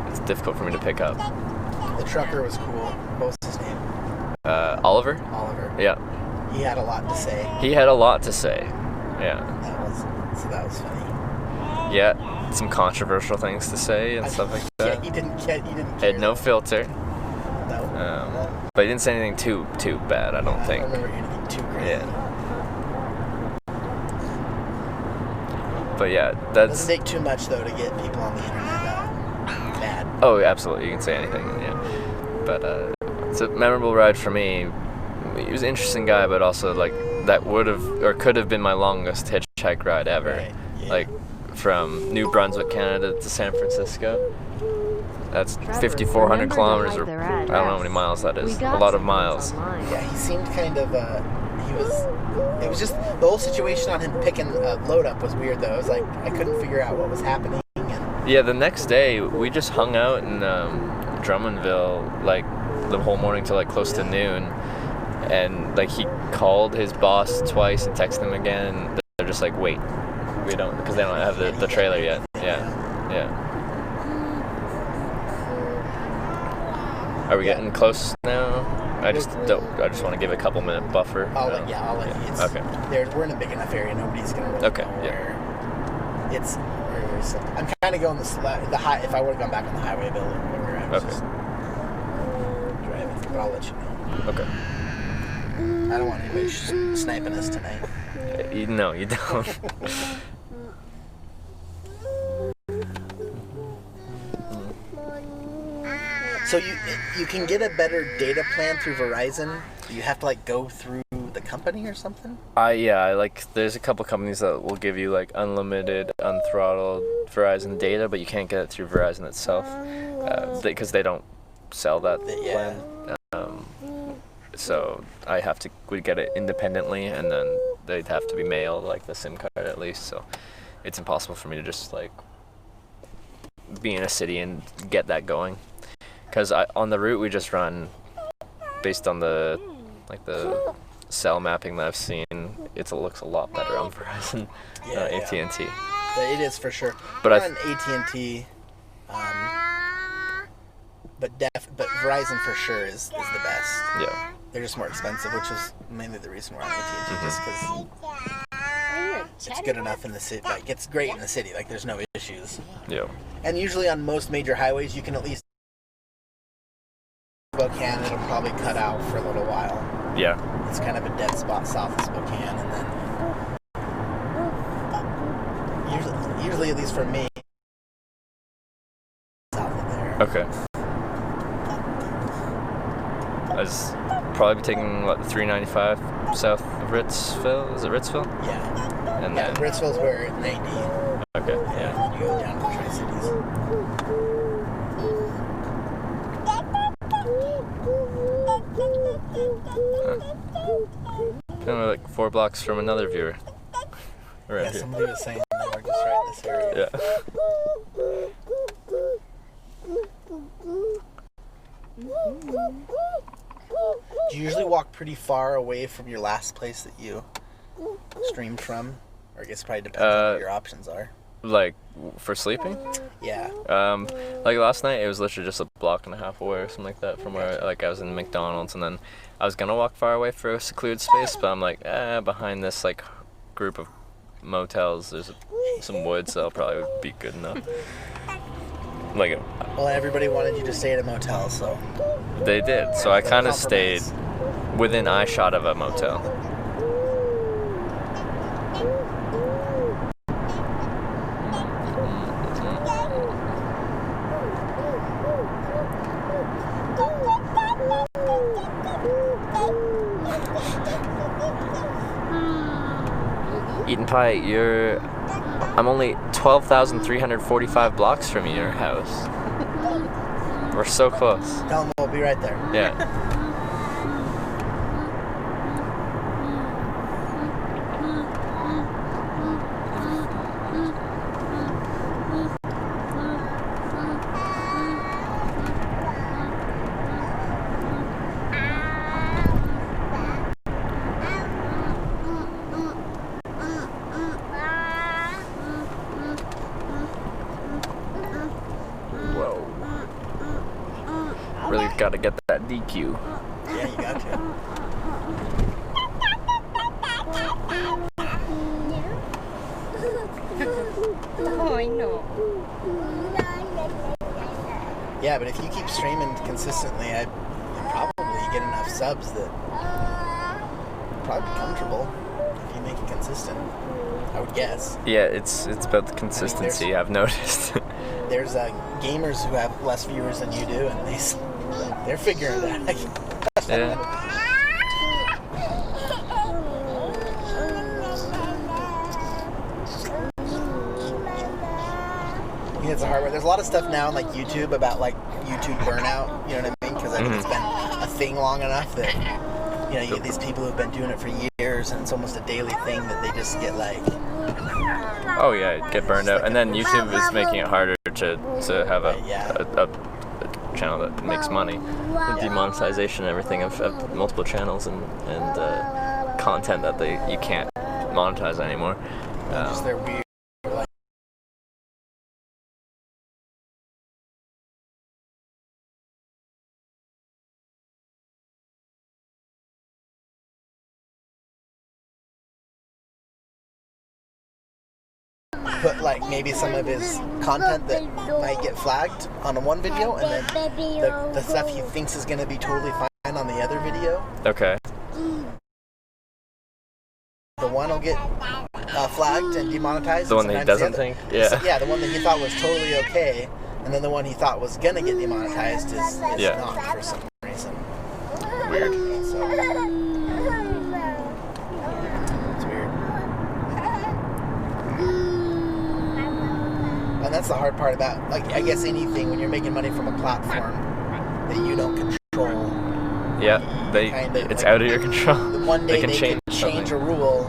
It's difficult for me to pick up. The trucker was cool. What was his name? Oliver? Oliver. Yeah. He had a lot to say. He had a lot to say. Yeah. That was funny. Yeah. Some controversial things to say and stuff like that. Yeah, he didn't care. Had no filter. No. But he didn't say anything too bad, I don't think. I don't remember anything too crazy. Yeah. But yeah, that's... Doesn't take too much, though, to get people on the internet mad. Oh, absolutely. You can say anything, yeah. But it's a memorable ride for me. He was an interesting guy, but also, like, that would have, or could have been my longest hitchhike ride ever. Right, yeah. Like, from New Brunswick, Canada to San Francisco. That's 5,400 kilometers, or I don't know how many miles that is. A lot of miles. Yeah, he seemed kind of, it was just, the whole situation on him picking load up was weird, though. It was like, I couldn't figure out what was happening. Yeah, the next day, we just hung out in Drummondville, like, the whole morning till, like, close to noon. And, like, he called his boss twice and texted him again. They're just like, wait, we don't, because they don't have the trailer yet. Yeah. Are we getting close now? I just want to give a couple minute buffer. I'll let you. Okay. We're in a big enough area. Nobody's gonna really know where. I'm kind of going the high. If I would have gone back on the highway, Bill, where I was just driving, but I'll let you know. Okay. I don't want anybody sniping us tonight. No, you don't. So you can get a better data plan through Verizon. You have to like go through the company or something. There's a couple companies that will give you like unlimited, unthrottled Verizon data, but you can't get it through Verizon itself because they don't sell that plan. So we'd get it independently, and then they'd have to be mailed like the SIM card at least. So it's impossible for me to just like be in a city and get that going. Because on the route we just run, based on the cell mapping that I've seen, it looks a lot better on Verizon than AT&T. It is for sure. But on AT&T, but Verizon for sure is the best. Yeah. They're just more expensive, which is mainly the reason we're on AT&T, just because it's good enough in the city. Like it's great in the city. Like there's no issues. Yeah. And usually on most major highways, you can at least Spokane, it'll probably cut out for a little while. Yeah. It's kind of a dead spot south of Spokane, and then usually at least for me, south of there. Okay. I'd probably be taking the 395 south of Ritzville. Is it Ritzville? Yeah. And then Ritzville's where it's 90. Okay. Yeah. And then you go down to the Tri-Cities. Kind of like 4 blocks from another viewer. Right here. Somebody was saying they were just right in this area. Yeah. Do you usually walk pretty far away from your last place that you streamed from? Or I guess it probably depends on what your options are. Like, for sleeping? Yeah. Like last night, it was literally just a block and a half away or something like that from where, like, I was in McDonald's, and then I was gonna walk far away for a secluded space, but I'm like, behind this, like, group of motels, there's some woods, so that'll probably be good enough. Like, well, everybody wanted you to stay at a motel, so. They did, so I kind of stayed within eyeshot of a motel. Eaten Pie, I'm only 12,345 blocks from your house. We're so close. Tell them we'll be right there. Yeah. Really got to get that DQ. Yeah, you got to. Oh, I know. Yeah, but if you keep streaming consistently, I'd probably get enough subs that you'd probably be comfortable if you make it consistent. I would guess. Yeah, it's about the consistency, I've noticed. There's gamers who have less viewers than you do, and they're figuring it out. Yeah. It's a hard way. There's a lot of stuff now on like YouTube about like YouTube burnout. You know what I mean? Because I think it's been a thing long enough that you get these people who've been doing it for years, and it's almost a daily thing that they just get like. Oh yeah, get burned out, and then YouTube is making it harder to have a channel that makes money. The demonetization and everything of multiple channels and content that you can't monetize anymore. Just they're weird. Put like maybe some of his content that might get flagged on one video, and then the stuff he thinks is going to be totally fine on the other video. Okay. The one will get flagged and demonetized. The one that he doesn't think? Yeah. Yeah, the one that he thought was totally okay, and then the one he thought was going to get demonetized is not for some reason. Weird. So, it's weird. And that's the hard part about, like, I guess anything when you're making money from a platform that you don't control. Yeah, it's out of your control. One day they can change a rule.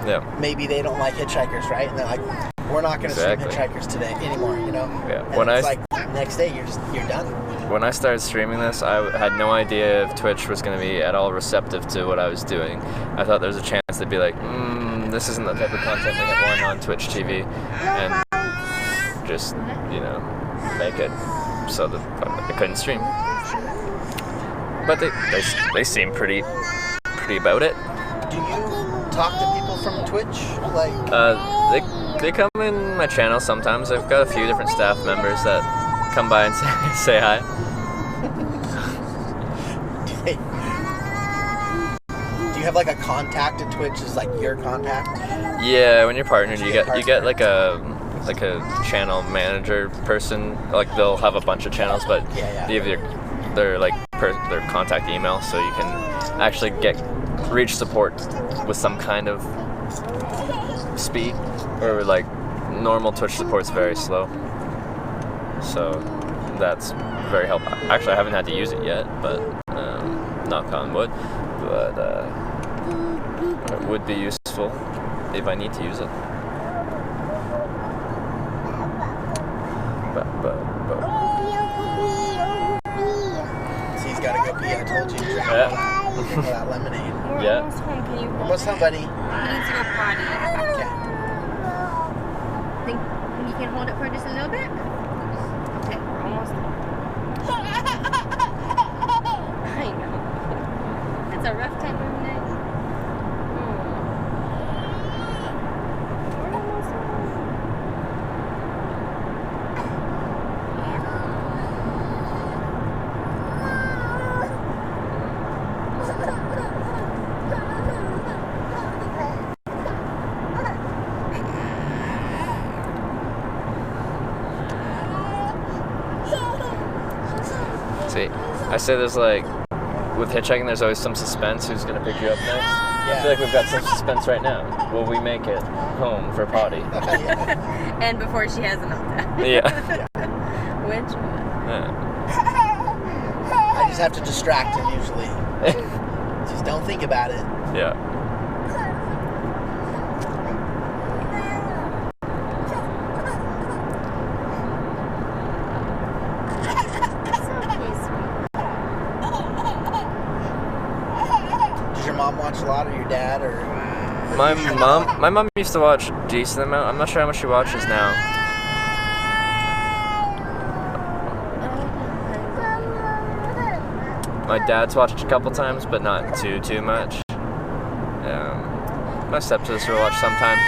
Yeah. Maybe they don't like hitchhikers, right? And they're like, we're not going to stream hitchhikers today anymore, Yeah. And it's like next day you're done. When I started streaming this, I had no idea if Twitch was going to be at all receptive to what I was doing. I thought there was a chance they'd be like, this isn't the type of content we have on Twitch TV, and just make it so that I couldn't stream. But they seem pretty about it. Do you talk to people from Twitch? Like they come in my channel sometimes. I've got a few different staff members that come by and say hi. Do you have like a contact at Twitch? Is like your contact? Yeah, when you're partnered, you get like a channel manager person. Like they'll have a bunch of channels, but you have their contact email, so you can actually reach support with some kind of speed. Or like normal Twitch support's very slow, so that's very helpful. Actually, I haven't had to use it yet, but knock on wood. But it would be useful if I need to use it. So he's got to go pee. I told you to drink all that lemonade. Yeah. Almost home, buddy. He needs to go potty. Okay. Think you can hold it for just a little bit? Okay, we're almost done. I know. It's a rough time every night. We're almost done. See, I say there's like, with hitchhiking, there's always some suspense who's going to pick you up next. I feel like we've got some suspense right now. Will we make it home for potty? And before she has a meltdown. Yeah. Which one? I just have to distract him usually. Just don't think about it. Yeah. Does your mom watch a lot, or your dad, or? My mom used to watch a decent amount. I'm not sure how much she watches now. My dad's watched a couple times, but not too much. My stepsister will watch sometimes.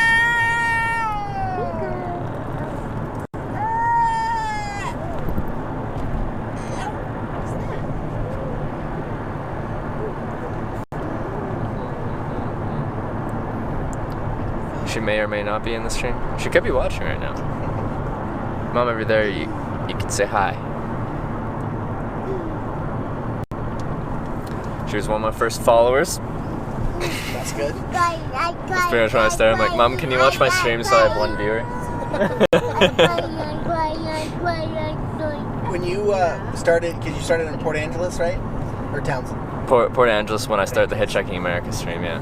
She may or may not be in the stream. She could be watching right now. Mom, over there, you can say hi. She was one of my first followers. That's good. That's pretty much when I started. I'm like, Mom, can you watch my stream so I have one viewer? When you started, because you started in Port Angeles, right? Or Townsend? Port Angeles when I started the Hitchhiking America stream, yeah.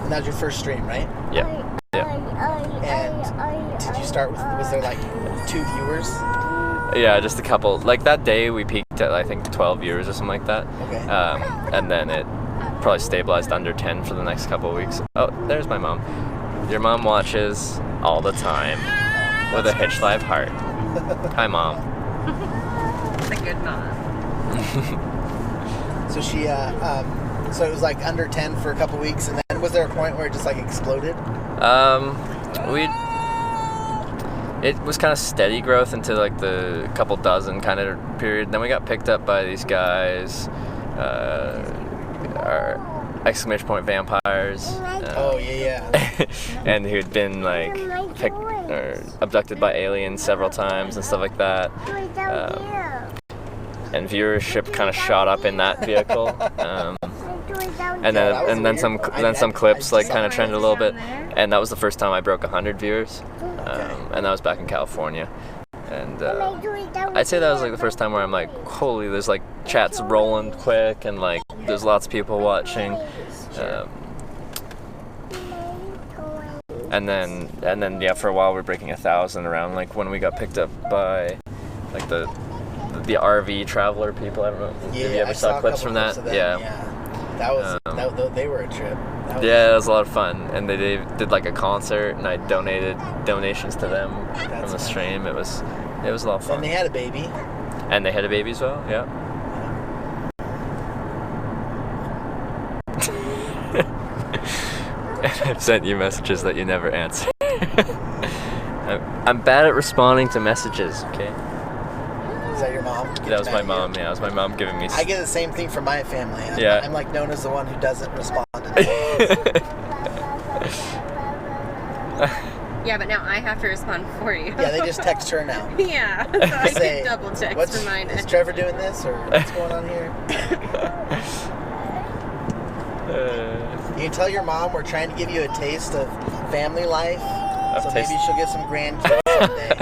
And that was your first stream, right? Yeah. And did you start with, was there like 2 viewers? Yeah, just a couple. Like that day we peaked at I think 12 viewers or something like that. Okay. And then it probably stabilized under 10 for the next couple of weeks. Oh, there's my mom. Your mom watches all the time with a Hitch Live heart. Hi, Mom. It's a good mom. So she, so it was like under 10 for a couple weeks, and then was there a point where it just like exploded? It was kind of steady growth into like the couple dozen kind of period. Then we got picked up by these guys, our exclamation point vampires. Oh yeah. And who'd been like picked or abducted by aliens several times and stuff like that. And viewership kind of shot up in that vehicle. And then some clips like kind of trended a little bit, and that was the first time I broke 100 viewers, and that was back in California, and I'd say that was like the first time where I'm like, holy, there's like chats rolling quick, and like there's lots of people watching, and then yeah, for a while we're breaking 1,000 around like when we got picked up by like the RV traveler people. I don't know if you ever saw clips from that. Yeah. That was they were a trip. Yeah, it was a lot of fun, and they did like a concert, and I donated donations to them from the stream. It was a lot of fun. And they had a baby. And they had a baby as well. Yeah. I've sent you messages that you never answer. I'm bad at responding to messages. Okay. Is that your mom? That was my mom. Yeah, it was my mom giving me. I get the same thing from my family. I'm like known as the one who doesn't respond to things. Yeah, but now I have to respond for you. Yeah, they just text her now. Yeah, so I say, can double text remind is Trevor doing this or what's going on here? You can tell your mom we're trying to give you a taste of family life, so maybe she'll get some grandkids someday.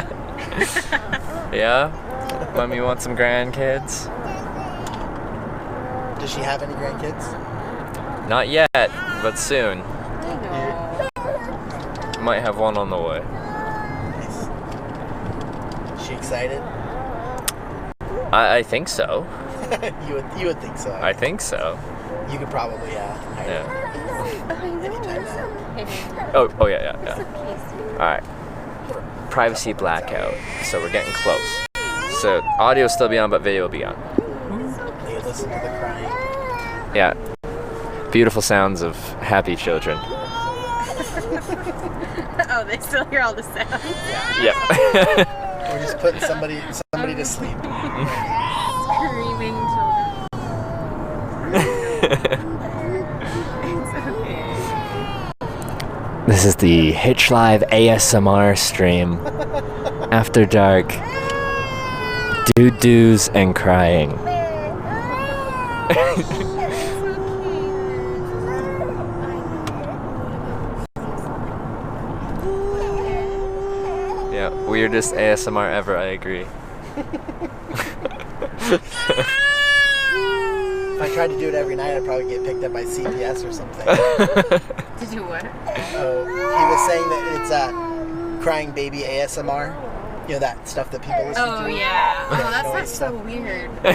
Yeah? Mommy wants some grandkids? Does she have any grandkids? Not yet, but soon. I know. Might have one on the way. Nice. Is she excited? I think so. you would think so. I think so. You could probably, Yeah. Anytime now. Oh yeah. Alright. Privacy blackout. So we're getting close. So audio will still be on, but video will be on. You listen to the crying. Yeah. Beautiful sounds of happy children. Oh, they still hear all the sounds. Yeah. We're just putting somebody to sleep. Screaming children. It's okay. This is the Hitch Live ASMR stream. After dark. Doo-doos and crying. Yeah, weirdest ASMR ever, I agree. If I tried to do it every night, I'd probably get picked up by CPS or something. To do what? Oh, he was saying that it's crying baby ASMR. You know, that stuff that people listen to? Oh, yeah. Oh, that sounds so weird. I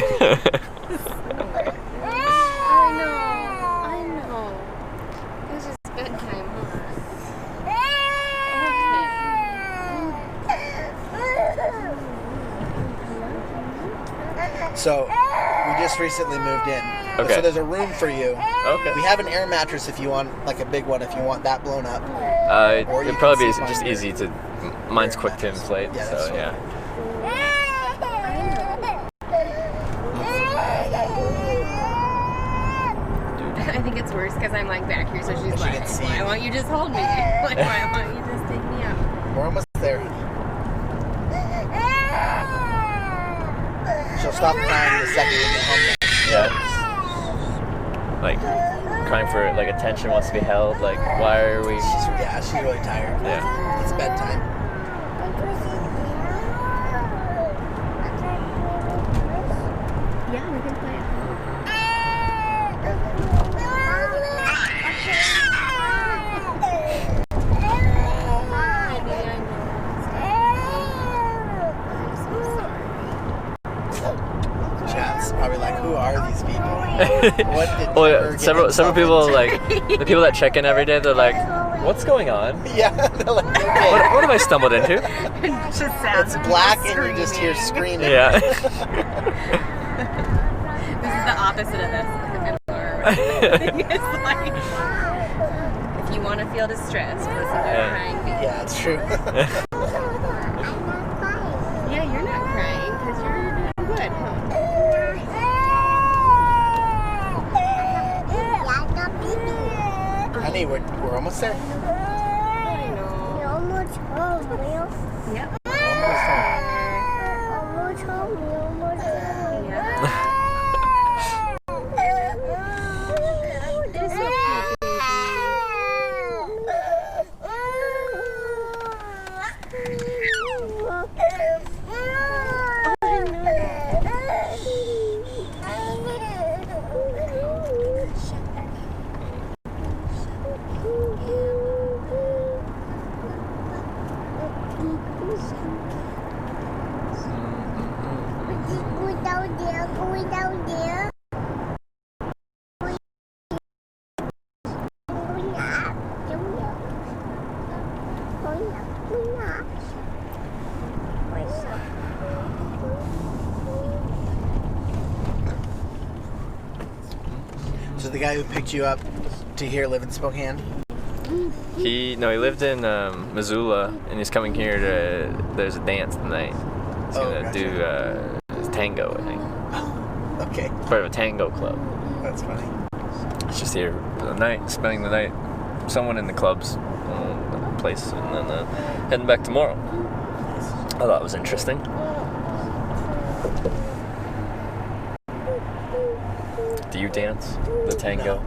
know. It's just bedtime, So, We just recently moved in. Okay. So there's a room for you. Okay. We have an air mattress if you want, like a big one, if you want that blown up. Or you It'd can probably be sleep on just your easy to. Mine's air quick to mattress. inflate. Yeah, that's So yeah. I think it's worse because I'm like back here, so she's She like, can see why you. won't you just hold me? Like, why won't you just take me out? We're almost there. She'll stop crying the second we get home. Yeah. Like crying for like attention, wants to be held. Like, why are we? She's really tired. Yeah. It's bedtime. Yeah, we can play it. Chat's probably like, who are these people? What did Well, Trevor yeah, get several himself people into? like the people that check in every day. They're like, "What's going on? Yeah, they're like, okay. What have I stumbled into?" Just sounds It's black and you just hear screaming. Yeah. This is the opposite of this. It's like, if you want to feel distressed, listen to Yeah. crying baby. Yeah, it's true. Yeah, you're not crying because you're doing good, huh? Honey, we're almost there. I know. Yep. Almost there. Yeah. It's so Going down there. So the guy who picked you up to here live in Spokane? He lived in Missoula, and he's coming here to. There's a dance tonight. He's gonna gotcha. do tango, I think. Okay, Part of a tango club. that's funny. It's just here for the night, spending the night. Someone in the club's place, and then heading back tomorrow. I thought it was interesting. Do you dance the tango?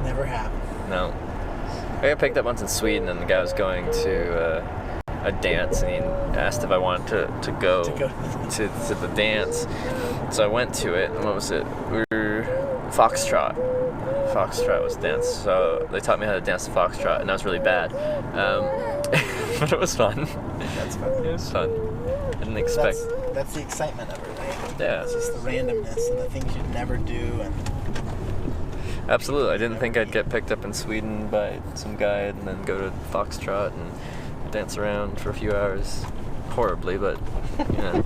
Never have. No. I got picked up once in Sweden, and the guy was going to a dance, and he asked if I wanted to go To go to the dance. So I went to it, and what was it? We were foxtrot. Foxtrot was dance. So they taught me how to dance the foxtrot, and that was really bad. But it was fun. That's funny. It was fun. I didn't expect. That's the excitement of it, right? Yeah. It's just the randomness and the things you'd never do. And Absolutely. I didn't think I'd get picked up in Sweden by some guy and then go to foxtrot and dance around for a few hours. Horribly, but you know.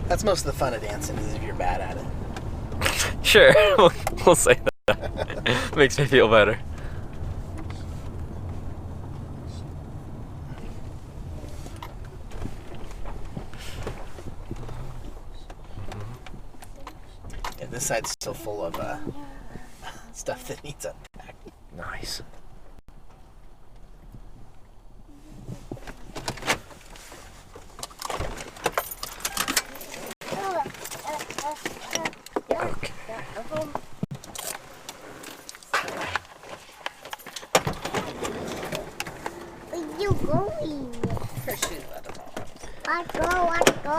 that's most of the fun of dancing is if you're bad at it. Sure, we'll say that. Makes me feel better. Yeah, this side's still full of stuff that needs unpacked. Nice. Okay. Where you going? Her shoes let them all. Let's go.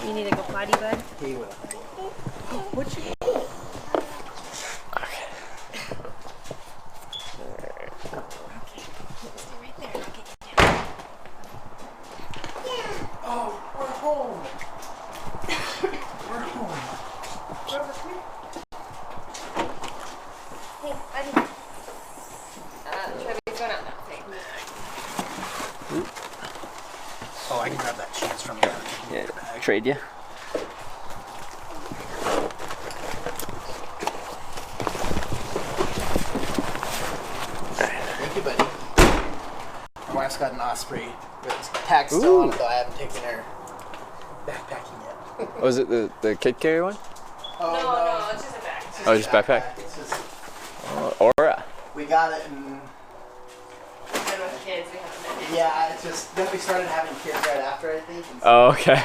You need to go potty, bud? He will. What you Okay. right there. I'll get you down. Oh, we're home. We're home. Hey, buddy. Trevor's going out now. Hey. Oh, I can grab that cheese from you. Yeah, trade you. Thank you, buddy. My wife's got an Osprey. It's tag's still on it, though. I haven't taken her backpacking yet. Was it the kid carrier one? Oh, No, it's just a bag. Oh, just backpack? It's just, Aura. we got it and And with the kids, we have to yeah, it's just then we started having kids right after, I think. And so Oh, okay. it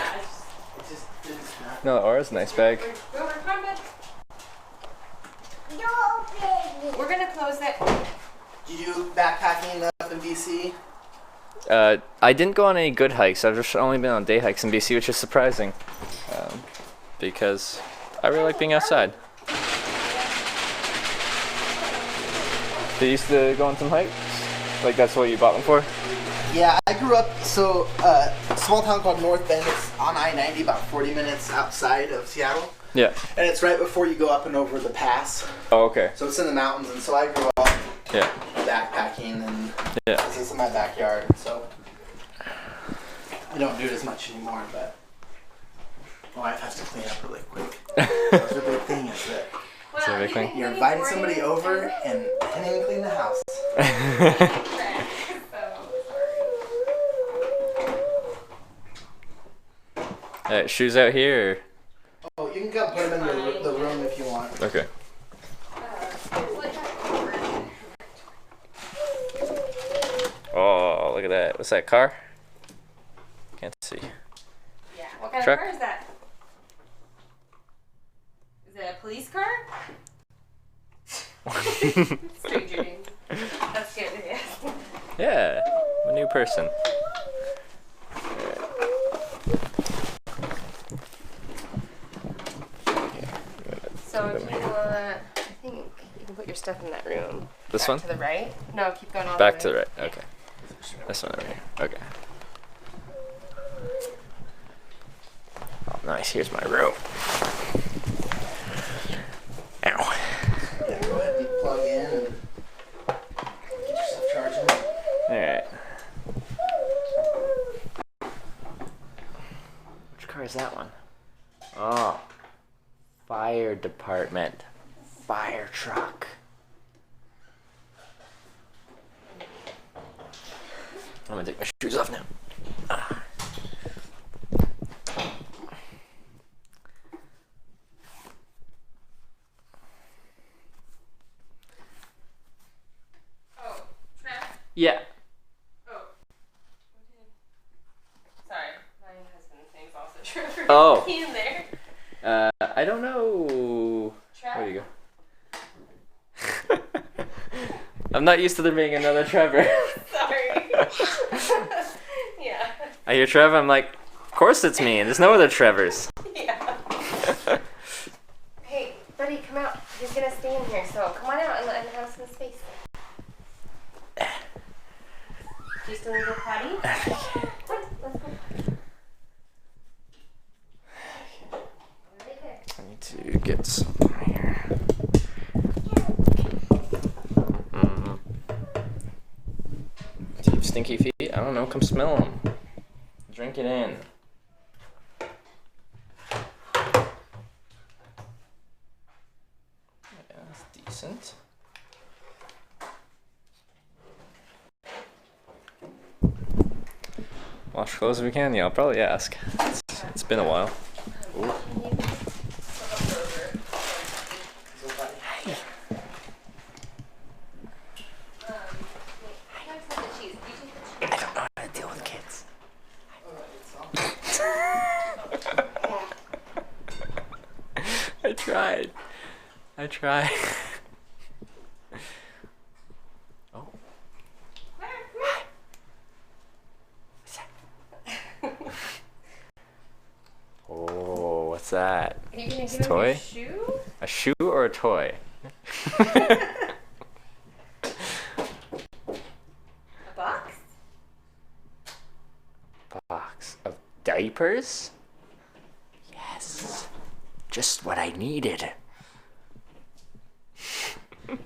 just didn't snap. No, Aura's a nice bag. Go over, come on, bud. No, baby. We're gonna close it. Did you do backpacking up in BC? I didn't go on any good hikes. I've just only been on day hikes in BC, which is surprising. Because I really like being outside. They used to go on some hikes? Like that's what you bought them for? Yeah, I grew up a small town called North Bend. It's on I-90, about 40 minutes outside of Seattle, Yeah. and it's right before you go up and over the pass. Oh, okay. So it's in the mountains, and so I grew up Yeah. backpacking, and Yeah. this is in my backyard. So I don't do it as much anymore, but my wife has to clean up really quick. That's the big thing is that That's a big thing. you're inviting somebody over and they didn't even clean the house. Alright, shoes out here. Oh, you can come put them in the room if you want. Okay. Oh, look at that. What's that car? Can't see. Yeah. What kind Truck? of car is that? Is it a police car? Stranger name. That's good. Yeah. Yeah, a new person. So if you I think you can put your stuff in that room. This Back one? to the right? No, keep going all Back the to way. the right. Okay. This one over here. Okay. Oh, nice. Here's my room. Ow. Yeah, go ahead and plug in and get yourself charging. Alright. Which car is that one? Oh. Fire department. Fire truck. I'm gonna take my shoes off now. Ah. Oh, Trev? Yeah. Oh. Sorry, my husband's name's also Trevor. Oh. He in there? I don't know. Trev? Where do you go? I'm not used to there being another Trevor. Sorry. Yeah. I hear Trevor, I'm like, of course it's me. There's no other Trevors. Yeah. Hey, buddy, come out. He's gonna stay in here, so come on out and have some space. Do you still need to go potty? Come on, let's go. Right there. I need to get some here. Do you have stinky feet? I don't know. Come smell them. Drink it in. Yeah, that's decent. Wash clothes if we can? Yeah, I'll probably ask. It's been a while. Ooh. I don't know how to deal with kids. I tried. Oh. Oh, what's that? Are you gonna It's give a toy? him a shoe? A shoe or a toy? A box? Box of diapers? Yes. Just what I needed. Yeah,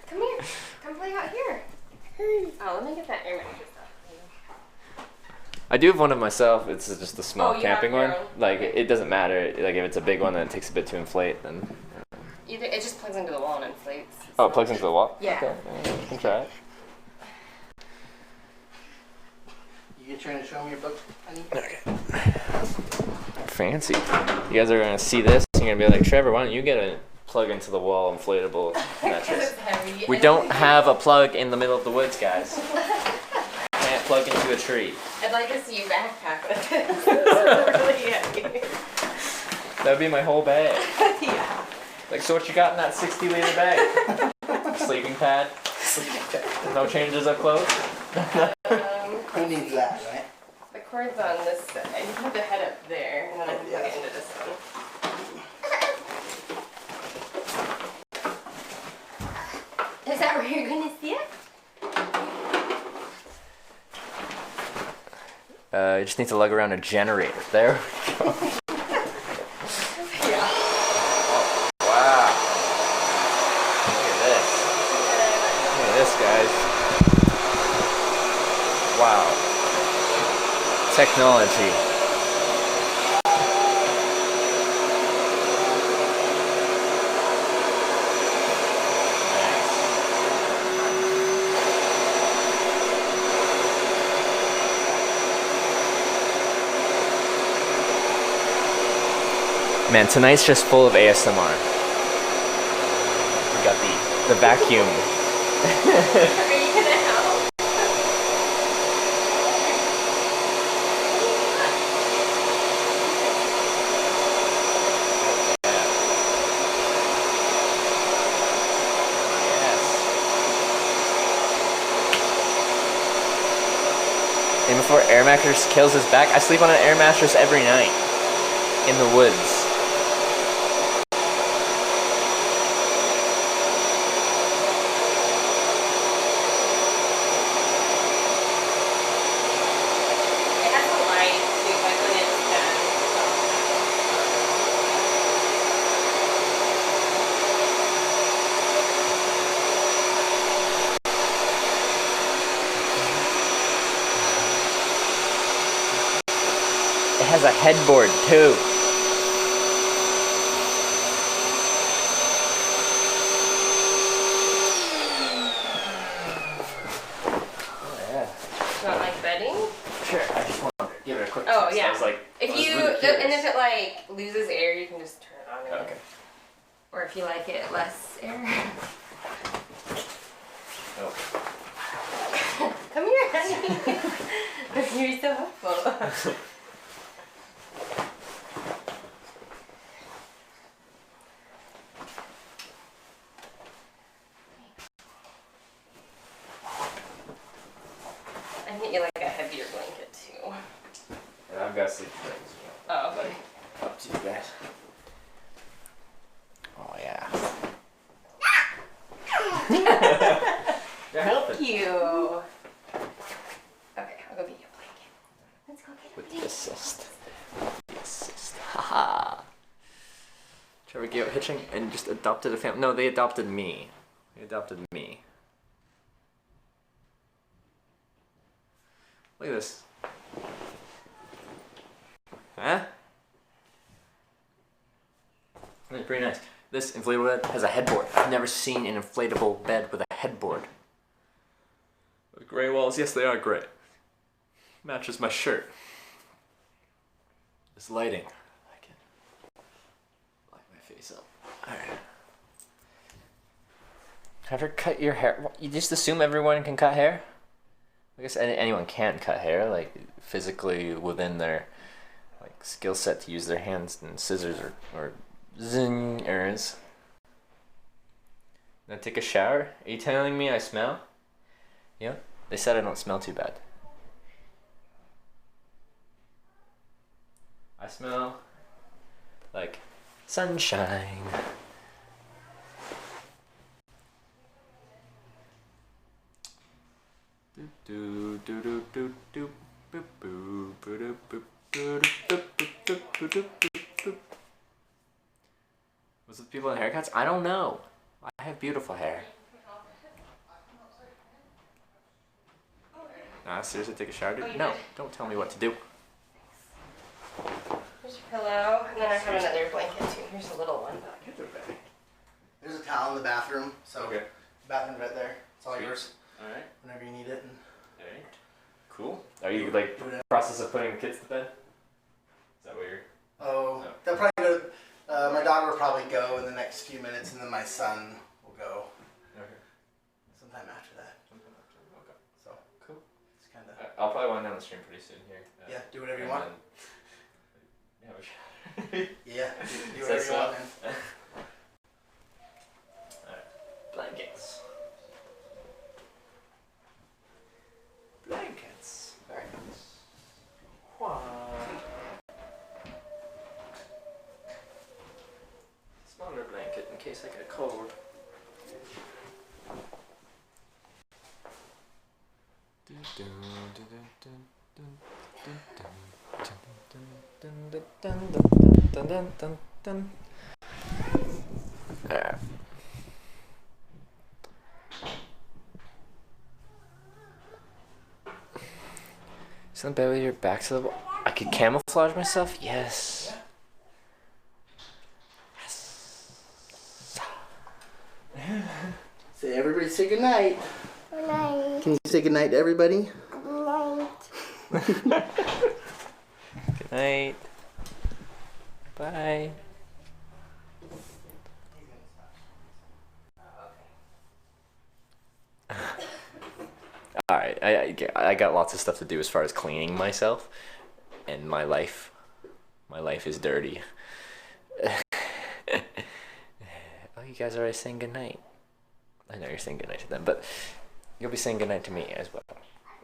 come here. Come play out here. Oh, let me get that air mattress up. I do have one of myself. It's just a small Oh, you camping have your one. own? Like it doesn't matter. Like if it's a big one that it takes a bit to inflate, then. Either it just plugs into the wall and inflates. Oh, it plugs into the wall. Yeah. Okay, you can try it. You trying to show me your book, honey? Okay. Fancy. You guys are gonna see this. You're gonna be like, Trevor, why don't you get a plug into the wall inflatable mattress? It's heavy. We don't have a plug in the middle of the woods, guys. Can't plug into a tree. I'd like to see you backpack with this. It's really heavy. That'd be my whole bag. Yeah. Like, so what you got in that 60-liter bag? Sleeping pad? No changes of clothes? Who needs that, right? The cord's on this side. You put the head up there, and then I can plug it into this one. Is that where you're gonna see it? You just need to lug around a generator. There we go. Yeah. Wow. Look at this. Look at this, guys. Wow. Technology. Man, tonight's just full of ASMR. We got the vacuum. Are you gonna help? And before air mattress kills his back, I sleep on an air mattress every night in the woods. It has a light too, like when it's done. It has a headboard too. Not like bedding. Sure, I just wanted to give it a quick Oh test. yeah. I was like, If I was you really and curious. if it like loses air, you can just turn it on again. Okay. Or if you like it less air. Oh. Come here, honey. You're so helpful. I can get you like a heavier blanket too. And I've got sleep things. Oh, okay. Up to you guys. Oh yeah. They're helping. You. Okay, I'll go get you a blanket. Let's go get a With the blanket. assist. The assist. Haha. Trevor gave up hitching and just adopted a family. No, they adopted me. They adopted me. Look at this. Huh? That's pretty nice. This inflatable bed has a headboard. I've never seen an inflatable bed with a headboard. The gray walls, yes, they are gray. Matches my shirt. This lighting, I can light my face up. Alright. Have her cut your hair. You just assume everyone can cut hair? I guess anyone can cut hair, like physically within their like skill set to use their hands and scissors or zingers. Now take a shower. Are you telling me I smell? Yeah. They said I don't smell too bad. I smell like sunshine. Was it people in haircuts? I don't know. I have beautiful hair. Seriously, take a shower, dude? Oh, you No, did? don't tell me what to do. Here's your pillow, and then I have another blanket too. Here's a little one. There's a towel in the bathroom, so Okay. bathroom right there. It's all Sweet. yours Alright. whenever you need it. And Alright. Cool. Are you like process of putting the kids to bed? Is that what you're? oh, No. they'll probably go. My daughter will probably go in the next few minutes, and then my son will go Okay. sometime after that. Okay. So Cool. it's kind of I'll probably wind down the stream pretty soon here. yeah. Do whatever you And want. then have a shower. Yeah, do Is whatever that you want. so? Man. Blankets. Blankets. Very nice. Smaller blanket in case I get cold. Alright. Something bad with your back to the wall. I could camouflage myself? Yes. Say everybody say good night. Good night. Can you say good night to everybody? Good night. Good night. Bye. Alright, I got lots of stuff to do as far as cleaning myself, and my life is dirty. Oh, you guys are already saying goodnight. I know you're saying goodnight to them, but you'll be saying goodnight to me as well.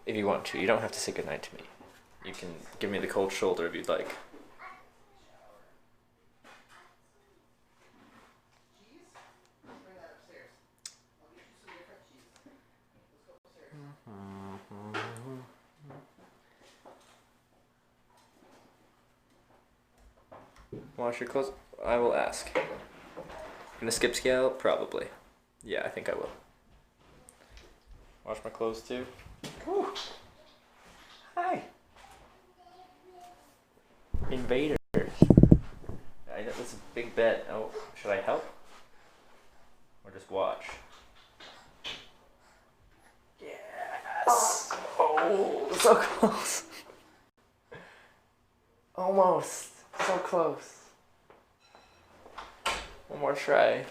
If you want to. You don't have to say goodnight to me. You can give me the cold shoulder if you'd like. Wash your clothes? I will ask. Gonna skip scale? Probably. Yeah, I think I will. Wash my clothes too? Whew. Hi. Invaders. I know this is a big bet. Oh, should I help? Or just watch? Yes! Oh, so close. Almost. So close. One more try.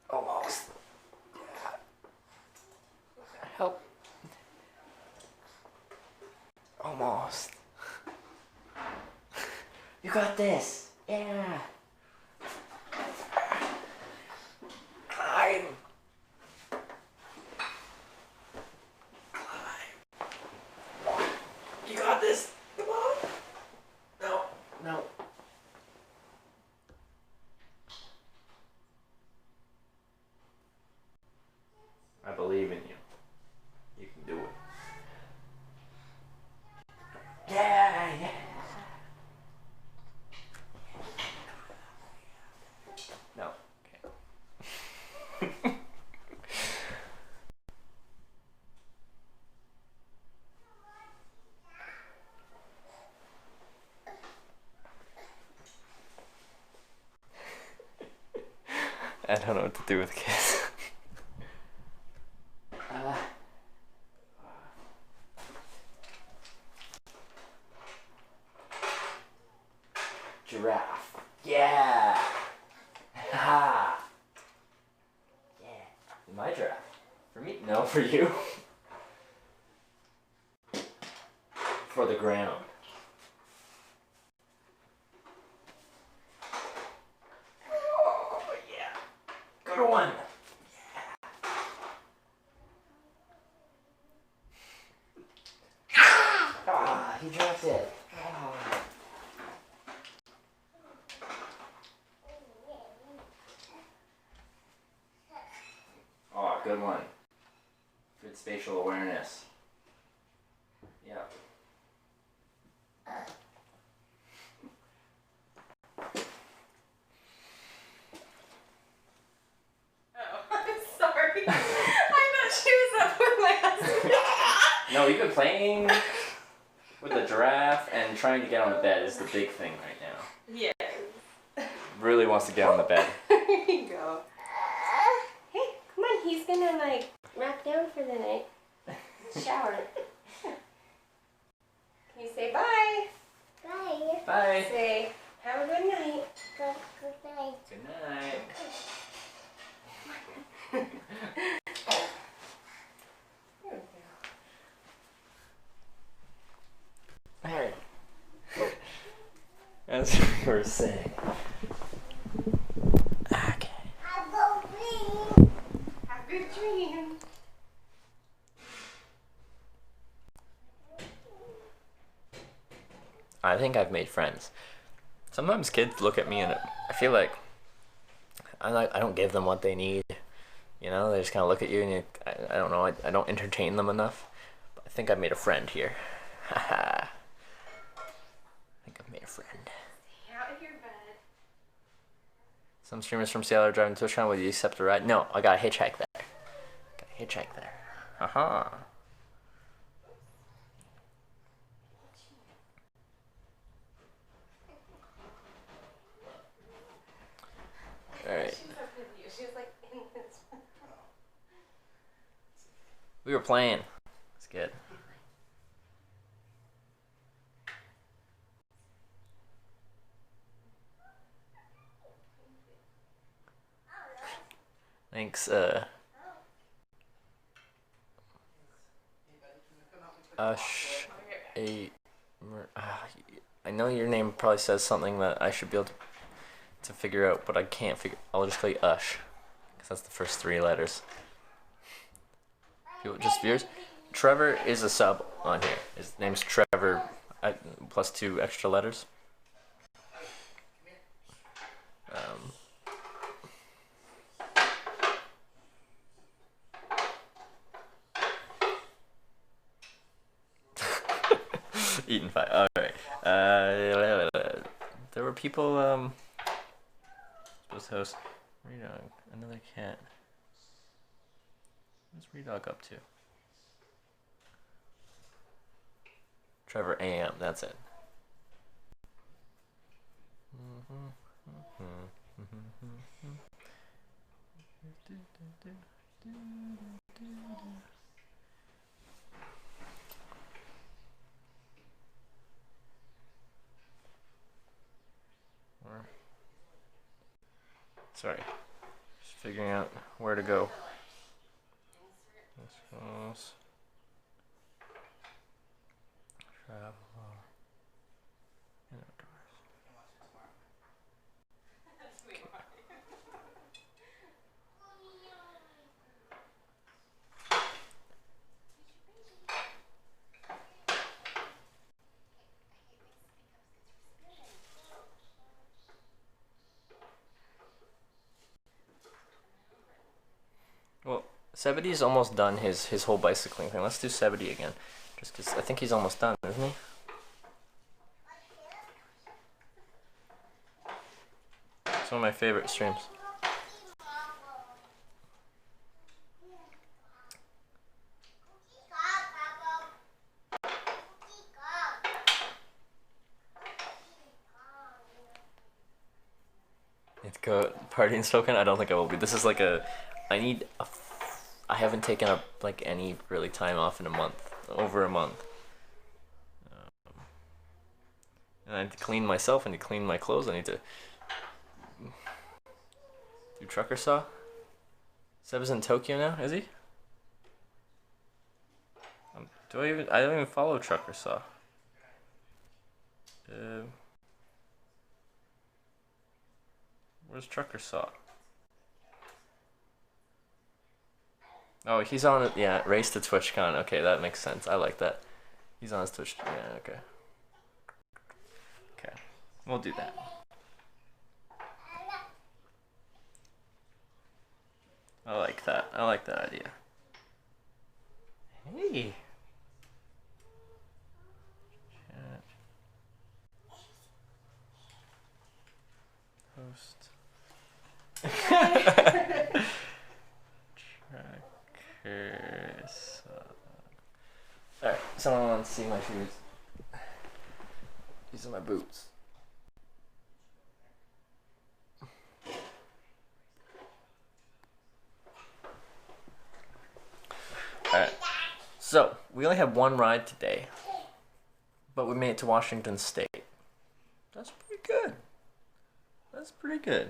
Almost. Yeah. Help. Almost. You got this. Yeah. Climb. You got this. Come on. No. No. I believe in you. You can do it. Yeah, yeah. No. Okay. I don't know what to do with kids. Giraffe. Yeah. Ha. Yeah. My giraffe. For me? No, for you. For the ground. Oh, yeah. Good one. Ah, he dropped it. Ah. Oh, good one. Good spatial awareness. Yeah. Oh, I'm sorry. No, we've been playing with the giraffe and trying to get on the bed is the big thing right now. Yes. Really wants to get on the bed. There you go. Hey, come on. He's gonna like wrap down for the night. Shower. Can you say bye? Bye. Bye. Say have a good night. Good night. Good night. Alright. As we were saying. Okay. Have a dream. Have a good dream. I think I've made friends. Sometimes kids look at me and I feel like I don't give them what they need. You know, they just kind of look at you and I don't know, I don't entertain them enough. But I think I've made a friend here. Haha. I think I've made a friend. Stay out of your bed. Some streamers from Seattle are driving to TwitchCon. Will you accept a ride? No, I got a hitchhike there. Got a hitchhike there. Haha. Alright. She's up with you. She was like in this. We were playing. It's good. Thanks, Ush, I know your name probably says something that I should be able to figure out, but I can't figure. I'll just call you Ush, because that's the first 3 letters. People, just viewers. Trevor is a sub on here. His name's Trevor, plus 2 extra letters. Eaten 5. Alright. There were people, supposed to host Redog, another cat. What's Redog up to? Trevor AM, that's it. Sorry, just figuring out where to go. Travel and outdoors. Well, Sebity's almost done his whole bicycling thing. Let's do Sebity again. Just because I think he's almost done, isn't he? It's one of my favorite streams. It's go partying token. I don't think I will be. This is like a. I haven't taken up like any really time off in a month, over a month. And I need to clean myself. I need to clean my clothes. I need to do trucker saw. Seb's in Tokyo now, is he? I don't even follow trucker saw. Where's trucker saw? Oh, he's on it. Yeah, race to TwitchCon. Okay, that makes sense. I like that. He's on his Twitch. Yeah, okay. Okay, we'll do that. I like that. I like that idea. Hey. Chat. Host. Trackers. Alright, someone wants to see my shoes. These are my boots. Alright, so we only have one ride today, but we made it to Washington State. That's pretty good. That's pretty good.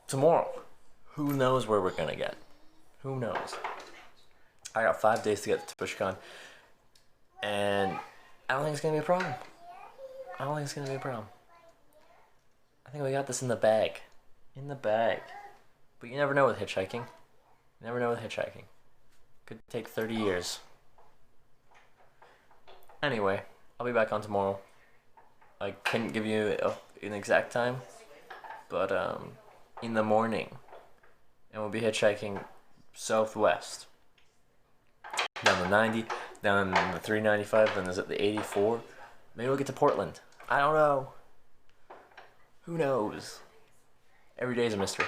Tomorrow, who knows where we're gonna get? Who knows? I got 5 days to get to TwitchCon, and I don't think it's gonna be a problem. I don't think it's gonna be a problem. I think we got this in the bag. In the bag. But you never know with hitchhiking. You never know with hitchhiking. Could take 30 years. Anyway, I'll be back on tomorrow. I couldn't give you an exact time, but in the morning. And we'll be hitchhiking southwest. Down the 90, down the 395, then is it the 84? Maybe we'll get to Portland. I don't know. Who knows? Every day is a mystery.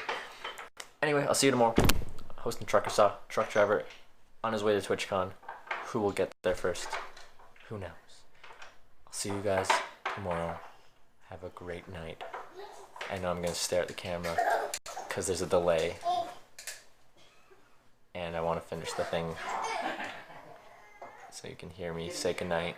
Anyway, I'll see you tomorrow. Hosting truck driver on his way to TwitchCon. Who will get there first? Who knows? I'll see you guys tomorrow. Have a great night. I know I'm gonna stare at the camera because there's a delay. And I want to finish the thing so you can hear me say goodnight.